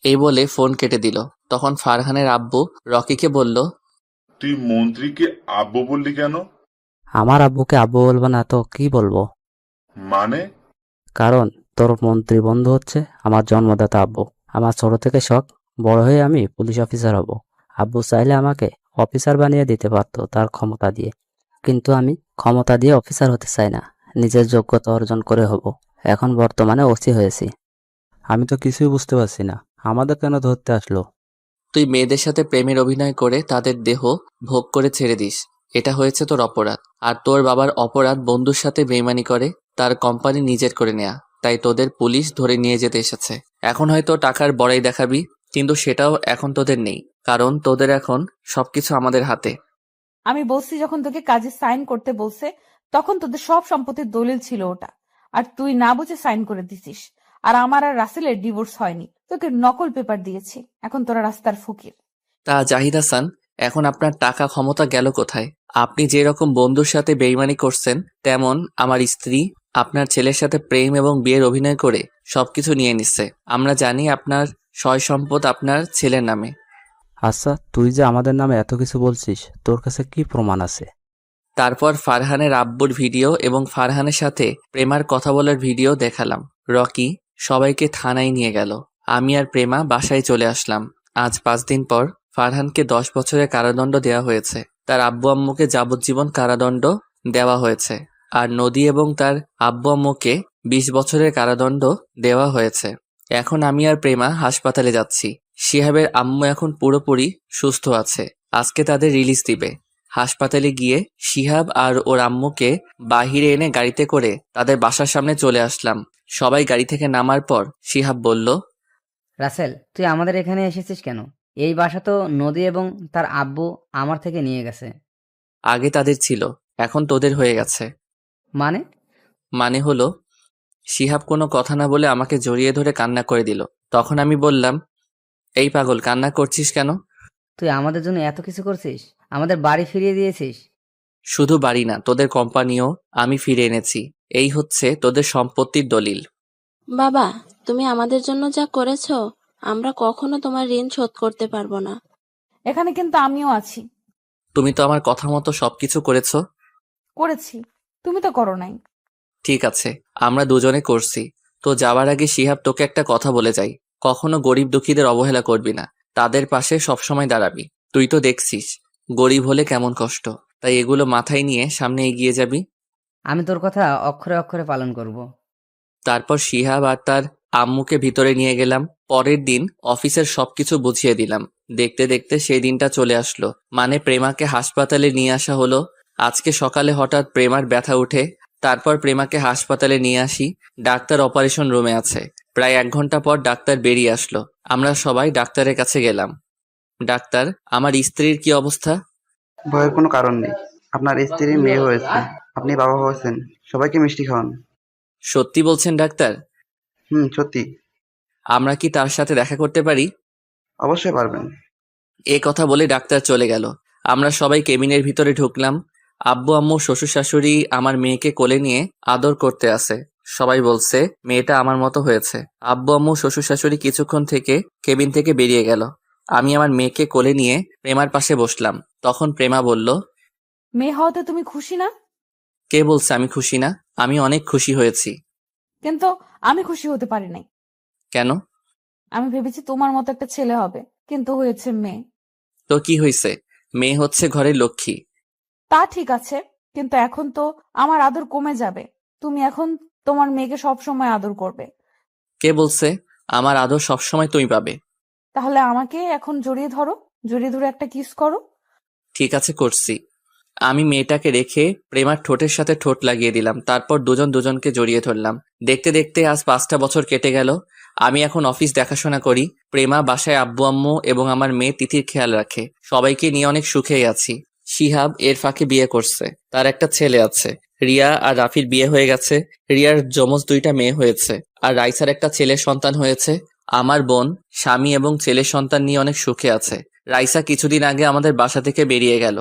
Speaker 2: এই বলে ফোন কেটে দিল। তখন ফারহানের আব্বু রকিকে বলল,
Speaker 6: তুই মন্ত্রীকে আব্বু বললি কেন?
Speaker 10: আমার আব্বুকে আব্বু বলবো না তো কি বলবো?
Speaker 6: মানে?
Speaker 10: কারণ তোর মন্ত্রী বন্ধু হচ্ছে আমার জন্মদাতা আব্বু। আমার ছোট থেকে শখ বড় হয়ে আমি পুলিশ অফিসার হব। আব্বু চাইলে আমাকে অফিসার বানিয়ে দিতে পারতো তার ক্ষমতা দিয়ে, কিন্তু আমি ক্ষমতা দিয়ে অফিসার হতে চাই না, নিজের যোগ্যতা অর্জন করে হব। এখন বর্তমানে ওসি হয়েছি।
Speaker 16: আমি তো কিছুই বুঝতে পারছি না, আমাদের কেন ধরতে আসলো?
Speaker 2: তুই মেয়েদের সাথে প্রেমের অভিনয় করে তাদের দেহ ভোগ করে ছেড়ে দিস, এটা হয়েছে তোর অপরাধ। আর তোর বাবার অপরাধ বন্ধুর সাথে বেইমানি করে তার কোম্পানি নিজের করে নেয়া। তাই তোদের পুলিশ ধরে নিয়ে যেতে এসেছে। এখন হয়তো টাকার বড়াই দেখাবি, কিন্তু সেটাও এখন তোদের নেই, কারণ তোদের এখন সবকিছু আমাদের হাতে।
Speaker 1: আমি বলছি যখন তোকে কাজে সাইন করতে বলছে তখন তোদের সব সম্পত্তির দলিল ছিল ওটা, আর তুই না বুঝে সাইন করে দিছিস। আর আমার আর রাসেলের ডিভোর্স হয়নি, তোকে নকল পেপার দিয়েছি। এখন তোরা রাস্তার ফকির।
Speaker 2: তা জাহিদ হাসান, এখন আপনার টাকা ক্ষমতা গেল কোথায়? আপনি যে রকম বন্ধুর সাথে বেইমানি করছেন, তেমন আমার স্ত্রী আপনার ছেলের সাথে প্রেম এবং বিয়ের অভিনয় করে সবকিছু নিয়ে নিচ্ছে। আমরা জানি আপনার সয় সম্পদ আপনার ছেলের নামে।
Speaker 10: আচ্ছা, তুই যে আমাদের নামে এত কিছু বলছিস, তোর কাছে কি প্রমাণ আছে?
Speaker 2: তারপর ফারহানের আব্বুর ভিডিও এবং ফারহানের সাথে প্রেমার কথা বলার ভিডিও দেখালাম। রকি সবাইকে থানায় নিয়ে গেল। আমি আর প্রেমা বাসায় চলে আসলাম। আজ 5 দিন পর ফারহানকে 10 বছরের কারাদণ্ড দেওয়া হয়েছে। তার আব্বু আম্মুকে যাবজ্জীবন কারাদণ্ড দেওয়া হয়েছে। আর নদী এবং তার আব্বু আম্মুকে 20 বছরের কারাদণ্ড দেওয়া হয়েছে। এখন আমি আর প্রেমা হাসপাতালে যাচ্ছি। শিহাবের আম্মু এখন পুরোপুরি সুস্থ আছে। আজকে তাদের রিলিজ দিবে। হাসপাতালে গিয়ে শিহাব আর ওর আম্মুকে বাহিরে এনে গাড়িতে করে তাদের বাসার সামনে চলে আসলাম। সবাই গাড়ি থেকে নামার পর শিহাব বলল,
Speaker 7: রাসেল, তুই আমাদের এখানে এসেছিস কেন? এই বাসা তো নদী এবং তার আব্বু আমার থেকে নিয়ে গেছে।
Speaker 2: আগে তাদের ছিল, এখন তোদের হয়ে গেছে।
Speaker 7: মানে?
Speaker 2: মানে হলো, শিহাব কোনো কথা না বলে আমাকে জড়িয়ে ধরে কান্না করে দিল। তখন আমি বললাম, এই পাগল, কান্না করছিস কেন?
Speaker 7: তুই আমাদের জন্য এত কিছু করছিস, আমাদের বাড়ি ফিরিয়ে দিয়েছিস।
Speaker 2: শুধু বাড়ি না, তোদের কোম্পানিও আমি ফিরে এনেছি। এই হচ্ছে তোদের সম্পত্তির দলিল।
Speaker 17: বাবা, তুমি আমাদের জন্য যা করেছো, আমরা কখনো তোমার ঋণ শোধ করতে পারবো না।
Speaker 1: এখানে কিন্তু আমিও আছি।
Speaker 2: তুমি তো আমার কথা মতো সবকিছু করেছো।
Speaker 1: করেছি, তুমি তো করো নাই।
Speaker 2: ঠিক আছে, আমরা দুজনে করছি। তো যাওয়ার আগে শিহাব তোকে একটা কথা বলে যাই, কখনো গরিব দুঃখীদের অবহেলা করবি না, তাদের পাশে সবসময় দাঁড়াবি। তুই তো দেখছিস গরিব হলে কেমন কষ্ট, তাই এগুলো মাথায় নিয়ে সামনে এগিয়ে যাবি।
Speaker 7: আমি তোর কথা অক্ষরে অক্ষরে পালন করব।
Speaker 2: তারপর শিহাব আর তার আম্মুকে ভিতরে নিয়ে গেলাম। পরের দিন অফিসের সবকিছু বুঝিয়ে দিলাম। দেখতে দেখতে সেই দিনটা চলে আসলো। মানে প্রেমাকে হাসপাতালে নিয়ে আসা হলো। আজকে সকালে হঠাৎ প্রেমার ব্যথা উঠে। তারপর প্রেমাকে হাসপাতালে নিয়ে আসি। ডাক্তার অপারেশন রুমে আছে। প্রায় 1 ঘন্টা পর ডাক্তার বেরিয়ে আসলো। আমরা সবাই ডাক্তারের কাছে গেলাম। ডাক্তার, আমার স্ত্রীর কি অবস্থা?
Speaker 12: ভয়ের কোনো কারণ নেই। আপনার স্ত্রীর মেয়ে হয়েছে, আপনি বাবা হয়েছেন। সবাইকে মিষ্টি খাওয়ান।
Speaker 2: সত্যি বলছেন ডাক্তার?
Speaker 12: সত্যি।
Speaker 2: আমরা কি তার সাথে দেখা করতে পারি?
Speaker 12: অবশ্যই পারবেন।
Speaker 2: এ কথা বলে ডাক্তার চলে গেল। আমরা সবাই কেবিনের ভিতরে ঢুকলাম। আব্বু আম্মু শ্বশুর শাশুড়ি আমার মেয়েকে কোলে নিয়ে আদর করতে আসে। সবাই বলছে মেয়েটা আমার মতো হয়েছে। আব্বু আম্মু শ্বশুর শাশুড়ি কিছুক্ষণ থেকে কেবিন থেকে বেরিয়ে গেল। আমি আমার মেয়েকে কোলে নিয়ে প্রেমার পাশে বসলাম। তখন প্রেমা বলল,
Speaker 1: মেয়ে হওয়াতে তুমি খুশি না?
Speaker 2: কে বলছে আমি খুশি না? আমি অনেক খুশি হয়েছি।
Speaker 1: কিন্তু আমি খুশি হতে পারি নাই।
Speaker 2: কেন?
Speaker 1: আমি ভেবেছি তোমার মতো একটা ছেলে হবে, কিন্তু হয়েছে মেয়ে।
Speaker 2: তো কি হয়েছে? মেয়ে হচ্ছে ঘরের লক্ষ্মী।
Speaker 1: তা ঠিক আছে, কিন্তু এখন তো আমার আদর কমে যাবে। তুমি এখন তোমার মেয়েকে সবসময় আদর করবে।
Speaker 2: কে বলছে আমার আদর সবসময় তুমি পাবে?
Speaker 1: তাহলে আমাকে এখন জড়িয়ে ধরো, জড়িয়ে ধরে একটা কিস করো।
Speaker 2: ঠিক আছে, করছি। আমি মেয়েটাকে রেখে প্রেমার ঠোঁটের সাথে ঠোঁট লাগিয়ে দিলাম, তারপর দুজন দুজনকে জড়িয়ে ধরলাম। দেখতে দেখতে আজ 5টা বছর কেটে গেল। আমি এখন অফিস দেখাশোনা করি, প্রেমা বাসায় আব্বু আম্মু এবং আমার মেয়ে তিথির খেয়াল রাখে। সবাইকে নিয়ে অনেক সুখেই আছি। শিহাব এর ফাঁকে বিয়ে করছে, তার একটা ছেলে আছে। রিয়া আর রাফির বিয়ে হয়ে গেছে। রিয়ার যমজ 2টা মেয়ে হয়েছে, আর রাইসার একটা ছেলের সন্তান হয়েছে। আমার বোন স্বামী এবং ছেলের সন্তান নিয়ে অনেক সুখে আছে। রাইসা কিছুদিন আগে আমাদের বাসা থেকে বেরিয়ে গেল।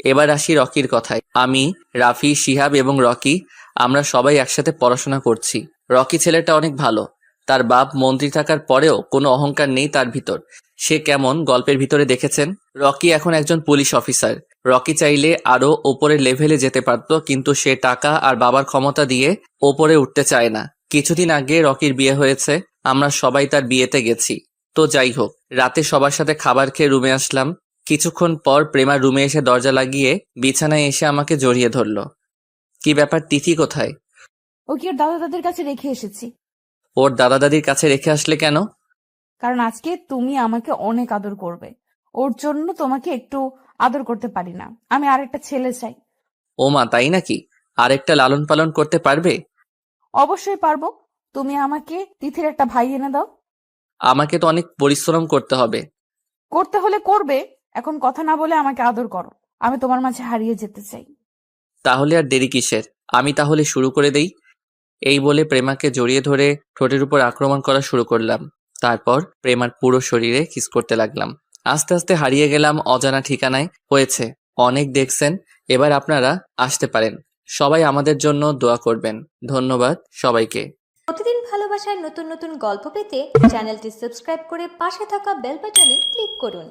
Speaker 2: এবার আসি রকির কথায়। আমি, রাফি, শিহাব এবং রকি আমরা সবাই একসাথে পড়াশোনা করছি। রকি ছেলেটা অনেক ভালো। তার বাপ মন্ত্রী থাকার পরেও কোনো অহংকার নেই তার ভিতর। সে কেমন গল্পের ভিতরে দেখেছেন। রকি এখন একজন পুলিশ অফিসার। রকি চাইলে আরো ওপরের লেভেলে যেতে পারত, কিন্তু সে টাকা আর বাবার ক্ষমতা দিয়ে ওপরে উঠতে চায় না। কিছুদিন আগে রকির বিয়ে হয়েছে, আমরা সবাই তার বিয়েতে গেছি। তো যাই হোক, রাতে সবার সাথে খাবার খেয়ে রুমে আসলাম। কিছুক্ষণ পর প্রেমা রুমে এসে দরজা লাগিয়ে বিছানায় এসে আমাকে জড়িয়ে ধরলো। কি ব্যাপার, তিথি কোথায়?
Speaker 1: ওকে ওর দাদা দাদির কাছে রেখে এসেছি।
Speaker 2: ওর দাদা দাদির কাছে রেখে আসলে কেন?
Speaker 1: কারণ আজকে তুমি আমাকে অনেক আদর করবে। ওর জন্য তোমাকে একটু আদর করতে পারি না। আমি আরেকটা ছেলে চাই।
Speaker 2: ও মা, তাই নাকি? আরেকটা লালন পালন করতে পারবে?
Speaker 1: অবশ্যই পারবো। তুমি আমাকে তিথির একটা ভাই এনে দাও।
Speaker 2: আমাকে তো অনেক পরিশ্রম করতে হবে।
Speaker 1: করতে হলে করবে, এখন কথা না বলে আমাকে আদর করো। আমি তোমার মাঝে হারিয়ে যেতে চাই।
Speaker 2: তাহলে আর দেরি কিসের? আমি তাহলে শুরু করে দেই। এই বলে প্রেমাকে জড়িয়ে ধরে ঠোঁটের উপর আক্রমণ করা শুরু করলাম। তারপর প্রেমার পুরো শরীরে কিস করতে লাগলাম। আস্তে আস্তে হারিয়ে গেলাম অজানা ঠিকানায়। হয়েছে, অনেক দেখছেন, এবার আপনারা আসতে পারেন। সবাই আমাদের জন্য দোয়া করবেন। ধন্যবাদ সবাইকে।
Speaker 18: প্রতিদিন ভালোবাসার নতুন নতুন গল্প পেতে চ্যানেলটি সাবস্ক্রাইব করে পাশে থাকা বেল বাটনে ক্লিক করুন।